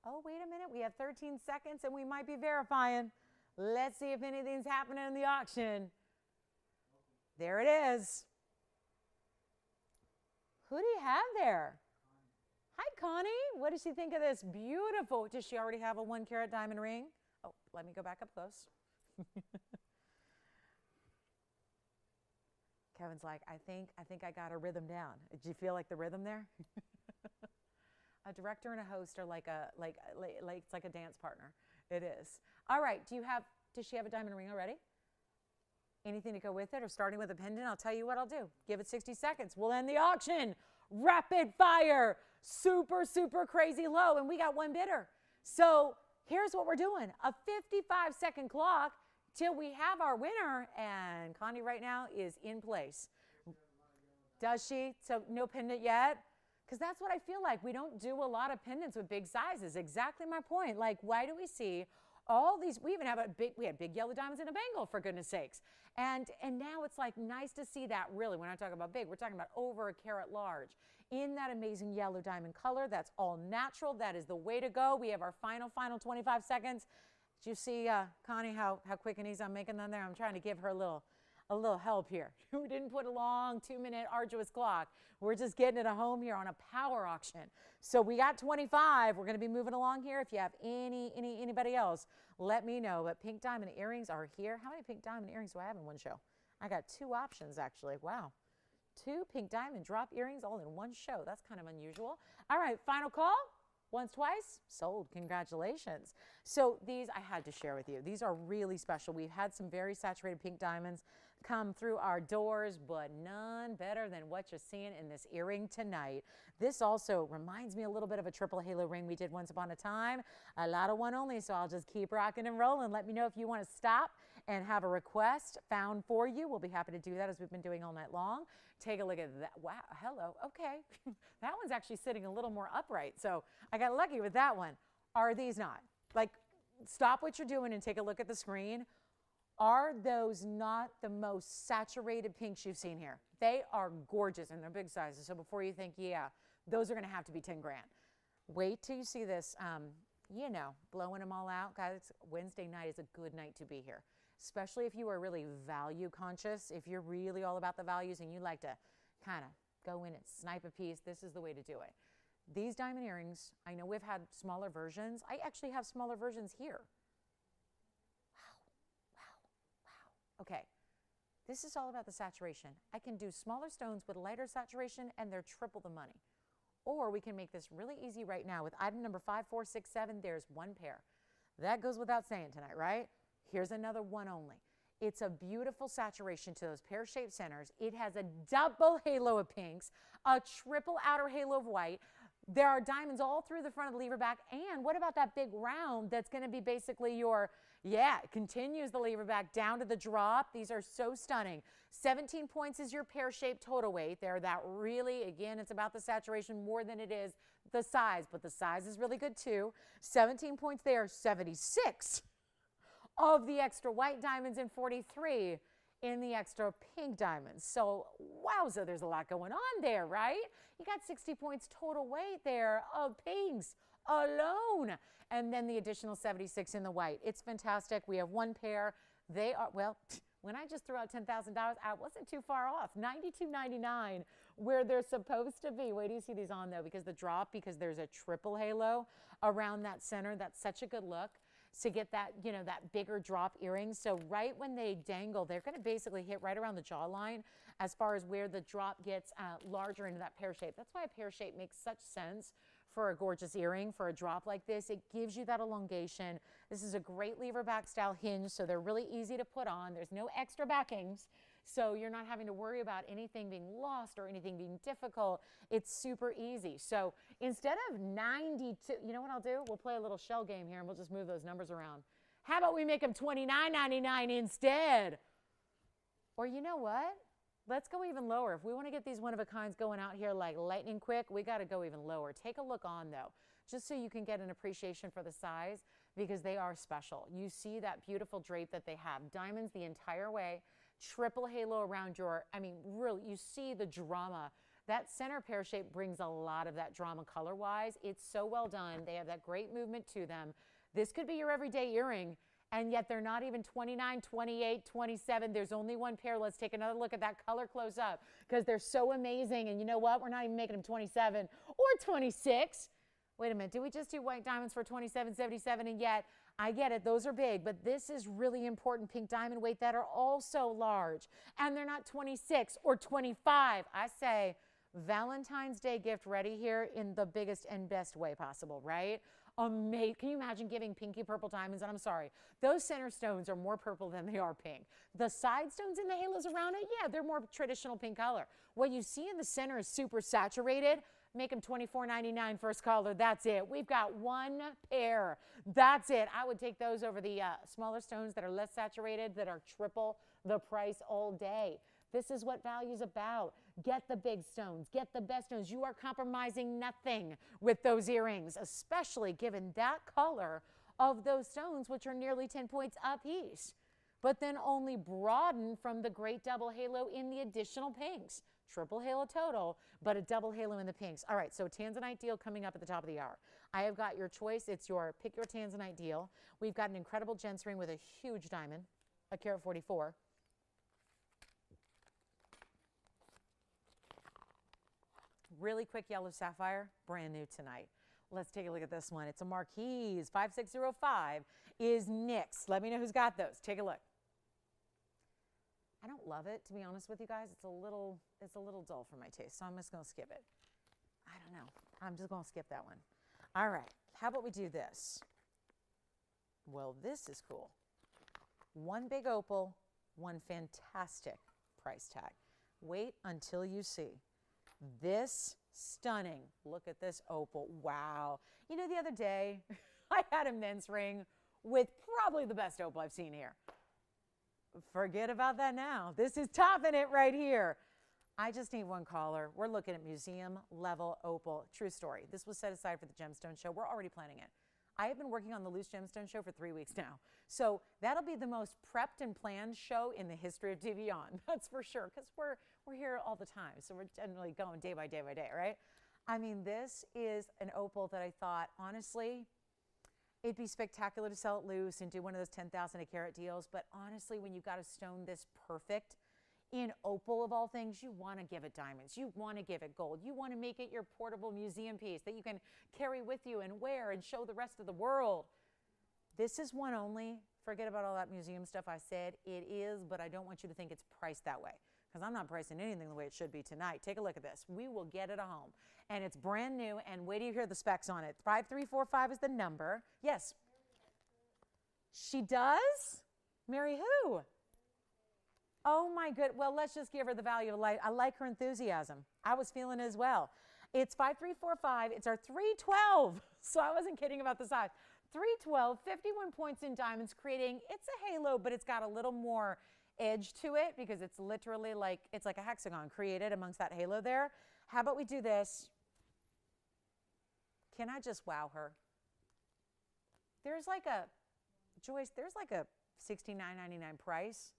Oh, wait a minute. We have 13 seconds and we might be verifying. Let's see if anything's happening in the auction. There it is. Who do you have there? Hi, Connie. What does she think of this? Beautiful. Does she already have a 1 carat diamond ring? Oh, let me go back up close. Kevin's like, I think I got a rhythm down. Did you feel like the rhythm there? A director and a host are like it's like a dance partner. It is. All right. Does she have a diamond ring already? Anything to go with it or starting with a pendant? I'll tell you what I'll do. Give it 60 seconds. We'll end the auction. Rapid fire. Super, super crazy low. And we got one bidder. So here's what we're doing. A 55-second clock till we have our winner. And Connie right now is in place. Does she? So no pendant yet? Because that's what I feel like. We don't do a lot of pendants with big sizes. Exactly my point. Like, why do we see all these? We even have we had big yellow diamonds in a bangle, for goodness sakes. And now it's like nice to see that. Really, when I talk about big, we're talking about over a carat large in that amazing yellow diamond color. That's all natural. That is the way to go. We have our final 25 seconds. Did you see, Connie, how quick and easy I'm making them there? I'm trying to give her a little help here. We didn't put a long 2-minute arduous clock. We're just getting it at home here on a power auction. So we got 25. We're going to be moving along here. If you have anybody else, let me know. But pink diamond earrings are here. How many pink diamond earrings do I have in one show? I got 2 options, actually. Wow. 2 pink diamond drop earrings all in one show. That's kind of unusual. All right, final call. Once, twice, sold. Congratulations. So these I had to share with you. These are really special. We've had some very saturated pink diamonds come through our doors, but none better than what you're seeing in this earring tonight. This also reminds me a little bit of a triple halo ring we did once upon a time. A lot of one only, so I'll just keep rocking and rolling. Let me know if you want to stop and have a request found for you. We'll be happy to do that as we've been doing all night long. Take a look at that. Wow, hello, okay. That one's actually sitting a little more upright, so I got lucky with that one. Are these not? Like, stop what you're doing and take a look at the screen. Are those not the most saturated pinks you've seen here? They are gorgeous and they're big sizes. So before you think, yeah, those are going to have to be 10 grand. Wait till you see this, you know, blowing them all out. Guys, Wednesday night is a good night to be here, especially if you are really value conscious. If you're really all about the values and you like to kind of go in and snipe a piece, this is the way to do it. These diamond earrings, I know we've had smaller versions. I actually have smaller versions here. Okay, this is all about the saturation. I can do smaller stones with lighter saturation and they're triple the money. Or we can make this really easy right now with item number 5467. There's 1 pair. That goes without saying tonight, right? Here's another one only. It's a beautiful saturation to those pear-shaped centers. It has a double halo of pinks, a triple outer halo of white. There are diamonds all through the front of the lever back. And what about that big round that's going to be basically your, yeah, it continues the lever back down to the drop. These are so stunning. 17 points is your pear-shaped total weight. They're that really, again, it's about the saturation more than it is the size, but the size is really good too. 17 points there, 76 of the extra white diamonds and 43 in the extra pink diamonds. So, wowza, there's a lot going on there, right? You got 60 points total weight there of pinks alone. And then the additional 76 in the white. It's fantastic. We have 1 pair. They are, well, when I just threw out $10,000, I wasn't too far off. $92.99 where they're supposed to be. Wait till you see these on though, because the drop, because there's a triple halo around that center. That's such a good look. To get that, you know, that bigger drop earring. So right when they dangle, they're going to basically hit right around the jawline as far as where the drop gets larger into that pear shape. That's why a pear shape makes such sense for a gorgeous earring, for a drop like this. It gives you that elongation. This is a great lever back style hinge, so they're really easy to put on. There's no extra backings, so you're not having to worry about anything being lost or anything being difficult. It's super easy. So instead of 92, you know what I'll do? We'll play a little shell game here and we'll just move those numbers around. How about we make them $29.99 instead? Or you know what? Let's go even lower. If we want to get these one-of-a-kinds going out here like lightning quick, we got to go even lower. Take a look on, though, just so you can get an appreciation for the size, because they are special. You see that beautiful drape that they have. Diamonds the entire way, triple halo around your, I mean, really, you see the drama. That center pear shape brings a lot of that drama color-wise. It's so well done. They have that great movement to them. This could be your everyday earring, and yet they're not even 29, 28, 27. There's only one pair. Let's take another look at that color close up, because they're so amazing. And you know what? We're not even making them 27 or 26. Wait a minute. Did we just do white diamonds for 27.77? And yet, I get it. Those are big, but this is really important pink diamond weight that are also large. And they're not 26 or 25. I say Valentine's Day gift ready here in the biggest and best way possible, right? Amazing. Can you imagine giving pinky purple diamonds? And I'm sorry, those center stones are more purple than they are pink. The side stones in the halos around it, yeah, they're more traditional pink color. What you see in the center is super saturated. Make them $24.99 first caller. That's it. We've got one pair. That's it. I would take those over the smaller stones that are less saturated, that are triple the price all day. This is what value's about. Get the big stones. Get the best stones. You are compromising nothing with those earrings, especially given that color of those stones, which are nearly 10 points apiece, but then only broaden from the great double halo in the additional pinks. Triple halo total, but a double halo in the pinks. All right, so Tanzanite deal coming up at the top of the hour. I have got your choice. It's your pick your Tanzanite deal. We've got an incredible gents ring with a huge diamond, a carat 44. Really quick yellow sapphire, brand new tonight. Let's take a look at this one. It's a Marquise 5605 is next. Let me know who's got those. Take a look. I don't love it, to be honest with you guys. It's a little dull for my taste, so I'm just going to skip it. I don't know. I'm just going to skip that one. All right. How about we do this? Well, this is cool. One big opal, one fantastic price tag. Wait until you see. This stunning. Look at this opal. Wow. You know, the other day, I had a men's ring with probably the best opal I've seen here. Forget about that now. This is topping it right here. I just need one caller. We're looking at museum level opal. True story. This was set aside for the gemstone show. We're already planning it. I have been working on the loose gemstone show for 3 weeks now. So that'll be the most prepped and planned show in the history of TVON. That's for sure, because we're here all the time. So we're generally going day by day by day, right? I mean, this is an opal that I thought, honestly, it'd be spectacular to sell it loose and do one of those 10,000 a carat deals. But honestly, when you got a stone this perfect in opal of all things, you want to give it diamonds. You want to give it gold. You want to make it your portable museum piece that you can carry with you and wear and show the rest of the world. This is one only. Forget about all that museum stuff I said. It is, but I don't want you to think it's priced that way, because I'm not pricing anything the way it should be tonight. Take a look at this. We will get it a home. And it's brand new, and wait till you hear the specs on it. 5345 is the number. Yes. She does? Mary who? Oh my good. Well, let's just give her the value of life. I like her enthusiasm. I was feeling it as well. It's 5345. It's our 312. So I wasn't kidding about the size. 312, 51 points in diamonds, creating, it's a halo, but it's got a little more edge to it because it's literally like, it's like a hexagon created amongst that halo there. How about we do this? Can I just wow her? There's like a, Joyce, there's like a $69.99 price.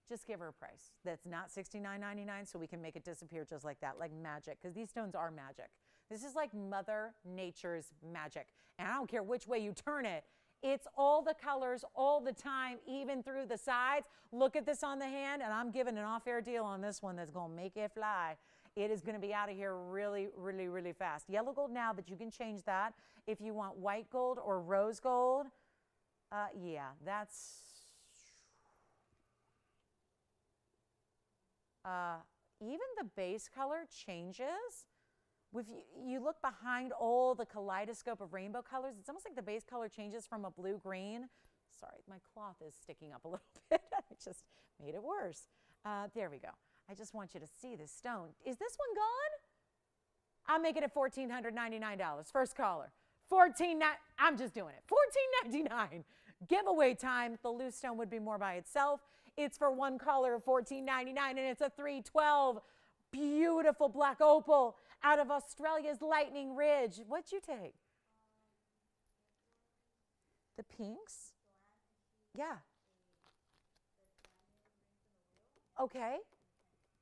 Just give her a price that's not $69.99 so we can make it disappear just like that, like magic, because these stones are magic. This is like Mother Nature's magic. And I don't care which way you turn it. It's all the colors all the time, even through the sides. Look at this on the hand, and I'm giving an off-air deal on this one that's going to make it fly. It is going to be out of here really, really, really fast. Yellow gold now, but you can change that. If you want white gold or rose gold, yeah, that's... even the base color changes If you look behind all the kaleidoscope of rainbow colors, it's almost like the base color changes from a blue-green. Sorry, my cloth is sticking up a little bit. I just made it worse. There we go. I just want you to see this stone. Is this one gone? I'm making it $1,499. First caller. I'm just doing it. $14.99. Giveaway time. The loose stone would be more by itself. It's for one caller of $14.99, and it's a 312 beautiful black opal out of Australia's Lightning Ridge. What'd you take? The pinks? Yeah. Okay.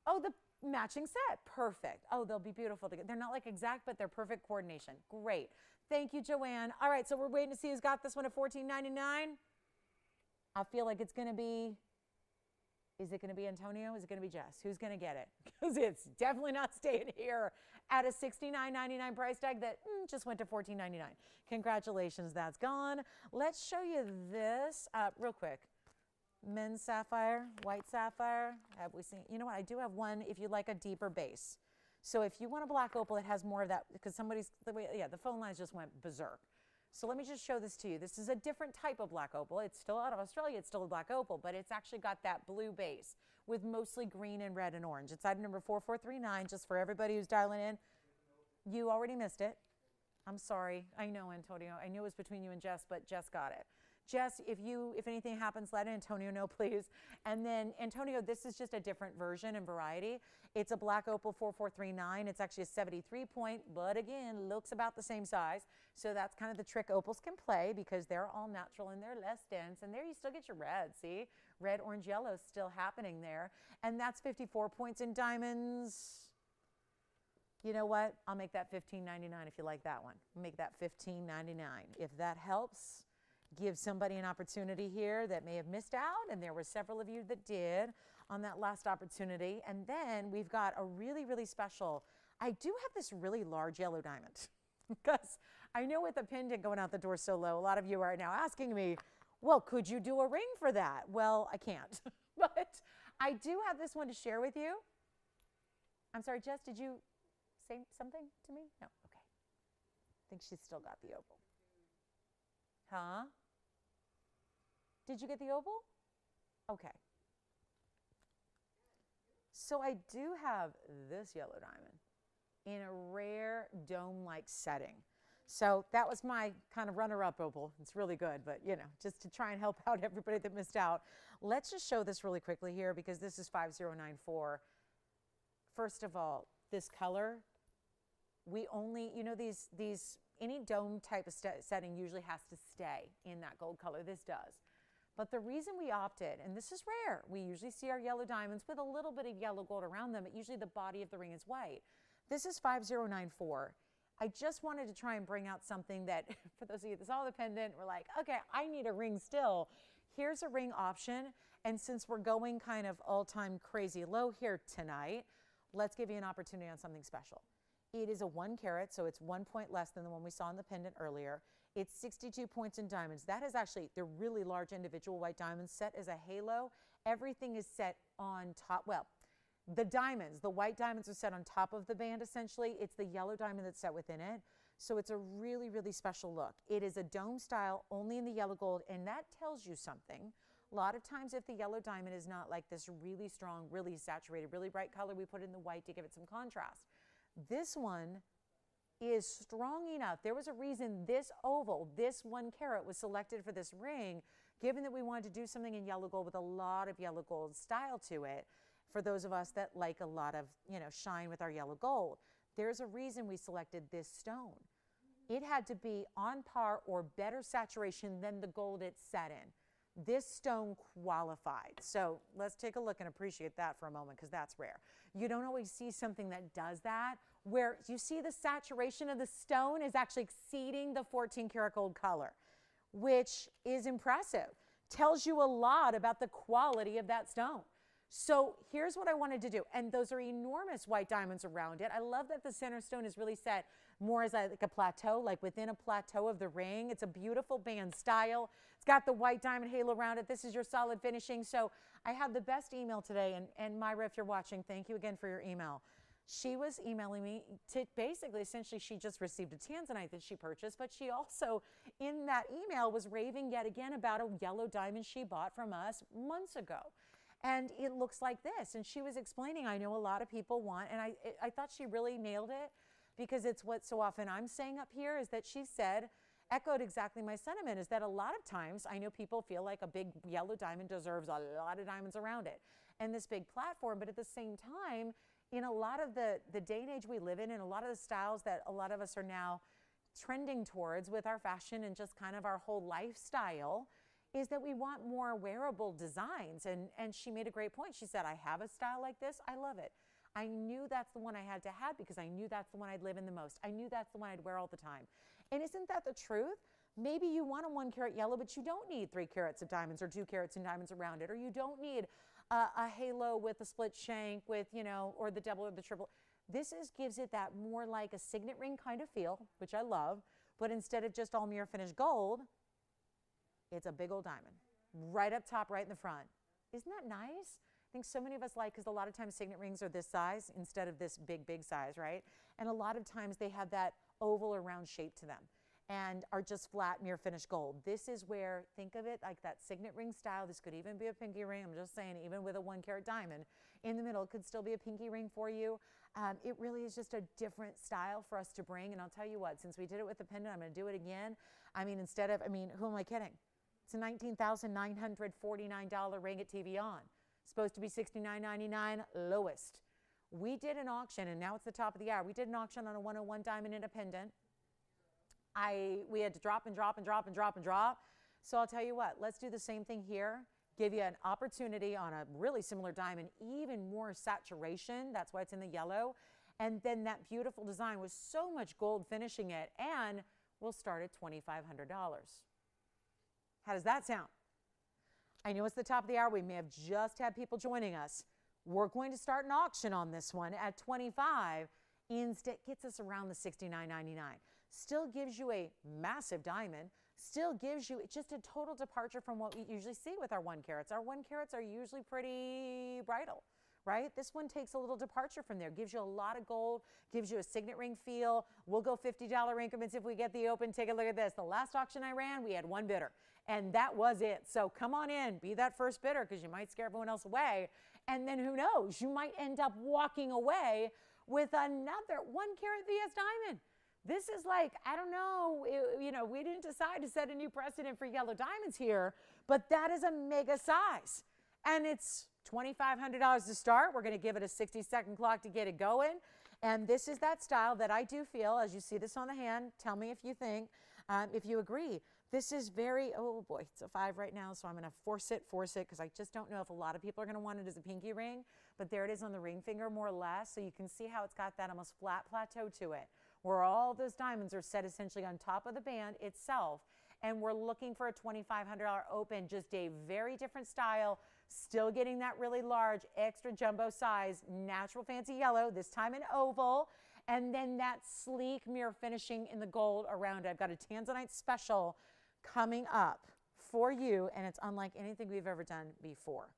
Oh, the matching set. Perfect. Oh, they'll be beautiful together. They're not like exact, but they're perfect coordination. Great. Thank you, Joanne. All right, so we're waiting to see who's got this one at $14.99. I feel like it's going to be, is it going to be Antonio? Is it going to be Jess? Who's going to get it? Because it's definitely not staying here at a $69.99 price tag that just went to $14.99. Congratulations, that's gone. Let's show you this real quick. Men's sapphire, white sapphire. Have we seen? You know what? I do have one if you like a deeper base. So if you want a black opal, it has more of that because the phone lines just went berserk. So let me just show this to you. This is a different type of black opal. It's still out of Australia. It's still a black opal, but it's actually got that blue base with mostly green and red and orange. It's item number 4439, just for everybody who's dialing in. You already missed it. I'm sorry. I know, Antonio. I knew it was between you and Jess, but Jess got it. Jess, if anything happens, let Antonio know, please. And then, Antonio, this is just a different version and variety. It's a black opal 4439. It's actually a 73 point, but again, looks about the same size. So that's kind of the trick opals can play because they're all natural and they're less dense. And there you still get your red, see? Red, orange, yellow is still happening there. And that's 54 points in diamonds. You know what? I'll make that $15.99 if you like that one. I'll make that $15.99. If that helps, give somebody an opportunity here that may have missed out, and there were several of you that did on that last opportunity. And then we've got a really, really special, I do have this really large yellow diamond because I know with the pendant going out the door so low, a lot of you are now asking me, well, could you do a ring for that? Well, I can't, but I do have this one to share with you. I'm sorry, Jess, did you say something to me? No, okay. I think she's still got the opal. Huh? Did you get the opal? Okay. So I do have this yellow diamond in a rare dome-like setting. So that was my kind of runner-up opal. It's really good, but you know, just to try and help out everybody that missed out. Let's just show this really quickly here because this is 5094. First of all, this color, we only, you know, any dome type of setting usually has to stay in that gold color. This does. But the reason we opted, and this is rare, we usually see our yellow diamonds with a little bit of yellow gold around them, but usually the body of the ring is white. This is 5094. I just wanted to try and bring out something that, for those of you that saw the pendant, we're like, okay, I need a ring still. Here's a ring option. And since we're going kind of all-time crazy low here tonight, let's give you an opportunity on something special. It is a 1 carat, so it's 1 point less than the one we saw in the pendant earlier. It's 62 points in diamonds. That is actually the really large individual white diamonds set as a halo. Everything is set on top. Well, the diamonds, the white diamonds are set on top of the band essentially. It's the yellow diamond that's set within it. So it's a really, really special look. It is a dome style only in the yellow gold, and that tells you something. A lot of times if the yellow diamond is not like this really strong, really saturated, really bright color, we put in the white to give it some contrast. This one is strong enough. There was a reason this oval, this 1 carat, was selected for this ring, given that we wanted to do something in yellow gold with a lot of yellow gold style to it. For those of us that like a lot of, you know, shine with our yellow gold, there's a reason we selected this stone. It had to be on par or better saturation than the gold it's set in. This stone qualified. So let's take a look and appreciate that for a moment because that's rare. You don't always see something that does that, where you see the saturation of the stone is actually exceeding the 14 karat gold color, which is impressive. Tells you a lot about the quality of that stone. So here's what I wanted to do. And those are enormous white diamonds around it. I love that the center stone is really set more as like a plateau, like within a plateau of the ring. It's a beautiful band style. It's got the white diamond halo around it. This is your solid finishing. So I have the best email today. And Myra, if you're watching, thank you again for your email. She was emailing me to basically, essentially, she just received a Tanzanite that she purchased, but she also, in that email, was raving yet again about a yellow diamond she bought from us months ago. And it looks like this. And she was explaining, I know a lot of people want, and I thought she really nailed it, because it's what so often I'm saying up here, is that she said, echoed exactly my sentiment, is that a lot of times I know people feel like a big yellow diamond deserves a lot of diamonds around it and this big platform, but at the same time, in a lot of the day and age we live in, and a lot of the styles that a lot of us are now trending towards with our fashion and just kind of our whole lifestyle, is that we want more wearable designs. And she made a great point. She said, I have a style like this. I love it. I knew that's the one I had to have because I knew that's the one I'd live in the most. I knew that's the one I'd wear all the time. And isn't that the truth? Maybe you want a 1 carat yellow, but you don't need 3 carats of diamonds or 2 carats and diamonds around it, or you don't need a halo with a split shank with, you know, or the double or the triple. This gives it that more like a signet ring kind of feel, which I love, but instead of just all mirror finished gold, it's a big old diamond right up top, right in the front. Isn't that nice? I think so many of us like, because a lot of times signet rings are this size instead of this big, big size, right? And a lot of times they have that oval or round shape to them and are just flat mirror finished gold. This is where, think of it like that signet ring style. This could even be a pinky ring. I'm just saying, even with a 1 carat diamond in the middle, it could still be a pinky ring for you. It really is just a different style for us to bring. And I'll tell you what, since we did it with the pendant, I'm going to do it again. I mean, who am I kidding? It's a $19,949 ring at TVON. Supposed to be $69.99 lowest. We did an auction, and now it's the top of the hour. We did an auction on a 101 diamond independent. We had to drop and drop and drop and drop and drop. So I'll tell you what, let's do the same thing here. Give you an opportunity on a really similar diamond, even more saturation. That's why it's in the yellow. And then that beautiful design with so much gold finishing it, and we'll start at $2,500. How does that sound? I know it's the top of the hour. We may have just had people joining us. We're going to start an auction on this one at $25. Instead, gets us around the $69.99. Still gives you a massive diamond. Still gives you just a total departure from what we usually see with our 1 carats. Our 1 carats are usually pretty bridal, right? This one takes a little departure from there. Gives you a lot of gold. Gives you a signet ring feel. We'll go $50 increments if we get the open. Take a look at this. The last auction I ran, we had 1 bidder. And that was it. So come on in, be that first bidder, because you might scare everyone else away. And then who knows, you might end up walking away with another 1 carat VS diamond. This is like, I don't know, we didn't decide to set a new precedent for yellow diamonds here, but that is a mega size. And it's $2,500 to start. We're going to give it a 60-second clock to get it going. And this is that style that I do feel, as you see this on the hand, tell me if you think, if you agree. This is very, oh boy, it's a 5 right now, so I'm going to force it, because I just don't know if a lot of people are going to want it as a pinky ring, but there it is on the ring finger more or less, so you can see how it's got that almost flat plateau to it, where all those diamonds are set essentially on top of the band itself, and we're looking for a $2,500 open, just a very different style, still getting that really large, extra jumbo size, natural fancy yellow, this time in oval, and then that sleek mirror finishing in the gold around it. I've got a Tanzanite special coming up for you, and it's unlike anything we've ever done before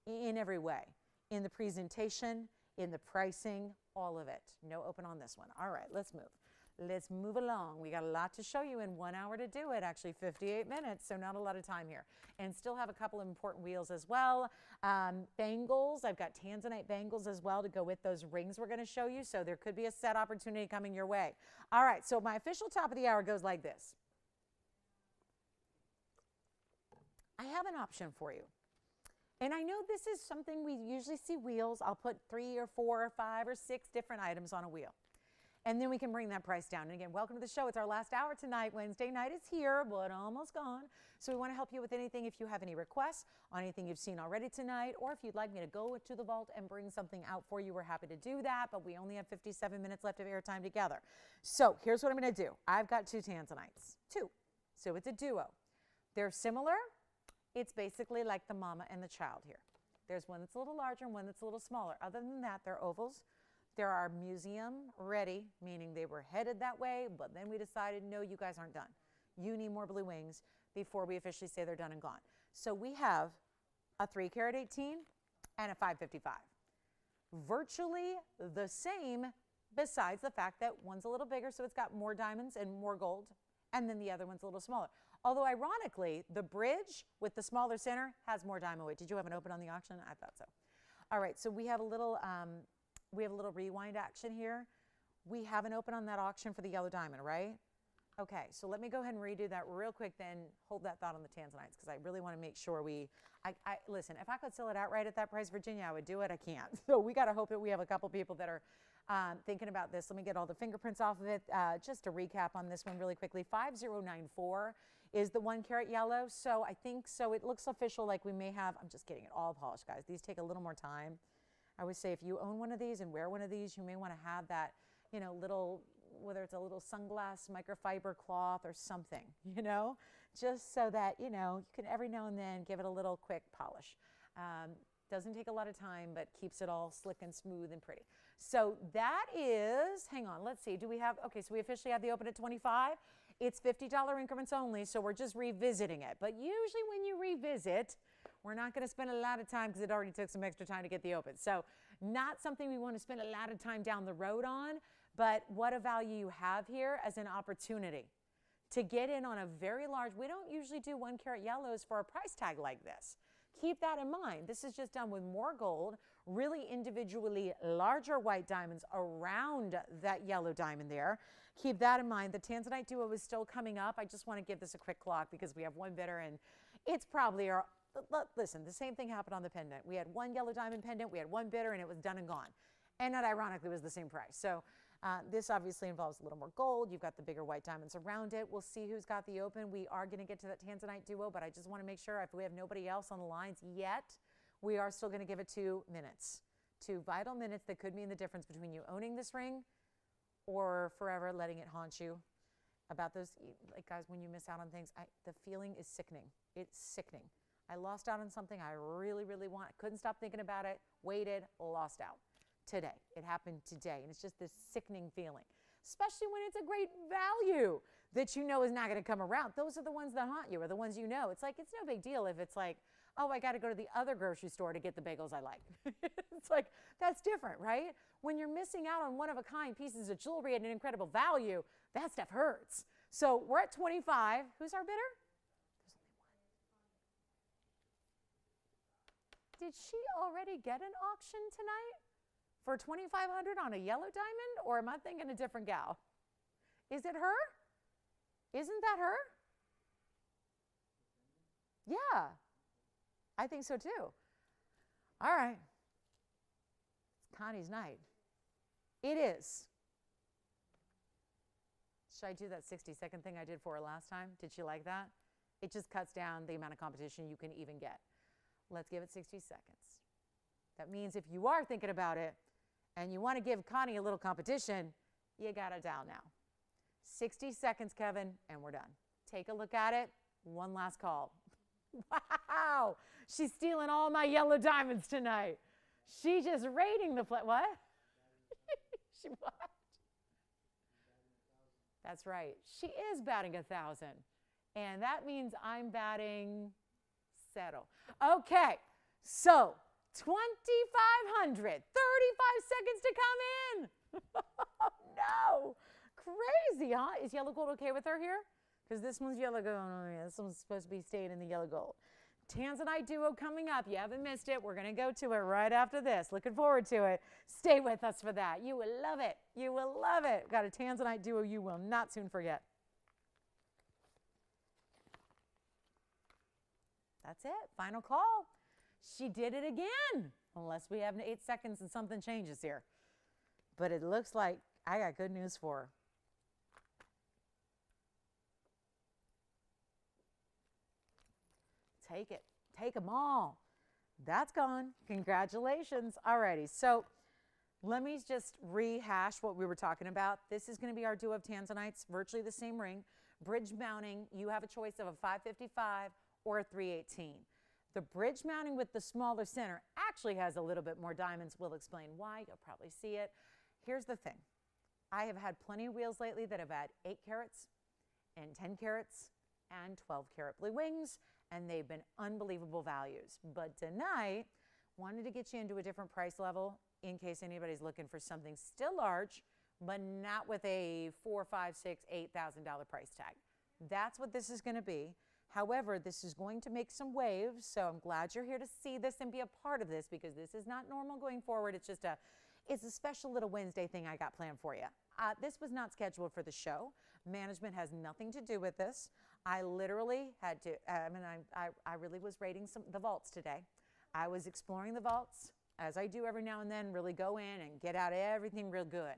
in every way, in the presentation, in the pricing, all of it. No open on this one. All right, let's move along. We got a lot to show you in 1 hour to do it, actually 58 minutes, so not a lot of time here, and still have a couple of important wheels as well. Bangles, I've got Tanzanite bangles as well to go with those rings we're going to show you, so there could be a set opportunity coming your way. All right, so my official top of the hour goes like this. I have an option for you. And I know this is something we usually see wheels. I'll put 3 or 4 or 5 or 6 different items on a wheel. And then we can bring that price down. And again, welcome to the show. It's our last hour tonight. Wednesday night is here, but almost gone. So we want to help you with anything. If you have any requests on anything you've seen already tonight, or if you'd like me to go to the vault and bring something out for you, we're happy to do that. But we only have 57 minutes left of airtime together. So here's what I'm going to do. I've got 2 Tanzanites. 2. So it's a duo. They're similar. It's basically like the mama and the child here. There's one that's a little larger and one that's a little smaller. Other than that, they're ovals. There are museum ready, meaning they were headed that way, but then we decided, no, you guys aren't done. You need more blue wings before we officially say they're done and gone. So we have a 3 carat 18 and a 555. virtually the same, besides the fact that one's a little bigger, so it's got more diamonds and more gold, and then the other one's a little smaller. Although ironically, the bridge with the smaller center has more diamond weight. Did you have an open on the auction? I thought so. All right, so we have a little rewind action here. We have an open on that auction for the yellow diamond, right? Okay, so let me go ahead and redo that real quick, then hold that thought on the Tanzanites, because I really want to make sure listen, if I could sell it outright at that price, Virginia, I would do it. I can't. So we got to hope that we have a couple people that are thinking about this. Let me get all the fingerprints off of it. Just to recap on this one really quickly, 5094 is the 1 carat yellow. So I think, so it looks official, like we may have, I'm just getting it all polished, guys. These take a little more time. I would say if you own one of these and wear one of these, you may want to have that, you know, little, whether it's a little sunglass microfiber cloth or something, you know, just so that, you know, you can every now and then give it a little quick polish. Doesn't take a lot of time, but keeps it all slick and smooth and pretty. So that is, hang on, let's see, do we have, okay, so we officially have the open at 25. It's $50 increments only, so we're just revisiting it. But usually when you revisit, we're not going to spend a lot of time because it already took some extra time to get the open. So not something we want to spend a lot of time down the road on, but what a value you have here as an opportunity to get in on a very large, we don't usually do 1 carat yellows for a price tag like this. Keep that in mind. This is just done with more gold, really individually larger white diamonds around that yellow diamond there. Keep that in mind. The Tanzanite Duo is still coming up. I just want to give this a quick clock because we have one bidder and it's probably our, listen, the same thing happened on the pendant. We had one yellow diamond pendant, we had one bidder, and it was done and gone. And that ironically was the same price. So this obviously involves a little more gold. You've got the bigger white diamonds around it. We'll see who's got the open. We are going to get to that Tanzanite Duo, but I just want to make sure if we have nobody else on the lines yet, we are still going to give it 2 minutes. 2 vital minutes that could mean the difference between you owning this ring or forever letting it haunt you. About those, like guys, when you miss out on things, the feeling is sickening. It's sickening. I lost out on something I really, really want. Couldn't stop thinking about it, waited, lost out. Today. It happened today. And it's just this sickening feeling, especially when it's a great value that you know is not going to come around. Those are the ones that haunt you, or the ones you know. It's like, it's no big deal if it's like, oh, I got to go to the other grocery store to get the bagels I like. It's like, that's different, right? When you're missing out on one-of-a-kind pieces of jewelry at an incredible value, that stuff hurts. So we're at 25. Who's our bidder? Did she already get an auction tonight? For $2,500 on a yellow diamond, or am I thinking a different gal? Is it her? Isn't that her? Yeah, I think so too. All right, it's Connie's night. It is. Should I do that 60-second thing I did for her last time? Did she like that? It just cuts down the amount of competition you can even get. Let's give it 60 seconds. That means if you are thinking about it, and you want to give Connie a little competition, you got to dial now. 60 seconds, Kevin, and we're done. Take a look at it. One last call. Wow, she's stealing all my yellow diamonds tonight. She just raiding the place. What? She what? That's right. She is batting 1,000. And that means I'm batting settle. Okay, so 2,500, 35 seconds to come in. No, crazy, huh? Is yellow gold okay with her here? Because this one's yellow gold. This one's supposed to be staying in the yellow gold. Tanzanite Duo coming up. You haven't missed it. We're going to go to it right after this. Looking forward to it. Stay with us for that. You will love it. You will love it. Got a Tanzanite Duo you will not soon forget. That's it. Final call. She did it again. Unless we have 8 seconds and something changes here. But it looks like I got good news for her. Take it. Take them all. That's gone. Congratulations. Alrighty. So let me just rehash what we were talking about. This is going to be our duo of Tanzanites, virtually the same ring. Bridge mounting, you have a choice of a 555 or a 318. The bridge mounting with the smaller center actually has a little bit more diamonds. We'll explain why. You'll probably see it. Here's the thing. I have had plenty of wheels lately that have had 8 carats and 10 carats and 12 carat blue wings, and they've been unbelievable values. But tonight, wanted to get you into a different price level. in case anybody's looking for something still large, but not with a $4, $5, $6, $8,000 price tag. That's what this is going to be. However, this is going to make some waves, so I'm glad you're here to see this and be a part of this, because this is not normal going forward. It's just it's a special little Wednesday thing I got planned for you. This was not scheduled for the show. Management has nothing to do with this. I literally had to, I really was raiding the vaults today. I was exploring the vaults, as I do every now and then, really go in and get out everything real good.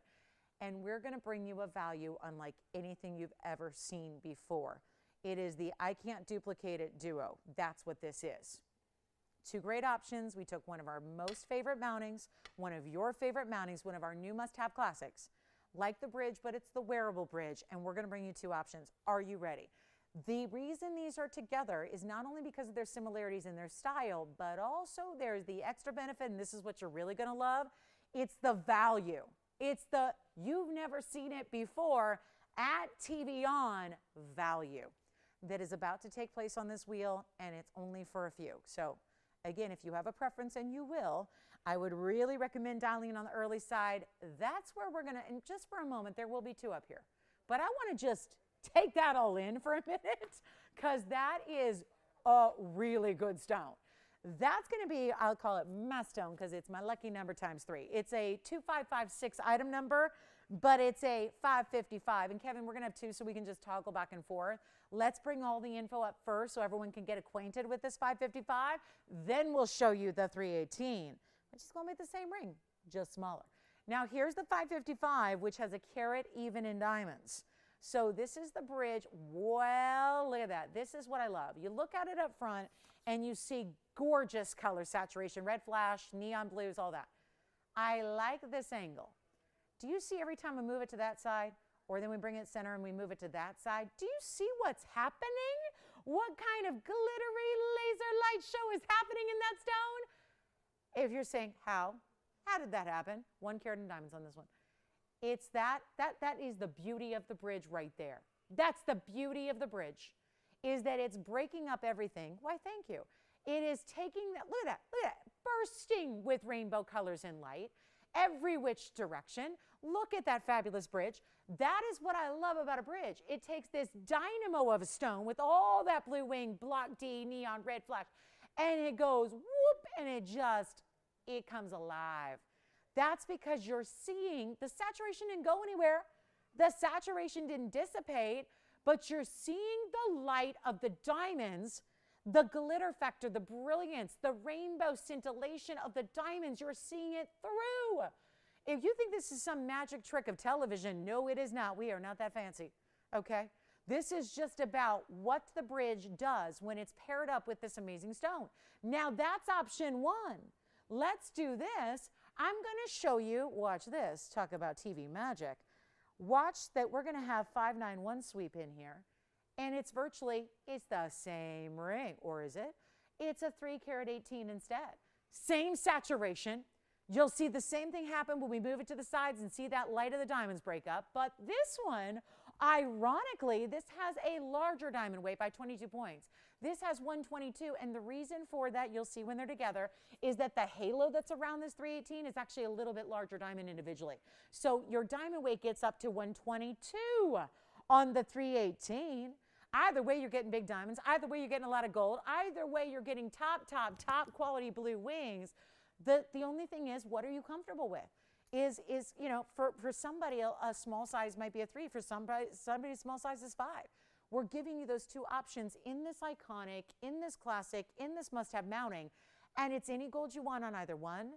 And we're going to bring you a value unlike anything you've ever seen before. It is the I Can't Duplicate It Duo. That's what this is. Two great options. We took one of our most favorite mountings, one of your favorite mountings, one of our new must-have classics, like the bridge, but it's the wearable bridge, and we're going to bring you two options. Are you ready? The reason these are together is not only because of their similarities in their style, but also there's the extra benefit, and this is what you're really going to love. It's the value. It's the you've never seen it before at TVON value that is about to take place on this wheel, and it's only for a few. So again, if you have a preference, and you will, I would really recommend dialing in on the early side. That's where we're going to, and just for a moment, there will be two up here. But I want to just take that all in for a minute, because that is a really good stone. That's going to be, I'll call it my stone, because it's my lucky number times 3. It's a 2556 item number, but it's a 555. And Kevin, we're going to have two so we can just toggle back and forth. Let's bring all the info up first so everyone can get acquainted with this 555. Then we'll show you the 318, which is going to be the same ring, just smaller. Now here's the 555, which has a carat even in diamonds. So this is the bridge. Well, look at that. This is what I love. You look at it up front and you see gorgeous color saturation, red flash, neon blues, all that. I like this angle. Do you see every time we move it to that side, or then we bring it center and we move it to that side? Do you see what's happening? What kind of glittery laser light show is happening in that stone? If you're saying, how did that happen? 1 carat in diamonds on this one. It's that is the beauty of the bridge right there. That's the beauty of the bridge, is that it's breaking up everything. Why, thank you. It is taking that, look at that, bursting with rainbow colors and light, every which direction. Look at that fabulous bridge. That is what I love about a bridge. It takes this dynamo of a stone with all that blue wing, block D, neon red flash, and it goes whoop, and it comes alive. That's because you're seeing the saturation didn't go anywhere. The saturation didn't dissipate, but you're seeing the light of the diamonds, the glitter factor, the brilliance, the rainbow scintillation of the diamonds. You're seeing it through. If you think this is some magic trick of television, no, it is not. We are not that fancy, okay? This is just about what the bridge does when it's paired up with this amazing stone. Now, that's option 1. Let's do this. I'm going to show you, watch this, talk about TV magic. Watch that we're going to have 591 sweep in here, and it's the same ring, or is it? It's a 3 carat 18 instead. Same saturation. You'll see the same thing happen when we move it to the sides and see that light of the diamonds break up. But this one, ironically, this has a larger diamond weight by 22 points. This has 122, and the reason for that, you'll see when they're together, is that the halo that's around this 318 is actually a little bit larger diamond individually. So your diamond weight gets up to 122 on the 318. Either way, you're getting big diamonds. Either way, you're getting a lot of gold. Either way, you're getting top quality blue wings. The only thing is, what are you comfortable with? Is you know, for somebody, a small size might be a 3. For somebody small size is 5. We're giving you those two options in this iconic, in this classic, in this must-have mounting, and it's any gold you want on either one.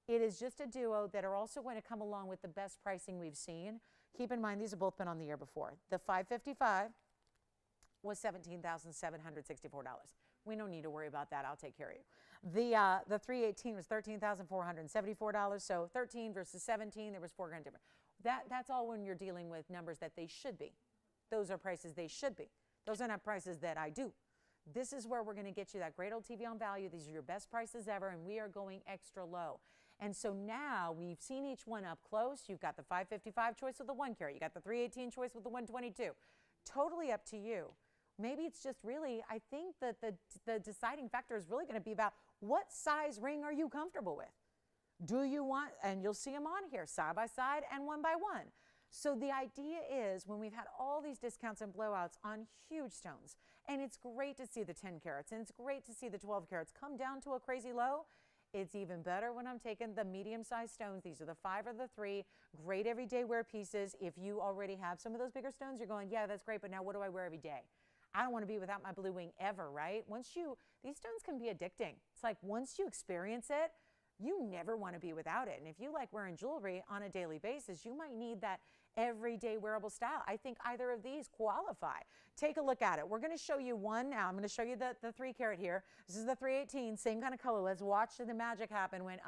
It is just a duo that are also going to come along with the best pricing we've seen. Keep in mind, these have both been on the air before. The 555 was $17,764. We don't need to worry about that. I'll take care of you. The 318 was $13,474. So 13 versus 17, there was $4 grand difference. That's all when you're dealing with numbers that they should be. Those are prices they should be. Those are not prices that I do. This is where we're going to get you that great old TVON value. These are your best prices ever, and we are going extra low. And so now we've seen each one up close. You've got the 555 choice with the 1 carat. You got the 318 choice with the 122. Totally up to you. Maybe it's just really, I think that the deciding factor is really going to be about what size ring are you comfortable with? Do you want, and you'll see them on here side by side and one by one. So the idea is when we've had all these discounts and blowouts on huge stones, and it's great to see the 10 carats and it's great to see the 12 carats come down to a crazy low. It's even better when I'm taking the medium-sized stones. These are the 5 or the 3, great everyday wear pieces. If you already have some of those bigger stones, you're going, yeah, that's great, but now what do I wear every day? I don't want to be without my blue wing ever, right? These stones can be addicting. It's like once you experience it, you never want to be without it. And if you like wearing jewelry on a daily basis, you might need that everyday wearable style. I think either of these qualify. Take a look at it. We're going to show you one now. I'm going to show you the 3 carat here. This is the 318, same kind of color. Let's watch the magic happen when,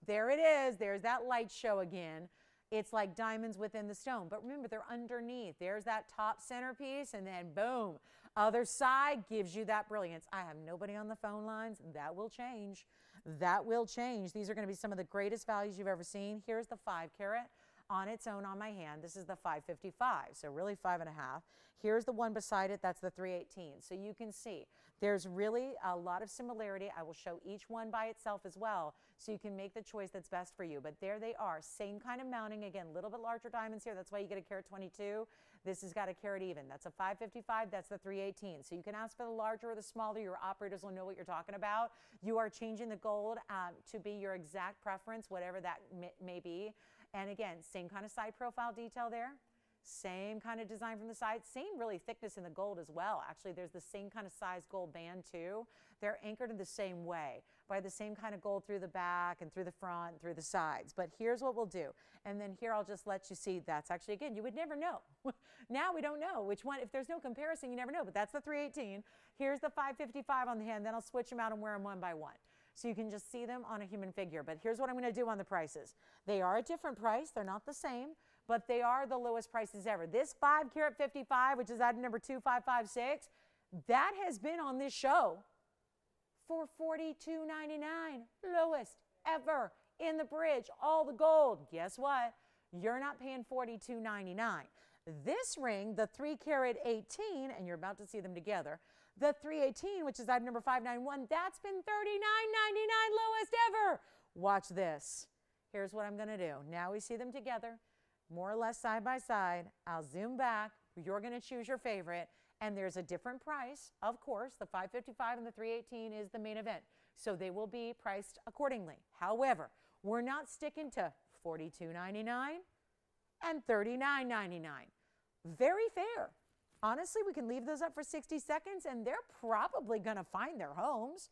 there it is. There's that light show again. It's like diamonds within the stone. But remember, they're underneath. There's that top centerpiece, and then boom. Other side gives you that brilliance. I have nobody on the phone lines. That will change. That will change. These are going to be some of the greatest values you've ever seen. Here's the 5 carat on its own on my hand. This is the 555, so really 5.5. Here's the one beside it. That's the 318. So you can see there's really a lot of similarity. I will show each one by itself as well, so you can make the choice that's best for you. But there they are. Same kind of mounting. Again, a little bit larger diamonds here. That's why you get a carat 22. This has got a carat even. That's a 555. That's the 318. So you can ask for the larger or the smaller. Your operators will know what you're talking about. You are changing the gold to be your exact preference, whatever that may be. And again, same kind of side profile detail there. Same kind of design from the side. Same really thickness in the gold as well. Actually, there's the same kind of size gold band too. They're anchored in the same way by the same kind of gold through the back and through the front and through the sides. But here's what we'll do. And then here I'll just let you see that's actually, again, you would never know. Now we don't know which one. If there's no comparison, you never know. But that's the 318. Here's the 555 on the hand. Then I'll switch them out and wear them one by one. So you can just see them on a human figure. But here's what I'm going to do on the prices. They are a different price. They're not the same, but they are the lowest prices ever. This 5 carat 55, which is item number 2556, that has been on this show for $42.99. Lowest ever in the bridge. All the gold. Guess what? You're not paying $42.99. This ring, the 3 carat 18, and you're about to see them together, the 318, which is item number 591, that's been $39.99, lowest ever. Watch this. Here's what I'm going to do. Now we see them together, more or less side by side. I'll zoom back. You're going to choose your favorite. And there's a different price. Of course, the 555 and the 318 is the main event. So they will be priced accordingly. However, we're not sticking to $42.99 and $39.99. Very fair. Honestly, we can leave those up for 60 seconds and they're probably going to find their homes.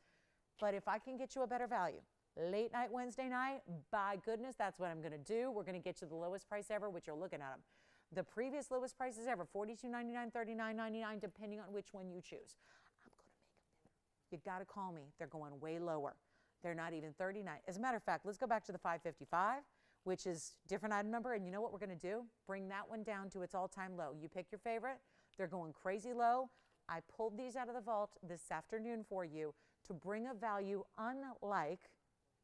But if I can get you a better value, late night Wednesday night, by goodness, that's what I'm going to do. We're going to get you the lowest price ever, which you're looking at them. The previous lowest prices ever, $42.99, $39.99, depending on which one you choose. I'm going to make them better. You got to call me. They're going way lower. They're not even $39. As a matter of fact, let's go back to the 555, which is different item number. And you know what we're going to do? Bring that one down to its all-time low. You pick your favorite. They're going crazy low. I pulled these out of the vault this afternoon for you to bring a value unlike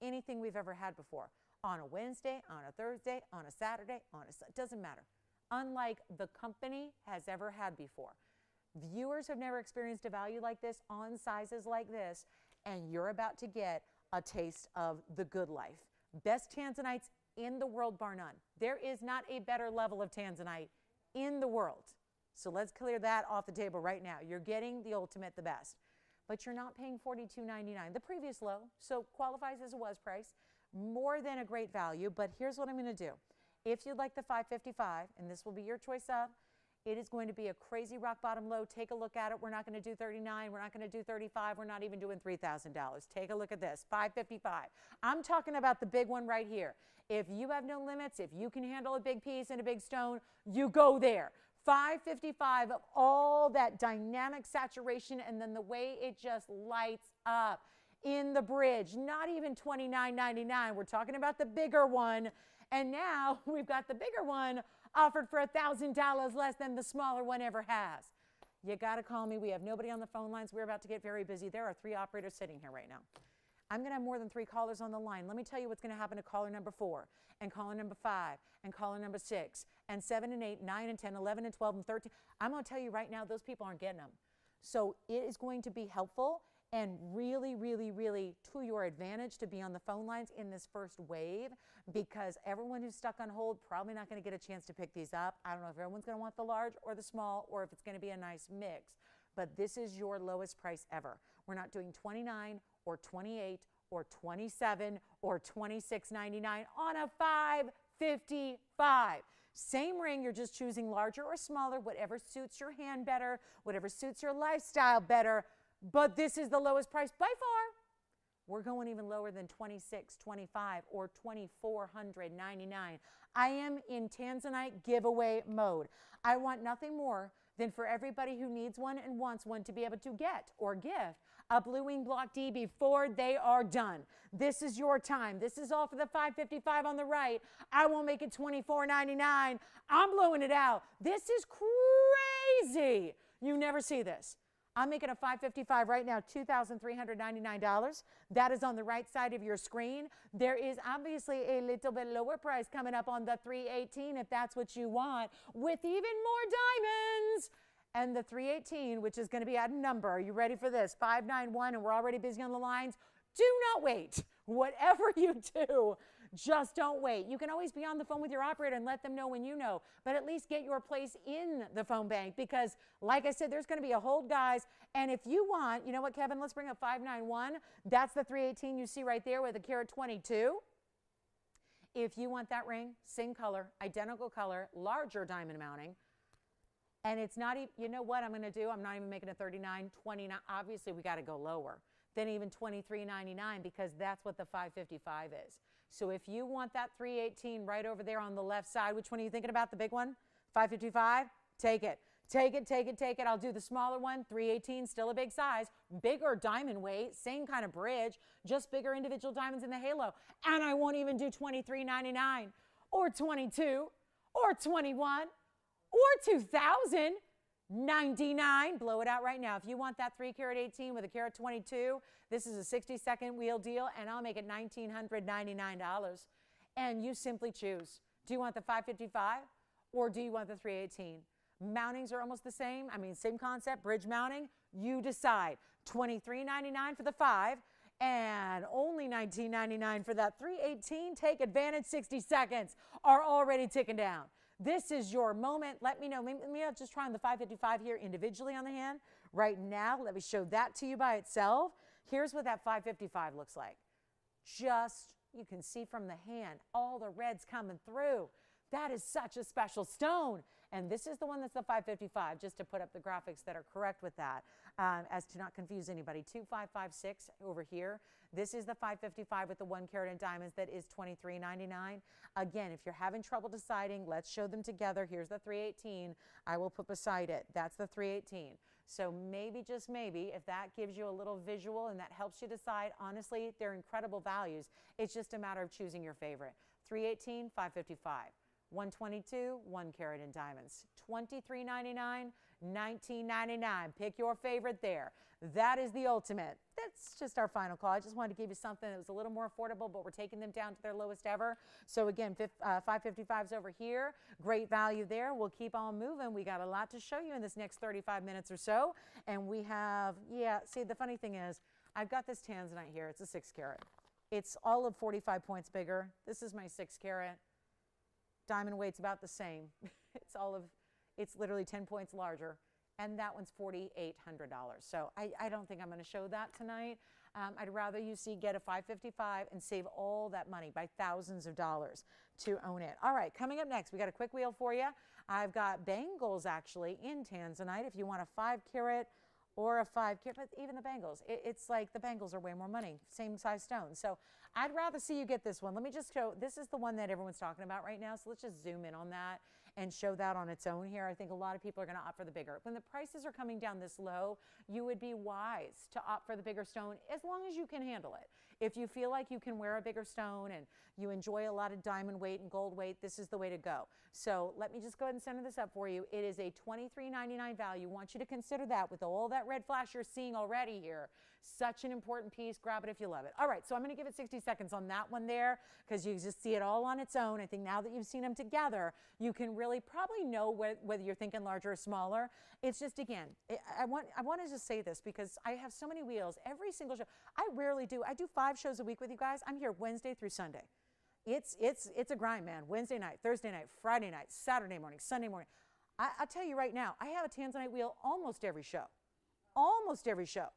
anything we've ever had before. On a Wednesday, on a Thursday, on a Saturday, it doesn't matter. Unlike the company has ever had before. Viewers have never experienced a value like this on sizes like this, and you're about to get a taste of the good life. Best Tanzanites in the world, bar none. There is not a better level of Tanzanite in the world. So let's clear that off the table right now. You're getting the ultimate, the best. But you're not paying $42.99, the previous low, so qualifies as a was price. More than a great value, but here's what I'm going to do. If you'd like the 555, and this will be your choice of, it is going to be a crazy rock bottom low. Take a look at it. We're not going to do 39. We're not going to do 35. We're not even doing $3,000. Take a look at this, 555. I'm talking about the big one right here. If you have no limits, if you can handle a big piece and a big stone, you go there. 555 of all that dynamic saturation and then the way it just lights up in the bridge. Not even $29.99. We're talking about the bigger one. And now we've got the bigger one offered for $1,000 less than the smaller one ever has. You got to call me. We have nobody on the phone lines. We're about to get very busy. There are 3 operators sitting here right now. I'm going to have more than 3 callers on the line. Let me tell you what's going to happen to caller number 4 and caller number 5 and caller number 6 and 7 and 8, 9 and 10, 11 and 12 and 13. I'm going to tell you right now, those people aren't getting them. So it is going to be helpful and really, really, really to your advantage to be on the phone lines in this first wave, because everyone who's stuck on hold probably not going to get a chance to pick these up. I don't know if everyone's going to want the large or the small, or if it's going to be a nice mix, but this is your lowest price ever. We're not doing 29 or 28 or 27 or 26.99 on a 555. Same ring, you're just choosing larger or smaller, whatever suits your hand better, whatever suits your lifestyle better. But this is the lowest price by far. We're going even lower than $26.25 or $2,499. I am in Tanzanite giveaway mode. I want nothing more than for everybody who needs one and wants one to be able to get or gift a Blue Wing Block D before they are done. This is your time. This is all for the $555 on the right. I won't make it $24.99. I'm blowing it out. This is crazy. You never see this. I'm making a $555 right now, $2,399. That is on the right side of your screen. There is obviously a little bit lower price coming up on the $318 if that's what you want, with even more diamonds. And the $318, which is going to be at a number. Are you ready for this? 591, and we're already busy on the lines. Do not wait. Whatever you do, just don't wait. You can always be on the phone with your operator and let them know when you know, but at least get your place in the phone bank, because like I said, there's going to be a hold, guys. And if you want, you know what, Kevin, let's bring up 591. That's the 318 you see right there with a carat 22. If you want that ring, same color, identical color, larger diamond mounting, and it's not even, you know what I'm going to do? I'm not even making a 39, 29. Obviously, we got to go lower than even $23.99, because that's what the 555 is. So if you want that 318 right over there on the left side, which one are you thinking about? The big one? 555? Take it. Take it, take it, take it. I'll do the smaller one, 318, still a big size, bigger diamond weight, same kind of bridge, just bigger individual diamonds in the halo. And I won't even do $23.99 or 22 or 21 or $2,099. Blow it out right now. If you want that 3 carat 18 with a carat 22, this is a 60-second wheel deal, and I'll make it $1,999. And you simply choose. Do you want the 555 or do you want the 318? Mountings are almost the same. I mean, same concept, bridge mounting. You decide. $23.99 for the 5 and only $19.99 for that 318. Take advantage. 60 seconds are already ticking down. This is your moment. Let me know. Let me just try on the 555 here individually on the hand. Right now, let me show that to you by itself. Here's what that 555 looks like. Just, you can see from the hand, all the reds coming through. That is such a special stone. And this is the one that's the 555, just to put up the graphics that are correct with that, as to not confuse anybody. 2556 over here. This is the 555 with the 1 carat in diamonds that is $23.99. Again, if you're having trouble deciding, let's show them together. Here's the 318 I will put beside it. That's the 318. So maybe, just maybe, if that gives you a little visual and that helps you decide, honestly, they're incredible values. It's just a matter of choosing your favorite. 318, 555. 122, 1 carat in diamonds. $23.99, $19.99. Pick your favorite there. That is the ultimate. That's just our final call. I just wanted to give you something that was a little more affordable, but we're taking them down to their lowest ever. So again, 555's over here. Great value there. We'll keep on moving. We got a lot to show you in this next 35 minutes or so. And we have, yeah, see, the funny thing is, I've got this Tanzanite here. It's a 6 carat. It's all of 45 points bigger. This is my 6 carat. Diamond weight's about the same. It's literally 10 points larger. And that one's $4,800. So I don't think I'm going to show that tonight. I'd rather you get a 555 and save all that money by thousands of dollars to own it. All right, coming up next, we got a quick wheel for you. I've got bangles actually in Tanzanite. If you want a 5 carat or a 5 carat, but even the bangles, it's like the bangles are way more money, same size stones. So I'd rather see you get this one. Let me just show, this is the one that everyone's talking about right now. So let's just zoom in on that and show that on its own here. I think a lot of people are going to opt for the bigger. When the prices are coming down this low, you would be wise to opt for the bigger stone as long as you can handle it. If you feel like you can wear a bigger stone and you enjoy a lot of diamond weight and gold weight, this is the way to go. So let me just go ahead and center this up for you. It is a $23.99 value. I want you to consider that with all that red flash you're seeing already here. Such an important piece. Grab it if you love it. All right, so I'm going to give it 60 seconds on that one there because you just see it all on its own. I think now that you've seen them together, you can really probably know whether you're thinking larger or smaller. It's just, again, I want to just say this because I have so many wheels. Every single show, I rarely do. I do 5 shows a week with you guys. I'm here Wednesday through Sunday. It's a grind, man. Wednesday night, Thursday night, Friday night, Saturday morning, Sunday morning. I'll tell you right now, I have a Tanzanite wheel almost every show. Almost every show.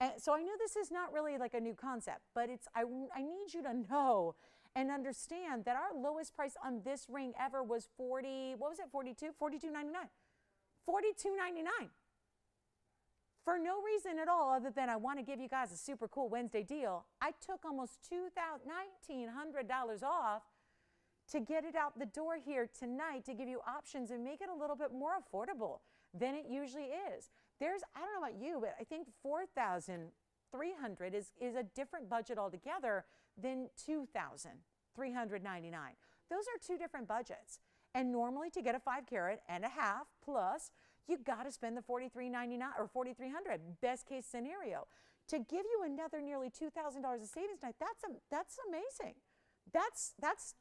And so I know this is not really like a new concept, but I need you to know and understand that our lowest price on this ring ever was $42.99. $42.99. For no reason at all other than I want to give you guys a super cool Wednesday deal. I took almost $1,900 off to get it out the door here tonight to give you options and make it a little bit more affordable than it usually is. I don't know about you, but I think $4,300 is a different budget altogether than $2,399. Those are 2 different budgets. And normally to get a 5 carat and a half plus, you got to spend the $4,399 or $4,300, best case scenario. To give you another nearly $2,000 of savings tonight, that's amazing. That's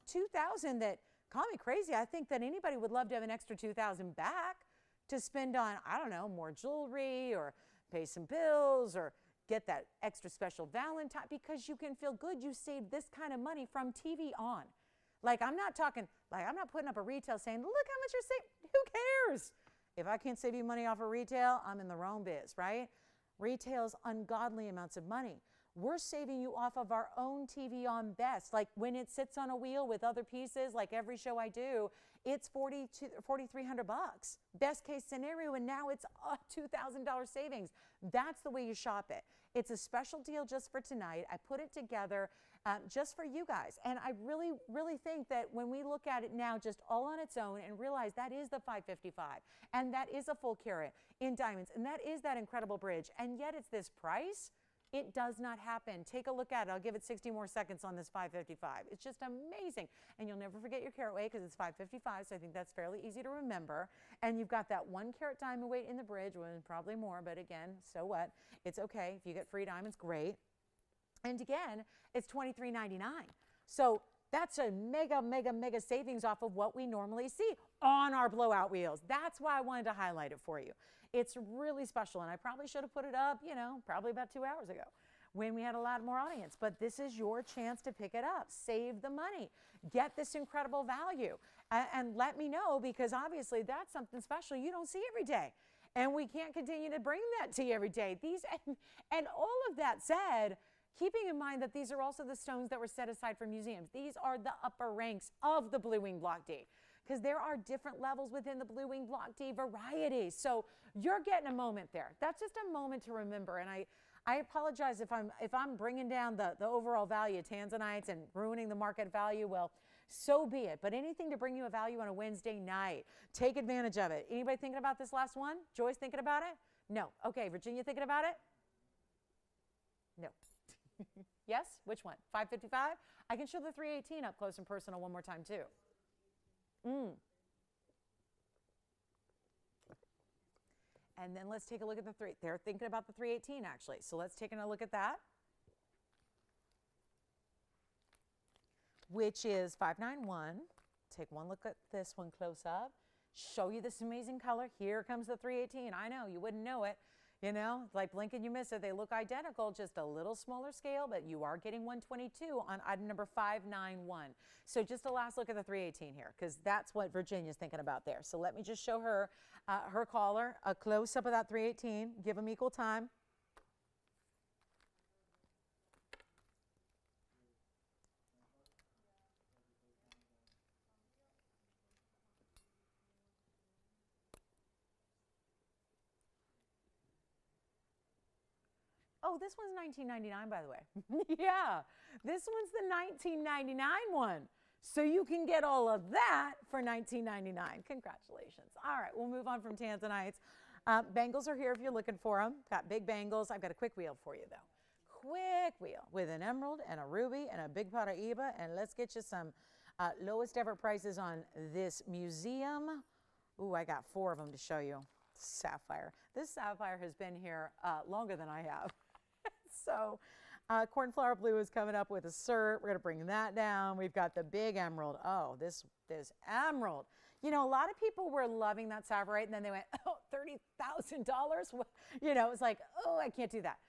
$2,000 that, call me crazy, I think that anybody would love to have an extra $2,000 back to spend on, I don't know, more jewelry or pay some bills or get that extra special Valentine because you can feel good. You saved this kind of money from TVON. Like I'm not putting up a retail saying, look how much you're saving. Who cares? If I can't save you money off of retail, I'm in the wrong biz, right? Retail's ungodly amounts of money. We're saving you off of our own TVON best. Like when it sits on a wheel with other pieces, like every show I do, it's $4,300. Best case scenario, and now it's a $2,000 savings. That's the way you shop it. It's a special deal just for tonight. I put it together just for you guys. And I really, really think that when we look at it now just all on its own and realize that is the 555 and that is a full carat in diamonds and that is that incredible bridge and yet it's this price, it does not happen. Take a look at it. I'll give it 60 more seconds on this 555. It's just amazing. And you'll never forget your carat weight because it's 555, so I think that's fairly easy to remember. And you've got that 1 carat diamond weight in the bridge, well, probably more, but again, so what? It's okay. If you get free diamonds, great. And again, it's $23.99. So that's a mega, mega, mega savings off of what we normally see on our blowout wheels. That's why I wanted to highlight it for you. It's really special, and I probably should have put it up, probably about 2 hours ago when we had a lot more audience. But this is your chance to pick it up. Save the money. Get this incredible value. And let me know because obviously that's something special you don't see every day. And we can't continue to bring that to you every day. And all of that said, keeping in mind that these are also the stones that were set aside for museums. These are the upper ranks of the Blue Wing Block D because there are different levels within the Blue Wing Block D variety. So you're getting a moment there. That's just a moment to remember. And I apologize if I'm bringing down the overall value of Tanzanites and ruining the market value. Well, so be it. But anything to bring you a value on a Wednesday night, take advantage of it. Anybody thinking about this last one? Joyce thinking about it? No. Okay, Virginia thinking about it? No. Yes? Which one? 555? I can show the 318 up close and personal one more time too. And then let's take a look at the they're thinking about the 318 actually. So let's take a look at that, which is 591. Take one look at this one close up. Show you this amazing color. Here comes the 318. I know, you wouldn't know it. Like blink and you miss it. They look identical, just a little smaller scale, but you are getting 122 on item number 591. So just a last look at the 318 here, because that's what Virginia's thinking about there. So let me just show her her caller, a close-up of that 318. Give them equal time. Oh, this one's $19.99, by the way. Yeah, this one's the $19.99 one. So you can get all of that for $19.99. Congratulations. All right, we'll move on from Tanzanites. Bangles are here if you're looking for them. Got big bangles. I've got a quick wheel for you, though. Quick wheel with an emerald and a ruby and a big Pataiba. And let's get you some lowest ever prices on this museum. Ooh, I got 4 of them to show you. Sapphire. This sapphire has been here longer than I have. So cornflower blue is coming up with a cert. We're going to bring that down. We've got the big emerald. Oh, this emerald. You know, a lot of people were loving that Sapphire, and then they went, oh, $30,000. You know, it's like, oh, I can't do that.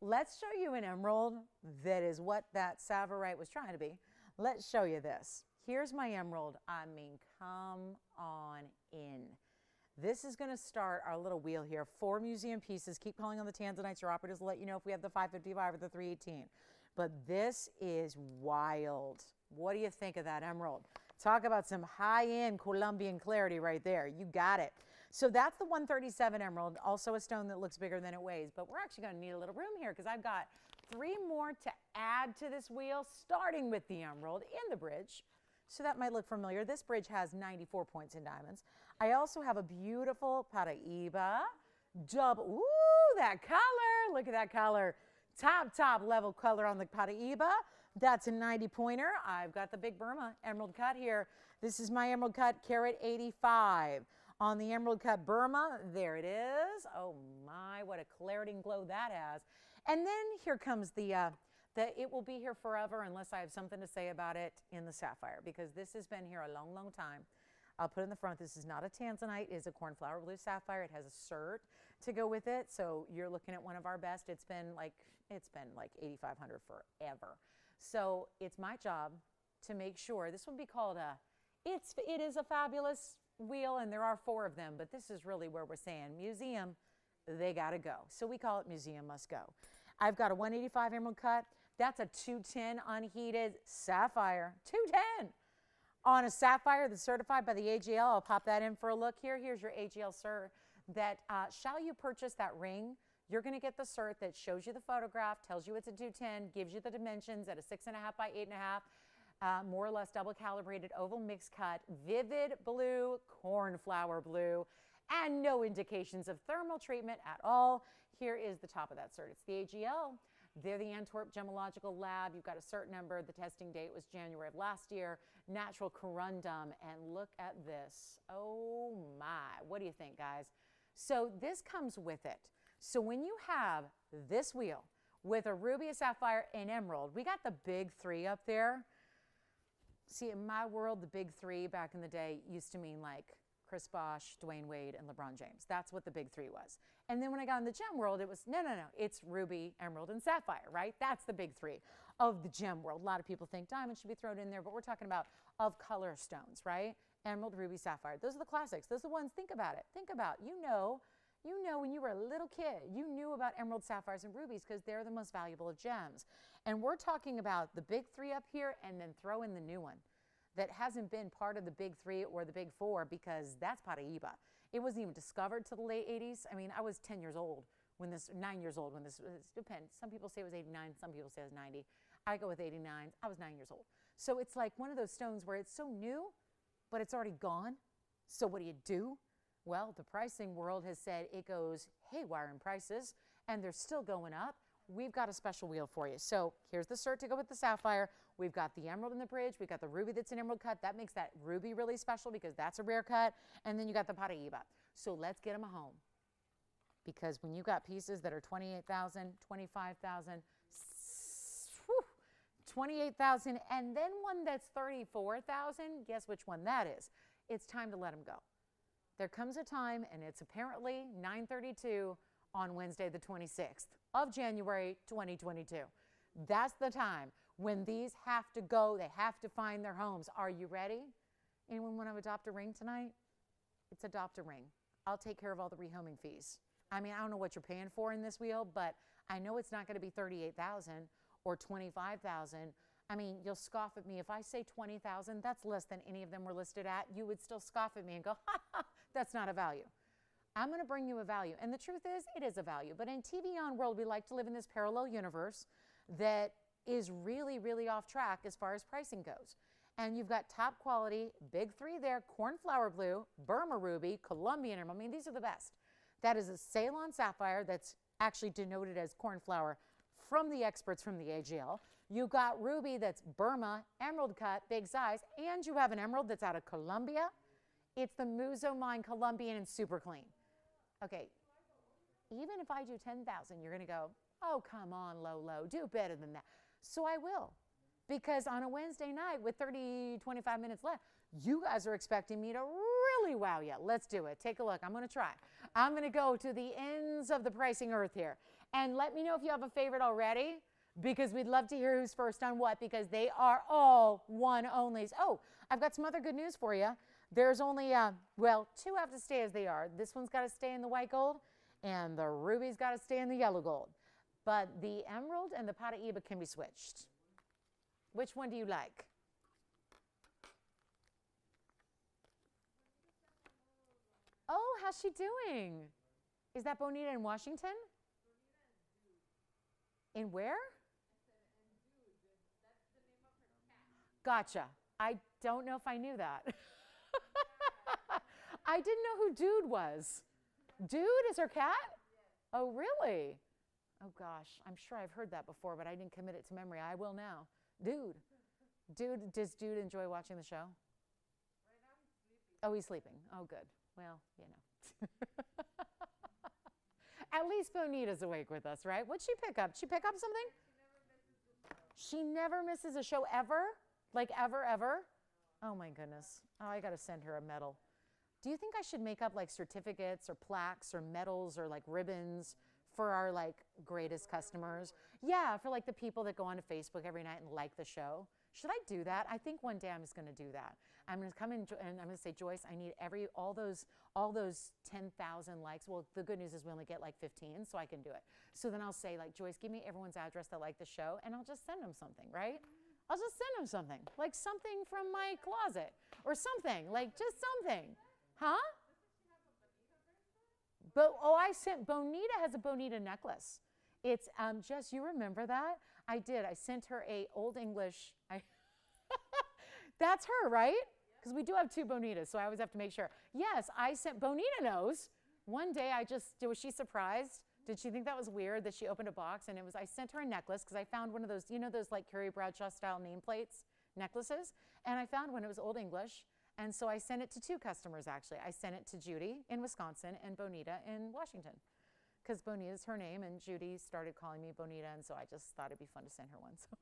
Let's show you an emerald that is what that Sapphire was trying to be. Let's show you this. Here's my emerald. I mean, come on in. This is going to start our little wheel here. 4 museum pieces. Keep calling on the Tanzanites. Your operators will let you know if we have the 555 or the 318. But this is wild. What do you think of that emerald? Talk about some high-end Colombian clarity right there. You got it. So that's the 137 emerald, also a stone that looks bigger than it weighs. But we're actually going to need a little room here because I've got 3 more to add to this wheel, starting with the emerald in the bridge. So that might look familiar. This bridge has 94 points in diamonds. I also have a beautiful Pataiba double. Ooh, that color. Look at that color. Top level color on the Pataiba. That's a 90 pointer. I've got the big Burma emerald cut here. This is my emerald cut, carat 85. On the emerald cut Burma, there it is. Oh my, what a clarity and glow that has. And then here comes the it will be here forever unless I have something to say about it in the Sapphire, because this has been here a long, long time. I'll put in the front, this is not a Tanzanite, it's a cornflower blue sapphire. It has a cert to go with it. So you're looking at one of our best. It's been like 8,500 forever. So it's my job to make sure this will be called it is a fabulous wheel, and there are 4 of them, but this is really where we're saying museum, they gotta go. So we call it museum must go. I've got a 185 emerald cut. That's a 210 unheated sapphire. 210 on a sapphire that's certified by the AGL. I'll pop that in for a look here. Here's your AGL cert. That shall you purchase that ring, you're going to get the cert that shows you the photograph, tells you it's a 210, gives you the dimensions at a 6.5 by 8.5, more or less double calibrated oval mix cut, vivid blue, cornflower blue, and no indications of thermal treatment at all. Here is the top of that cert. It's the AGL. They're the Antwerp Gemological Lab. You've got a cert number. The testing date was January of last year. Natural corundum. And look at this. Oh my. What do you think, guys? So this comes with it. So when you have this wheel with a ruby, a sapphire, and emerald, we got the big 3 up there. See, in my world, the big 3 back in the day used to mean like Chris Bosh, Dwayne Wade, and LeBron James. That's what the big 3 was. And then when I got in the gem world, it was, no, it's ruby, emerald, and sapphire, right? That's the big 3 of the gem world. A lot of people think diamond should be thrown in there, but we're talking about of color stones, right? Emerald, ruby, sapphire. Those are the classics. Those are the ones, think about it. Think about, you know when you were a little kid, you knew about emerald, sapphires, and rubies because they're the most valuable of gems. And we're talking about the big 3 up here and then throw in the new one that hasn't been part of the big 3 or the big 4 because that's Pataiba. It wasn't even discovered till the late 80s. I mean, I was 9 years old when this depends. Some people say it was 89, some people say it was 90. I go with 89. I was 9 years old. So it's like one of those stones where it's so new, but it's already gone. So what do? Well, the pricing world has said it goes haywire in prices, and they're still going up. We've got a special wheel for you. So here's the cert to go with the sapphire. We've got the emerald in the bridge. We've got the ruby that's an emerald cut. That makes that ruby really special because that's a rare cut. And then you got the Pataiba. So let's get them a home. Because when you got pieces that are 28,000, 25,000, 28,000, and then one that's 34,000, guess which one that is? It's time to let them go. There comes a time, and it's apparently 9:32 on Wednesday the 26th of January 2022. That's the time when these have to go. They have to find their homes. Are you ready? Anyone want to adopt a ring tonight? It's adopt a ring. I'll take care of all the rehoming fees. I mean, I don't know what you're paying for in this wheel, but I know it's not going to be 38,000 or 25,000. I mean, you'll scoff at me. If I say 20,000, that's less than any of them were listed at. You would still scoff at me and go, ha, ha, that's not a value. I'm going to bring you a value. And the truth is, it is a value. But in TVON world, we like to live in this parallel universe that is really, really off track as far as pricing goes. And you've got top quality, big 3 there, cornflower blue, Burma ruby, Colombian emerald. I mean, these are the best. That is a Ceylon sapphire that's actually denoted as cornflower from the experts from the AGL. You've got ruby that's Burma, emerald cut, big size, and you have an emerald that's out of Colombia. It's the Muzo Mine Colombian and super clean. Okay, even if I do 10,000, you're going to go, Oh, come on, Lolo, do better than that. So I will, because on a Wednesday night with 30, 25 minutes left, you guys are expecting me to really wow you. Let's do it. Take a look. I'm going to try. I'm going to go to the ends of the pricing earth here. And let me know if you have a favorite already, because we'd love to hear who's first on what, because they are all one-onlys. Oh, I've got some other good news for you. There's only, well, two have to stay as they are. This one's got to stay in the white gold, and the ruby's got to stay in the yellow gold. But the emerald and the Pataiba can be switched. Which one do you like? Oh, how's she doing? Is that Bonita in Washington? In where? Gotcha. I don't know if I knew that. I didn't know who Dude was. Dude is her cat? Oh, really? Oh, gosh. I'm sure I've heard that before, but I didn't commit it to memory. I will now. Dude. Does Dude enjoy watching the show? Right now he's sleeping. Oh, he's sleeping. Oh, good. Well, you know. At least Bonita's awake with us, right? What'd she pick up? Did she pick up something? She never misses a show. She never misses a show ever? Like ever, ever? Oh, my goodness. Oh, I got to send her a medal. Do you think I should make up like certificates or plaques or medals or like ribbons for our like greatest customers? Yeah, for like the people that go onto Facebook every night and like the show. Should I do that? I think one day I'm just going to do that. I'm going to come in and I'm going to say, Joyce, I need all those 10,000 likes. Well, the good news is we only get like 15, so I can do it. So then I'll say like, Joyce, give me everyone's address that liked the show, and I'll just send them something, right? I'll just send them something, like something from my closet or something, like just something. Huh? But I sent Bonita has a Bonita necklace. It's Jess, you remember that? I did. I sent her a Old English. That's her, right? Because we do have two Bonitas, so I always have to make sure. Yes, I sent. Bonita knows. One day was she surprised? Did she think that was weird that she opened a box and I sent her a necklace because I found one of those, those like Carrie Bradshaw style nameplates necklaces, and I found one. It was Old English. And so I sent it to two customers, actually. I sent it to Judy in Wisconsin and Bonita in Washington, because Bonita's her name, and Judy started calling me Bonita, and so I just thought it'd be fun to send her one. So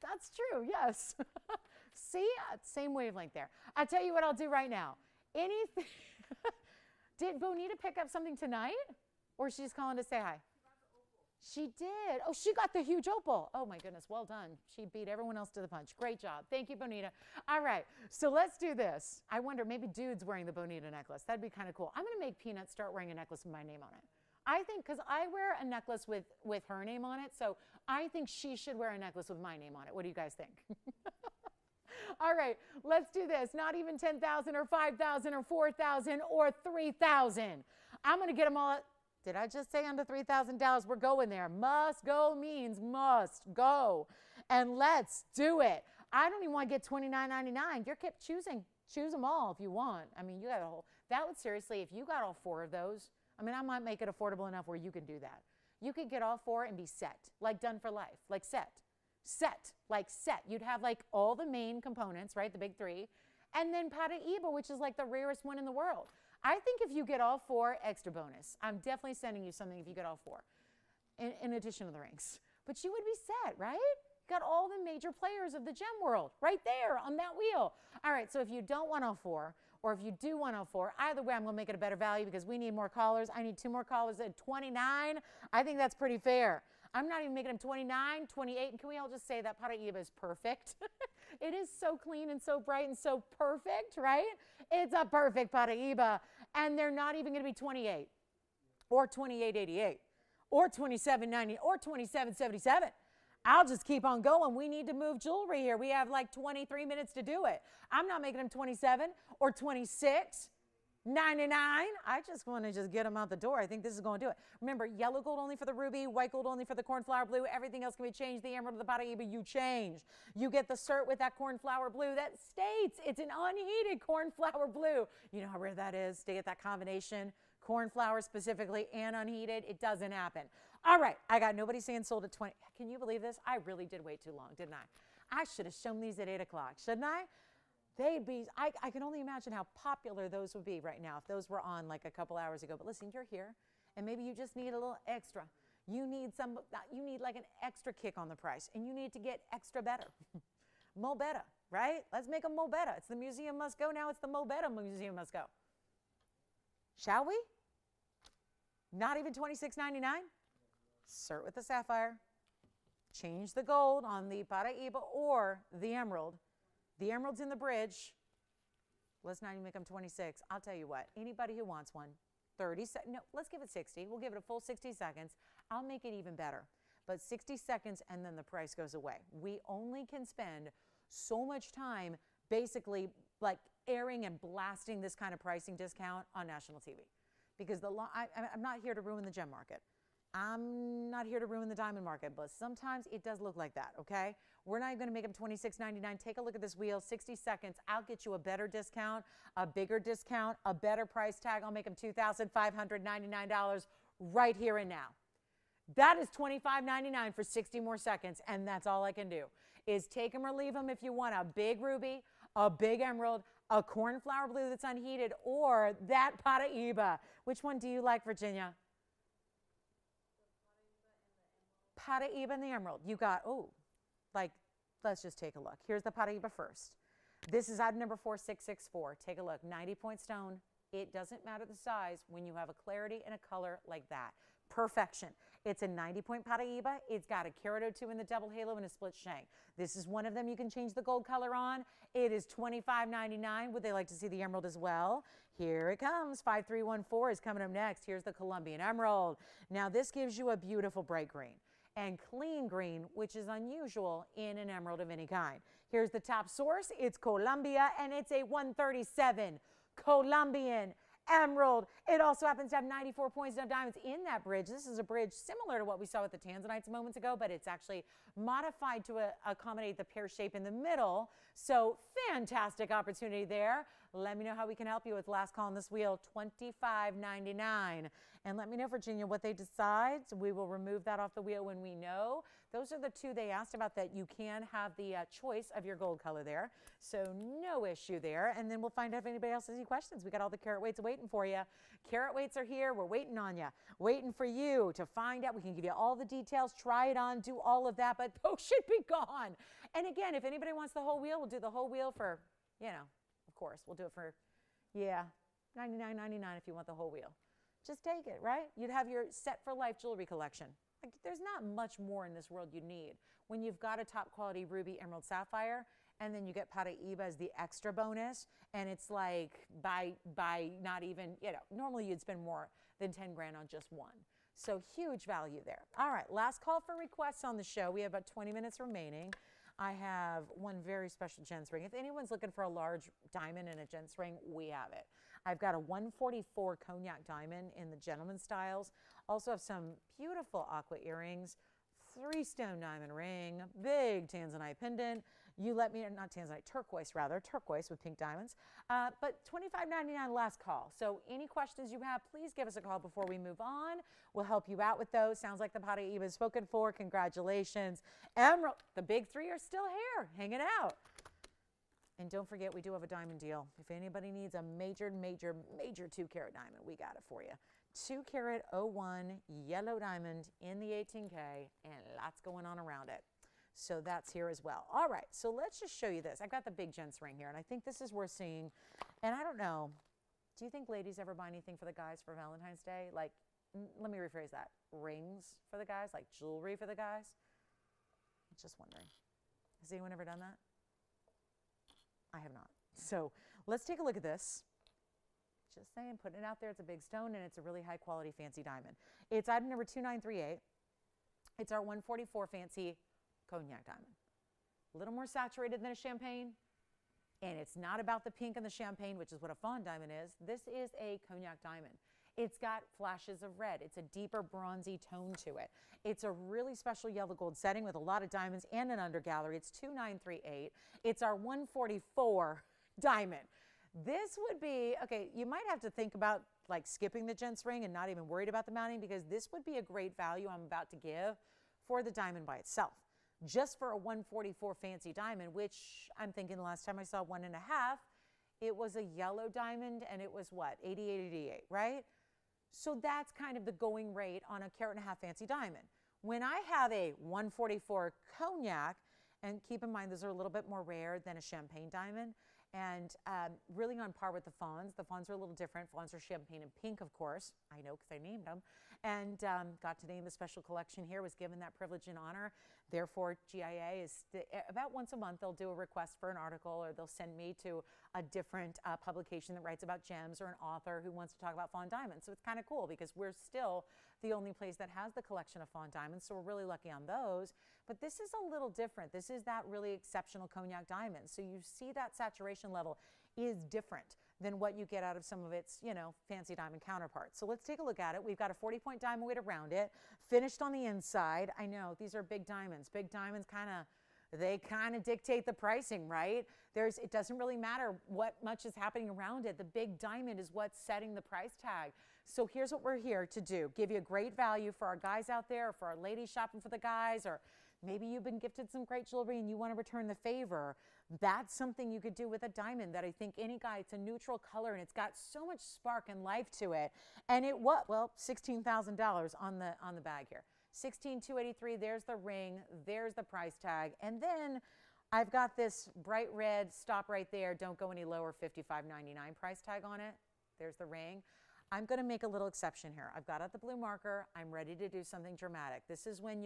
that's true, yes. See, same wavelength there. I'll tell you what I'll do right now. Anything? Did Bonita pick up something tonight, or she's calling to say hi? She did. Oh, she got the huge opal. Oh, my goodness. Well done. She beat everyone else to the punch. Great job. Thank you, Bonita. All right. So let's do this. I wonder, maybe Dude's wearing the Bonita necklace. That'd be kind of cool. I'm going to make Peanut start wearing a necklace with my name on it. I think, because I wear a necklace with her name on it, so I think she should wear a necklace with my name on it. What do you guys think? All right. Let's do this. Not even 10,000 or 5,000 or 4,000 or 3,000. I'm going to get them all. Did I just say under $3,000? We're going there. Must go means must go. And let's do it. I don't even want to get $29.99. You're kept choosing. Choose them all if you want. I mean, you got a whole, that would seriously, if you got all four of those, I mean, I might make it affordable enough where you can do that. You could get all four and be set, like done for life, like set. Set, like set. You'd have like all the main components, right? The big three. And then Pataiba, which is like the rarest one in the world. I think if you get all four, extra bonus. I'm definitely sending you something if you get all four, in addition to the rings. But you would be set, right? Got all the major players of the gem world right there on that wheel. All right, so if you don't want all four, or if you do want all four, either way, I'm going to make it a better value because we need more callers. I need 2 more callers at 29. I think that's pretty fair. I'm not even making them 29, 28. And can we all just say that Pataiba is perfect? It is so clean and so bright and so perfect, right? It's a perfect Pataiba. And they're not even going to be 28 or 28.88 or 27.90 or 27.77. I'll just keep on going. We need to move jewelry here. We have like 23 minutes to do it. I'm not making them 27 or 26. 99. I just want to just get them out the door. I think this is going to do it. Remember, yellow gold only for the ruby, white gold only for the cornflower blue. Everything else can be changed. The emerald, the Pataiba, you change. You get the cert with that cornflower blue that states it's an unheated cornflower blue. You know how rare that is to get that combination, cornflower specifically and unheated. It doesn't happen. All right, I got nobody saying sold at 20. Can you believe this? I really did wait too long, didn't I? I should have shown these at 8 o'clock, shouldn't I? They'd be, I can only imagine how popular those would be right now if those were on like a couple hours ago. But listen, you're here, and maybe you just need a little extra. You need you need like an extra kick on the price, and you need to get extra better. Mo better, right? Let's make them mo better. It's the museum must go now. It's the mo better museum must go. Shall we? Not even $26.99? Start with the sapphire. Change the gold on the Pataiba or the emerald. The emerald's in the bridge. Let's not even make them 26. I'll tell you what, anybody who wants one, 30 seconds, no, let's give it 60. We'll give it a full 60 seconds. I'll make it even better. But 60 seconds and then the price goes away. We only can spend so much time basically like airing and blasting this kind of pricing discount on national TV. Because I'm not here to ruin the gem market. I'm not here to ruin the diamond market, but sometimes it does look like that, okay? We're not even gonna make them $26.99. Take a look at this wheel, 60 seconds. I'll get you a better discount, a bigger discount, a better price tag. I'll make them $2,599 right here and now. That is $25.99 for 60 more seconds, and that's all I can do, is take them or leave them if you want a big ruby, a big emerald, a cornflower blue that's unheated, or that Pataiba. Which one do you like, Virginia? Pataiba and the emerald. You got, oh, like, let's just take a look. Here's the Pataiba first. This is item number 4664. Take a look, 90-point stone. It doesn't matter the size when you have a clarity and a color like that. Perfection. It's a 90-point Pataiba. It's got a carat or two in the double halo and a split shank. This is one of them you can change the gold color on. It is $25.99. Would they like to see the emerald as well? Here it comes. 5314 is coming up next. Here's the Colombian emerald. Now this gives you a beautiful bright green and clean green, which is unusual in an emerald of any kind. Here's the top source. It's Colombia, and it's a 137 Colombian emerald. It also happens to have 94 points of diamonds in that bridge. This is a bridge similar to what we saw with the Tanzanites moments ago, but it's actually modified to accommodate the pear shape in the middle. So fantastic opportunity there. Let me know how we can help you with last call on this wheel, $25.99. And let me know, Virginia, what they decide. So we will remove that off the wheel when we know. Those are the two they asked about that you can have the choice of your gold color there. So no issue there. And then we'll find out if anybody else has any questions. We got all the carat weights waiting for you. Carat weights are here. We're waiting on you. Waiting for you to find out. We can give you all the details, try it on, do all of that, but those should be gone. And again, if anybody wants the whole wheel, we'll do the whole wheel for, you know, of course, we'll do it for, yeah, $99.99 if you want the whole wheel. Just take it, right? You'd have your set for life jewelry collection. Like, there's not much more in this world you need when you've got a top quality ruby, emerald, sapphire, and then you get Pataiba as the extra bonus, and it's like by not even, you know, normally you'd spend more than 10 grand on just one. So huge value there. All right, last call for requests on the show. We have about 20 minutes remaining. I have one very special gents ring. If anyone's looking for a large diamond in a gents ring, we have it. I've got a 144 cognac diamond in the gentleman styles. Also have some beautiful aqua earrings, 3-stone diamond ring, big Tanzanite pendant. You let me, not Tanzanite, turquoise rather, turquoise with pink diamonds. But $25.99 last call. So any questions you have, please give us a call before we move on. We'll help you out with those. Sounds like the Pataiba is spoken for. Congratulations. Emerald, the big three are still here, hanging out. And don't forget, we do have a diamond deal. If anybody needs a major 2-carat diamond, we got it for you. 2-carat 01 yellow diamond in the 18K, and lots going on around it. So that's here as well. All right, so let's just show you this. I've got the big gents ring here, and I think this is worth seeing. And I don't know, do you think ladies ever buy anything for the guys for Valentine's Day? Like, let me rephrase that. Rings for the guys, like jewelry for the guys? Just wondering. Has anyone ever done that? I have not. So let's take a look at this. Just saying, putting it out there. It's a big stone, and it's a really high quality fancy diamond. It's item number 2938. It's our 144 fancy cognac diamond. A little more saturated than a champagne, and it's not about the pink and the champagne, which is what a fawn diamond is. This is a cognac diamond. It's got flashes of red. It's a deeper bronzy tone to it. It's a really special yellow gold setting with a lot of diamonds and an undergallery. It's 2938. It's our 144 diamond. This would be, okay, you might have to think about like skipping the gents ring and not even worried about the mounting, because this would be a great value I'm about to give for the diamond by itself. Just for a 144 fancy diamond, which I'm thinking the last time I saw 1.5, it was a yellow diamond, and it was what, 88, 88, right? So that's kind of the going rate on a carat and a half fancy diamond. When I have a 144 cognac, and keep in mind those are a little bit more rare than a champagne diamond, and really on par with the fawns. The fawns are a little different. Fawns are champagne and pink, of course. I know because I named them. And got to name the special collection here, was given that privilege and honor. Therefore, GIA is about once a month, they'll do a request for an article, or they'll send me to a different publication that writes about gems, or an author who wants to talk about fawn diamonds. So it's kind of cool because we're still the only place that has the collection of fawn diamonds. So we're really lucky on those. But this is a little different. This is that really exceptional cognac diamond. So you see that saturation level is different than what you get out of some of its, fancy diamond counterparts. So let's take a look at it. We've got a 40-point diamond weight around it, finished on the inside. I know these are big diamonds. Big diamonds they kind of dictate the pricing, right? It doesn't really matter what much is happening around it. The big diamond is what's setting the price tag. So here's what we're here to do. Give you a great value for our guys out there, or for our ladies shopping for the guys, or maybe you've been gifted some great jewelry and you want to return the favor. That's something you could do with a diamond that I think any guy, it's a neutral color and it's got so much spark and life to it. And $16,000 on the bag here. $16,283, there's the ring, there's the price tag. And then I've got this bright red, stop right there, don't go any lower, $55.99 price tag on it. There's the ring. I'm going to make a little exception here. I've got out the blue marker. I'm ready to do something dramatic. This is when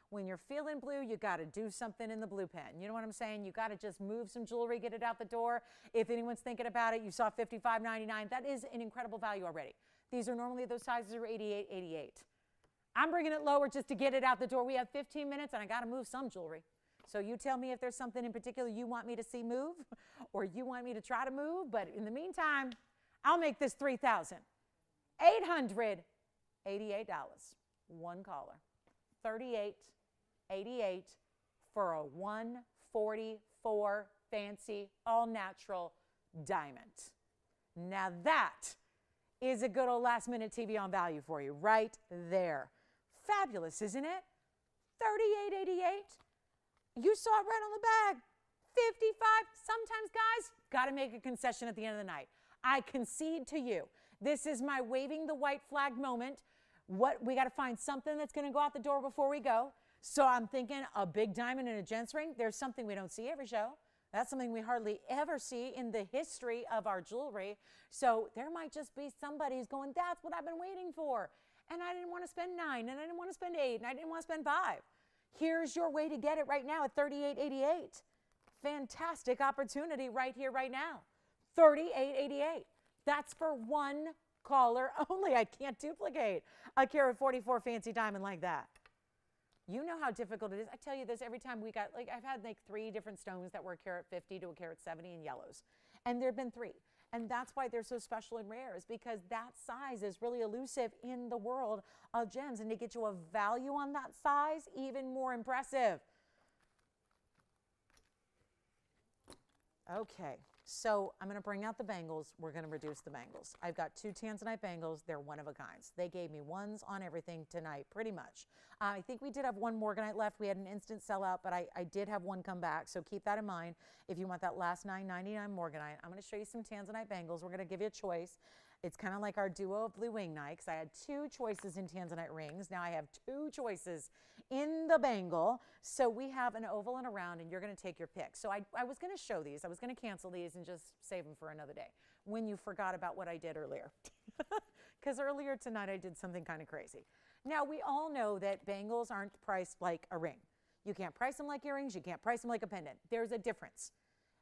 when you're feeling blue, you got to do something in the blue pen. You know what I'm saying? You got to just move some jewelry, get it out the door. If anyone's thinking about it, you saw $55.99. That is an incredible value already. These are normally, those sizes are $88, $88. I'm bringing it lower just to get it out the door. We have 15 minutes and I got to move some jewelry. So you tell me if there's something in particular you want me to see move, or you want me to try to move. But in the meantime, I'll make this $3,888. One caller. $38.88 for a 144 fancy all natural diamond. Now that is a good old last minute TVON value for you right there. Fabulous, isn't it? $38.88. You saw it right on the bag. $55. Sometimes, guys, got to make a concession at the end of the night. I concede to you. This is my waving the white flag moment. We got to find something that's going to go out the door before we go. So I'm thinking a big diamond and a gents ring. There's something we don't see every show. That's something we hardly ever see in the history of our jewelry. So there might just be somebody who's going, that's what I've been waiting for. And I didn't want to spend $9, and I didn't want to spend $8, and I didn't want to spend $5. Here's your way to get it right now at $38.88. Fantastic opportunity right here, right now. $38.88. That's for one caller only. I can't duplicate a carat 44 fancy diamond like that. You know how difficult it is. I tell you this every time we got, I've had 3 different stones that were a carat 50 to a carat 70 in yellows. And there have been 3. And that's why they're so special and rare, is because that size is really elusive in the world of gems. And to get you a value on that size, even more impressive. Okay, so I'm going to bring out the bangles. We're going to reduce the bangles. I've got 2 Tanzanite bangles. They're one of a kind. They gave me ones on everything tonight, pretty much. I think we did have 1 Morganite left. We had an instant sellout, but I did have 1 come back. So keep that in mind if you want that last $9.99 Morganite. I'm going to show you some Tanzanite bangles. We're going to give you a choice. It's kind of like our duo of blue wing Nikes. I had 2 choices in Tanzanite rings. Now I have 2 choices in the bangle. So we have an oval and a round, and you're going to take your pick. So I was going to show these. I was going to cancel these and just save them for another day when you forgot about what I did earlier. Because earlier tonight I did something kind of crazy. Now we all know that bangles aren't priced like a ring. You can't price them like earrings. You can't price them like a pendant. There's a difference.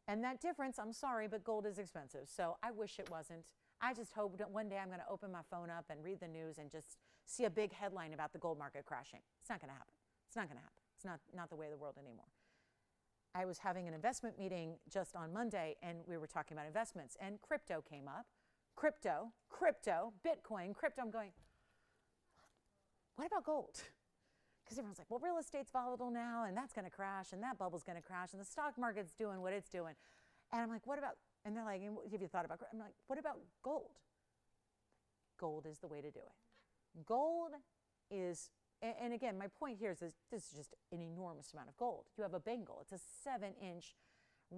And that difference, I'm sorry, but gold is expensive. So I wish it wasn't. I just hope that one day I'm going to open my phone up and read the news and just see a big headline about the gold market crashing. It's not going to happen. It's not going to happen. It's not the way of the world anymore. I was having an investment meeting just on Monday, and we were talking about investments, and crypto came up. Crypto, Bitcoin, crypto. I'm going, what about gold? Because everyone's like, well, real estate's volatile now, and that's going to crash, and that bubble's going to crash, and the stock market's doing what it's doing. And I'm like, what about, and they're like, have you thought about, I'm like, what about gold? Gold is the way to do it. Gold is, and again, my point here is this is just an enormous amount of gold. You have a bangle. It's a 7-inch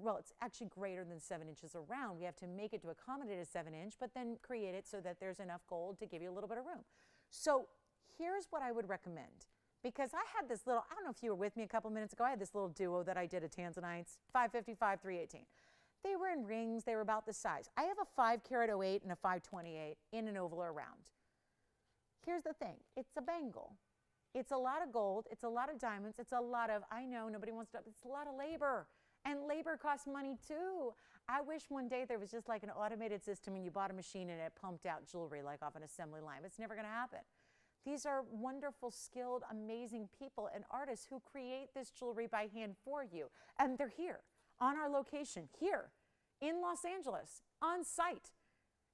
well, it's actually greater than 7 inches around. We have to make it to accommodate a 7-inch, but then create it so that there's enough gold to give you a little bit of room. So here's what I would recommend. Because I had this little, I don't know if you were with me a couple minutes ago, I had this little duo that I did at Tanzanites, 555, 318. They were in rings, they were about this size. I have a 5 carat 08 and a 528 in an oval or round. Here's the thing, it's a bangle. It's a lot of gold, it's a lot of diamonds, it's a lot of, I know nobody wants to, it's a lot of labor. And labor costs money too. I wish one day there was just like an automated system and you bought a machine and it pumped out jewelry like off an assembly line. It's never gonna happen. These are wonderful, skilled, amazing people and artists who create this jewelry by hand for you. And they're here on our location, here in Los Angeles, on site,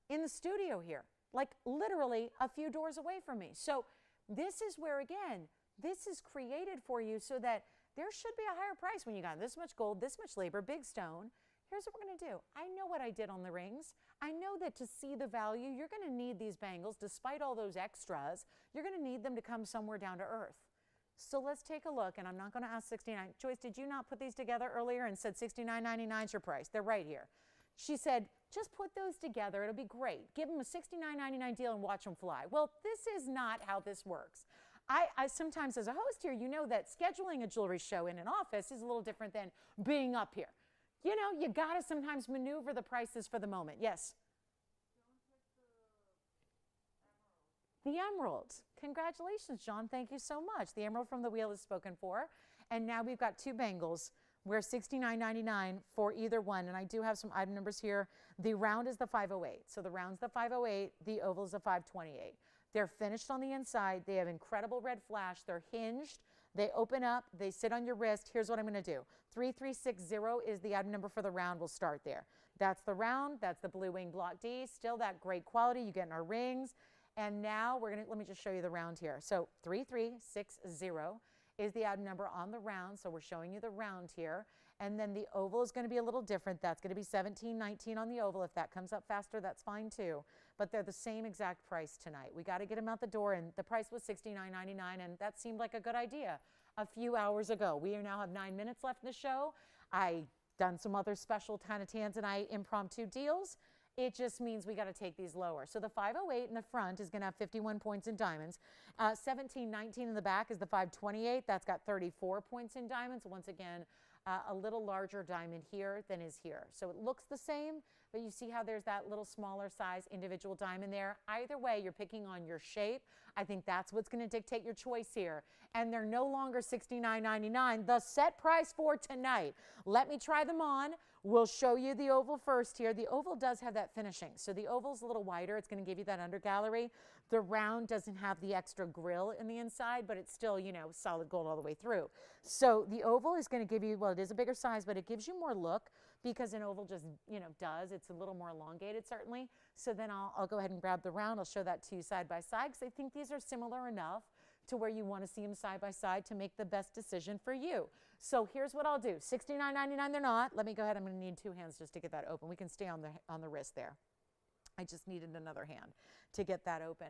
in the studio here, like literally a few doors away from me. So this is where, again, this is created for you so that there should be a higher price when you got this much gold, this much labor, big stone. Here's what we're going to do. I know what I did on the rings. I know that to see the value, you're going to need these bangles. Despite all those extras, you're going to need them to come somewhere down to earth. So let's take a look, and I'm not going to ask $69. Joyce, did you not put these together earlier and said $69.99 is your price? They're right here. She said, just put those together. It'll be great. Give them a $69.99 deal and watch them fly. Well, this is not how this works. I sometimes, as a host here, you know that scheduling a jewelry show in an office is a little different than being up here. You know, you got to sometimes maneuver the prices for the moment. Yes? The emerald. Congratulations, John. Thank you so much. The emerald from the wheel is spoken for. And now we've got 2 bangles. We're $69.99 for either one. And I do have some item numbers here. The round is the 508. So the round's the 508. The oval is the 528. They're finished on the inside. They have incredible red flash. They're hinged. They open up. They sit on your wrist. Here's what I'm going to do. 3360 is the item number for the round. We'll start there. That's the round. That's the Blue Wing Block D. Still that great quality you get in our rings. And now we're going to, let me just show you the round here. So 3360 is the item number on the round. So we're showing you the round here. And then the oval is going to be a little different. That's going to be $17.19 on the oval. If that comes up faster, that's fine too. But they're the same exact price tonight. We got to get them out the door, and the price was $69.99, and that seemed like a good idea a few hours ago. We now have 9 minutes left in the show. I done some other special kind of Tanzanite impromptu deals. It just means we got to take these lower. So the 508 in the front is going to have 51 points in diamonds. 1719 in the back is the 528. That's got 34 points in diamonds. Once again, a little larger diamond here than is here. So it looks the same, but you see how there's that little smaller size individual diamond there. Either way, you're picking on your shape. I think that's what's going to dictate your choice here. And they're no longer $69.99, the set price for tonight. Let me try them on. We'll show you the oval first here. The oval does have that finishing. So the oval's a little wider. It's going to give you that under gallery. The round doesn't have the extra grill in the inside, but it's still, you know, solid gold all the way through. So the oval is going to give you, well, it is a bigger size, but it gives you more look because an oval just, you know, does. It's a little more elongated, certainly. So then I'll go ahead and grab the round. I'll show that to you side by side because I think these are similar enough to where you want to see them side by side to make the best decision for you. So here's what I'll do. $69.99 they're not. Let me go ahead. I'm going to need 2 hands just to get that open. We can stay on the wrist there. I just needed another hand to get that open.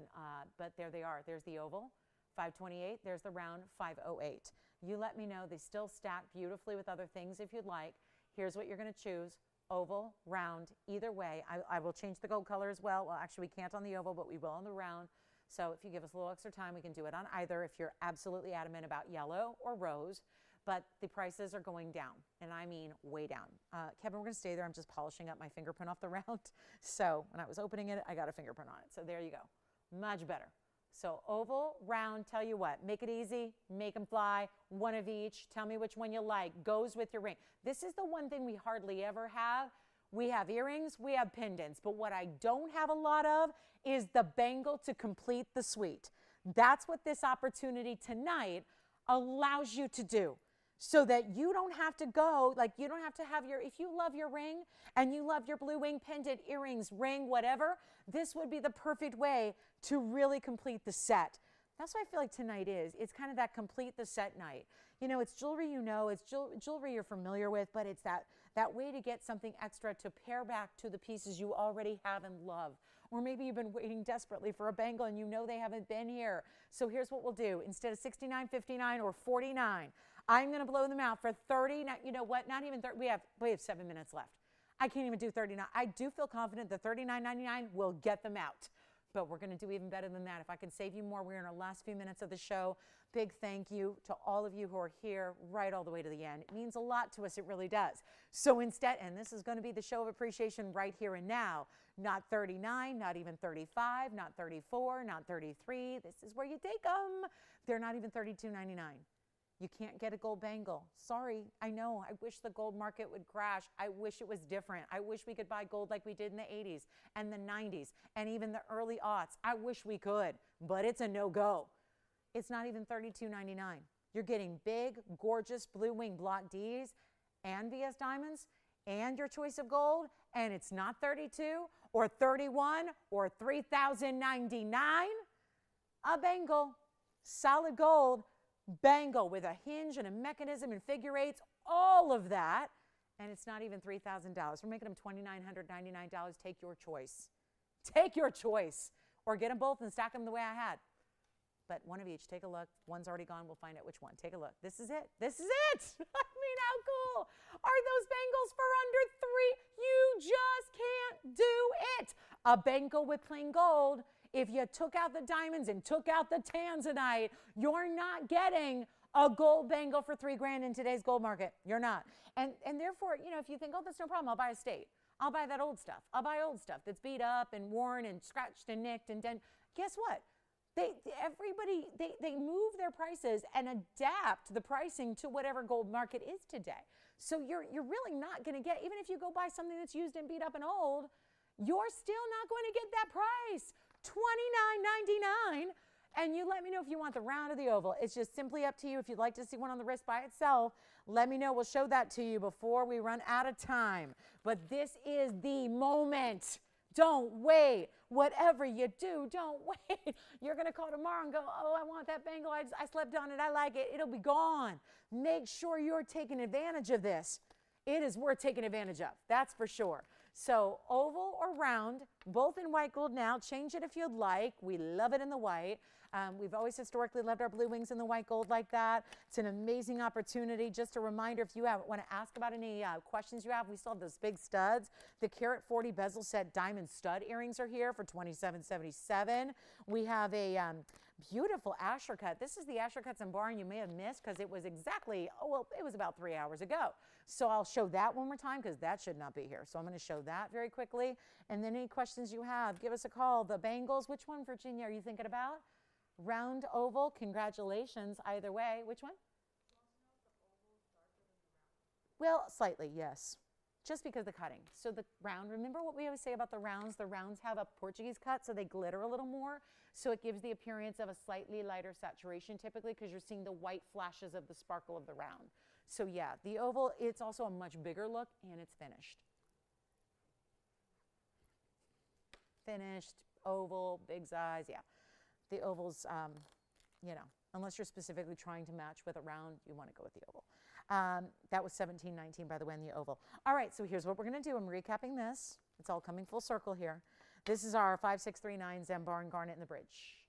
But there they are. There's the oval, 528. There's the round, 508. You let me know. They still stack beautifully with other things if you'd like. Here's what you're going to choose. Oval, round, either way. I will change the gold color as well. Well, actually, we can't on the oval, but we will on the round. So if you give us a little extra time, we can do it on either if you're absolutely adamant about yellow or rose. But the prices are going down, and I mean way down. Kevin, we're going to stay there. I'm just polishing up my fingerprint off the round. So when I was opening it, I got a fingerprint on it. So there you go. Much better. So oval, round, tell you what, make it easy, make them fly, one of each. Tell me which one you like. Goes with your ring. This is the one thing we hardly ever have. We have earrings, we have pendants, but what I don't have a lot of is the bangle to complete the suite. That's what this opportunity tonight allows you to do. So that you don't have to go, like you don't have to have if you love your ring and you love your blue wing pendant, earrings, ring, whatever, this would be the perfect way to really complete the set. That's what I feel like tonight is. It's kind of that complete the set night. You know, it's jewelry it's jewelry you're familiar with, but it's that way to get something extra to pair back to the pieces you already have and love. Or maybe you've been waiting desperately for a bangle and you know they haven't been here. So here's what we'll do. Instead of $69.59 or $49, I'm going to blow them out for $30. You know what? Not even 30. We have 7 minutes left. I can't even do $39. I do feel confident that $39.99 will get them out. But we're going to do even better than that. If I can save you more, we're in our last few minutes of the show. Big thank you to all of you who are here right all the way to the end. It means a lot to us. It really does. So instead, and this is going to be the show of appreciation right here and now, not 39, not even 35, not 34, not 33. This is where you take them. They're not even $32.99. You can't get a gold bangle. Sorry, I know. I wish the gold market would crash. I wish it was different. I wish we could buy gold like we did in the 80s and the 90s and even the early aughts. I wish we could, but it's a no-go. It's not even $32.99. You're getting big, gorgeous blue wing block Ds and VS diamonds and your choice of gold, and it's not 32 or 31 or $3,099. A bangle, solid gold, bangle with a hinge and a mechanism and figure eights, all of that, and it's not even $3,000. We're making them $2,999. Take your choice. Take your choice. Or get them both and stack them the way I had. But one of each. Take a look. One's already gone. We'll find out which one. Take a look. This is it. This is it. I mean, how cool are those bangles for under $3? You just can't do it. A bangle with plain gold. If you took out the diamonds and took out the Tanzanite, you're not getting a gold bangle for $3,000 in today's gold market. You're not. And therefore, you know, if you think, oh, that's no problem, I'll buy a state. I'll buy that old stuff. I'll buy old stuff that's beat up and worn and scratched and nicked and done. Guess what? They move their prices and adapt the pricing to whatever gold market is today. So you're really not going to get, even if you go buy something that's used and beat up and old, you're still not going to get that price. $29.99, and you let me know if you want the round or the oval. It's just simply up to you. If you'd like to see one on the wrist by itself, let me know. We'll show that to you before we run out of time. But this is the moment. Don't wait. Whatever you do, don't wait. You're going to call tomorrow and go, oh, I want that bangle. I slept on it. I like it. It'll be gone. Make sure you're taking advantage of this. It is worth taking advantage of. That's for sure. So oval or round, both in white gold now. Change it if you'd like. We love it in the white. We've always historically loved our blue wings in the white gold like that. It's an amazing opportunity. Just a reminder, if you want to ask about any questions you have, we still have those big studs. The carat 40 bezel set diamond stud earrings are here for $27.77. We have a beautiful Asher cut. This is the Asher cuts and barn you may have missed because it was exactly, it was about 3 hours ago. So I'll show that one more time because that should not be here. So I'm going to show that very quickly. And then any questions you have, give us a call. The bangles, which one, Virginia, are you thinking about? Round, oval, congratulations. Either way, which one? Well, slightly, yes. Just because the cutting. So the round, remember what we always say about the rounds? The rounds have a Portuguese cut, so they glitter a little more. So it gives the appearance of a slightly lighter saturation typically because you're seeing the white flashes of the sparkle of the round. So yeah, the oval, it's also a much bigger look and it's finished. Finished, oval, big size, yeah. The ovals, you know, unless you're specifically trying to match with a round, you want to go with the oval. That was $17.19, by the way, in the oval. All right, so here's what we're going to do. I'm recapping this. It's all coming full circle here. This is our 5639 Zambarn Garnet in the bridge.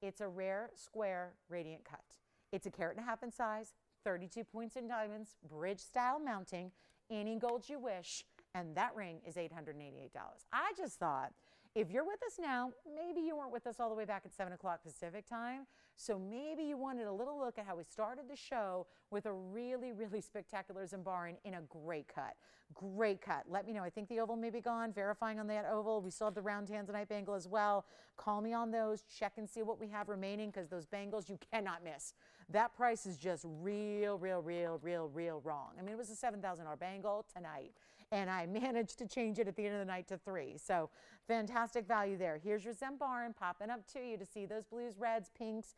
It's a rare square radiant cut. It's a carat and a half in size, 32 points in diamonds, bridge style mounting, any gold you wish, and that ring is $888. I just thought, if you're with us now, maybe you weren't with us all the way back at 7 o'clock Pacific time, so maybe you wanted a little look at how we started the show with a really, really spectacular Zambarn in a great cut. Great cut. Let me know. I think the oval may be gone. Verifying on that oval. We still have the round Tanzanite bangle as well. Call me on those. Check and see what we have remaining because those bangles you cannot miss. That price is just real wrong. I mean, it was a $7,000 bangle tonight, and I managed to change it at the end of the night to $3,000. So fantastic value there. Here's your Zambarn popping up to you to see those blues, reds, pinks,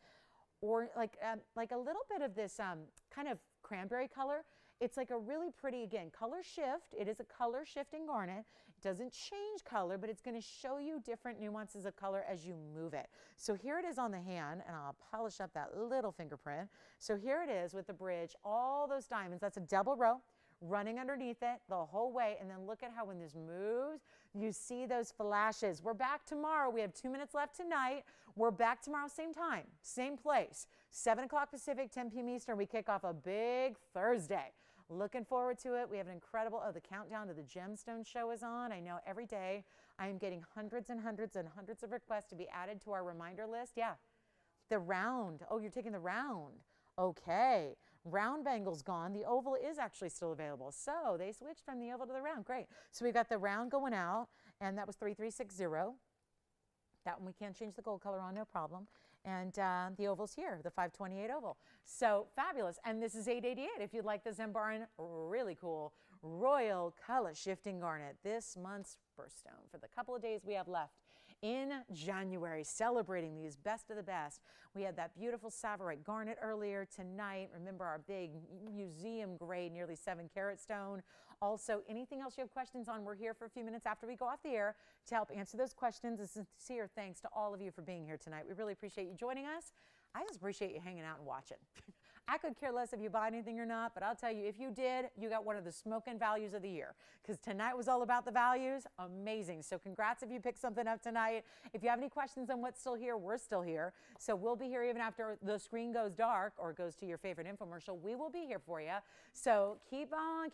or like a little bit of this kind of cranberry color. It's like a really pretty, again, color shift. It is a color shifting garnet. It doesn't change color, but it's going to show you different nuances of color as you move it. So here it is on the hand, and I'll polish up that little fingerprint. So here it is with the bridge, all those diamonds. That's a double row running underneath it the whole way. And then look at how when this moves, you see those flashes. We're back tomorrow. We have 2 minutes left tonight. We're back tomorrow, same time, same place, 7 o'clock Pacific, 10 p.m. Eastern. We kick off a big Thursday. Looking forward to it. We have an incredible, the countdown to the gemstone show is on. I know every day I am getting hundreds and hundreds and hundreds of requests to be added to our reminder list. Yeah, the round. Oh, you're taking the round. Okay. Round bangle's gone. The oval is actually still available. So they switched from the oval to the round. Great. So we've got the round going out, and that was 3360. That one we can't change the gold color on, no problem. And the oval's here, the 528 oval. So fabulous. And this is 888 if you'd like the Zambaran really cool royal color shifting garnet. This month's birthstone for the couple of days we have left in January, celebrating these best of the best. We had that beautiful Sapphire garnet earlier tonight. Remember our big museum grade, nearly 7-carat stone. Also, anything else you have questions on, we're here for a few minutes after we go off the air to help answer those questions. A sincere thanks to all of you for being here tonight. We really appreciate you joining us. I just appreciate you hanging out and watching. I could care less if you buy anything or not, but I'll tell you, if you did, you got one of the smoking values of the year, because tonight was all about the values. Amazing. So congrats if you picked something up tonight. If you have any questions on what's still here, we're still here. So we'll be here even after the screen goes dark or goes to your favorite infomercial. We will be here for you. So keep on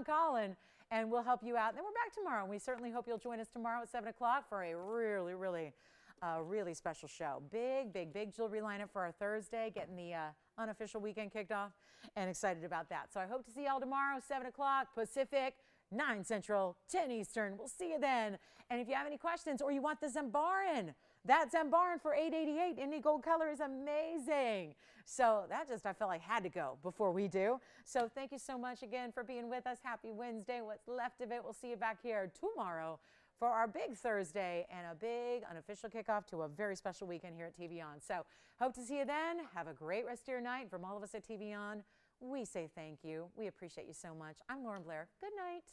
calling, and we'll help you out. And then we're back tomorrow. And we certainly hope you'll join us tomorrow at 7 o'clock for a really special show. Big jewelry lineup for our Thursday, getting the unofficial weekend kicked off, and excited about that. So I hope to see y'all tomorrow, 7 o'clock Pacific, 9 Central, 10 Eastern. We'll see you then. And if you have any questions or you want the Zambaran, that Zambaran for $888 in the gold color is amazing. So that just, I felt like had to go before we do. So thank you so much again for being with us. Happy Wednesday. What's left of it, we'll see you back here tomorrow for our big Thursday and a big unofficial kickoff to a very special weekend here at TVON. So hope to see you then. Have a great rest of your night. From all of us at TVON, we say thank you. We appreciate you so much. I'm Lauren Blair. Good night.